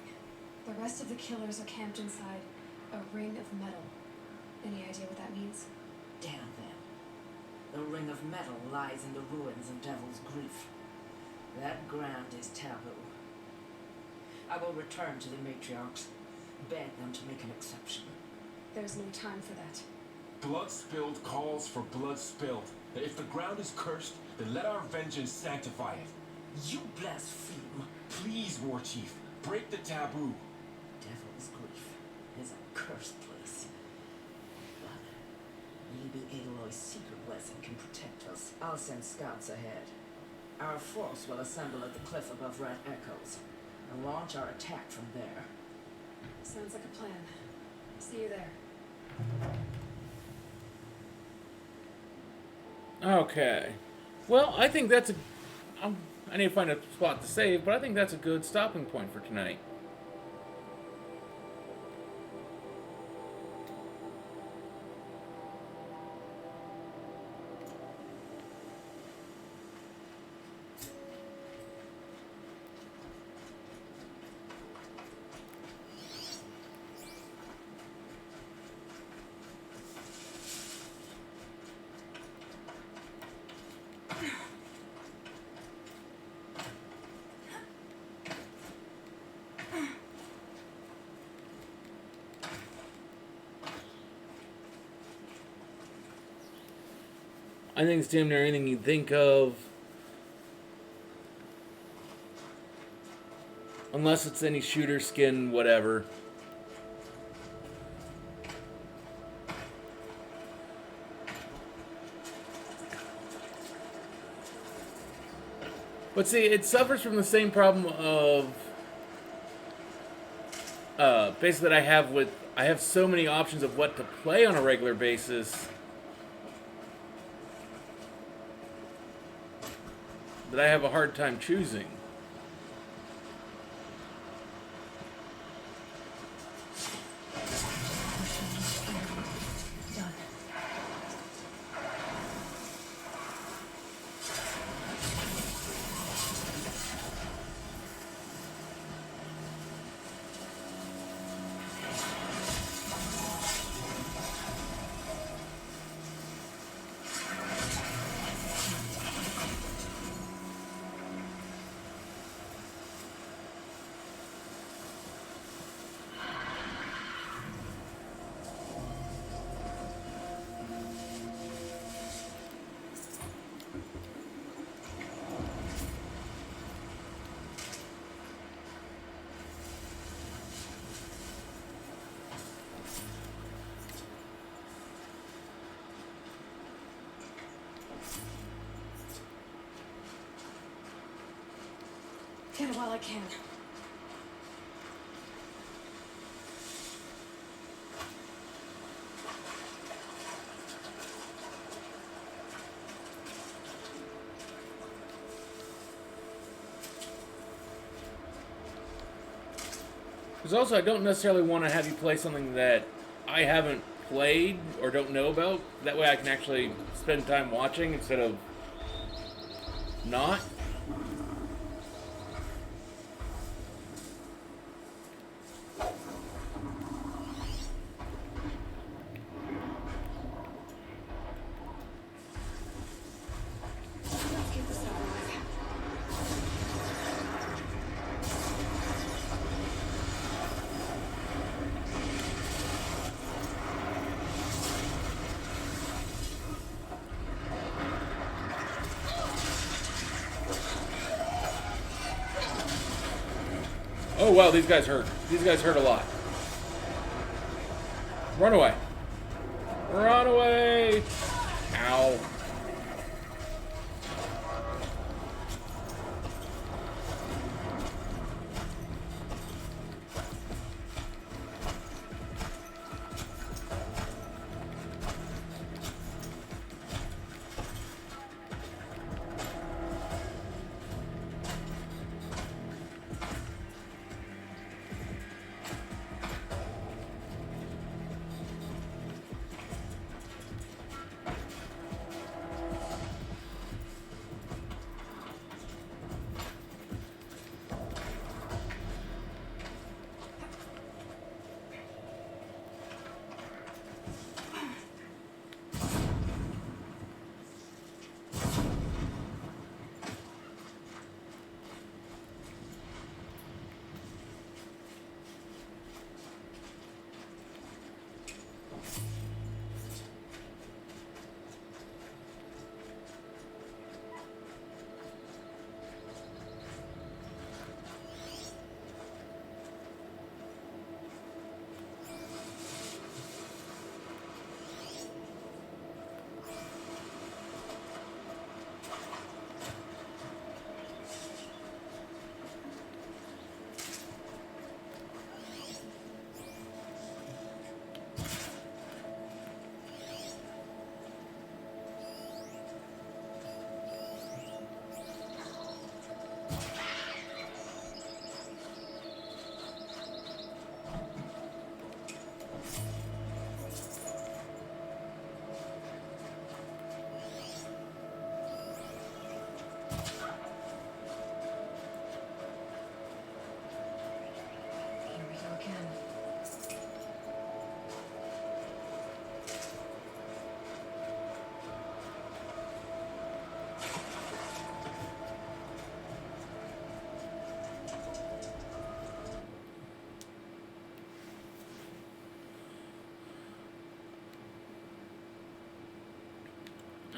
The rest of the killers are camped inside a ring of metal. Any idea what that means? Damn them. The Ring of Metal lies in the ruins of Devil's Grief. That ground is taboo. I will return to the matriarchs, beg them to make an exception. There's no time for that. Blood spilled calls for blood spilled. If the ground is cursed, then let our vengeance sanctify it. You blaspheme. Please, War Chief, break the taboo. Devil's Grief is a cursed place. But maybe Aloy's secret blessing can protect us. I'll send scouts ahead. Our force will assemble at the cliff above Rat Echoes and launch our attack from there. Sounds like a plan. See you there. Okay. Well, I think that's a... I need to find a spot to save, but I think that's a good stopping point for tonight. I think it's damn near anything you think of. Unless it's any shooter skin, whatever. But see, it suffers from the same problem of... basically that I have with... I have so many options of what to play on a regular basis... that I have a hard time choosing. Get it while I can. Because also, I don't necessarily want to have you play something that I haven't played or don't know about. That way I can actually spend time watching instead of not. Let's get this over with. Oh wow, these guys hurt. These guys hurt a lot. Run away. Run away! Ow.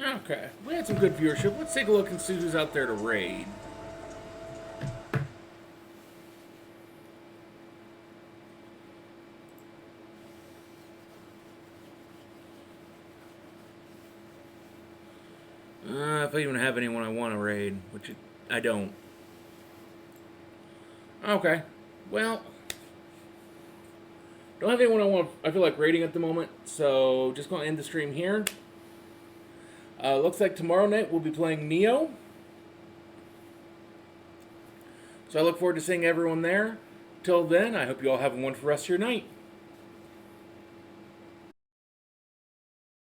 Okay, we had some good viewership. Let's take a look and see who's out there to raid. If I even have anyone I want to raid, which I don't. Okay, well, don't have anyone I feel like raiding at the moment, so just going to end the stream here. Looks like tomorrow night we'll be playing Neo. So I look forward to seeing everyone there. Till then, I hope you all have a wonderful rest of your night.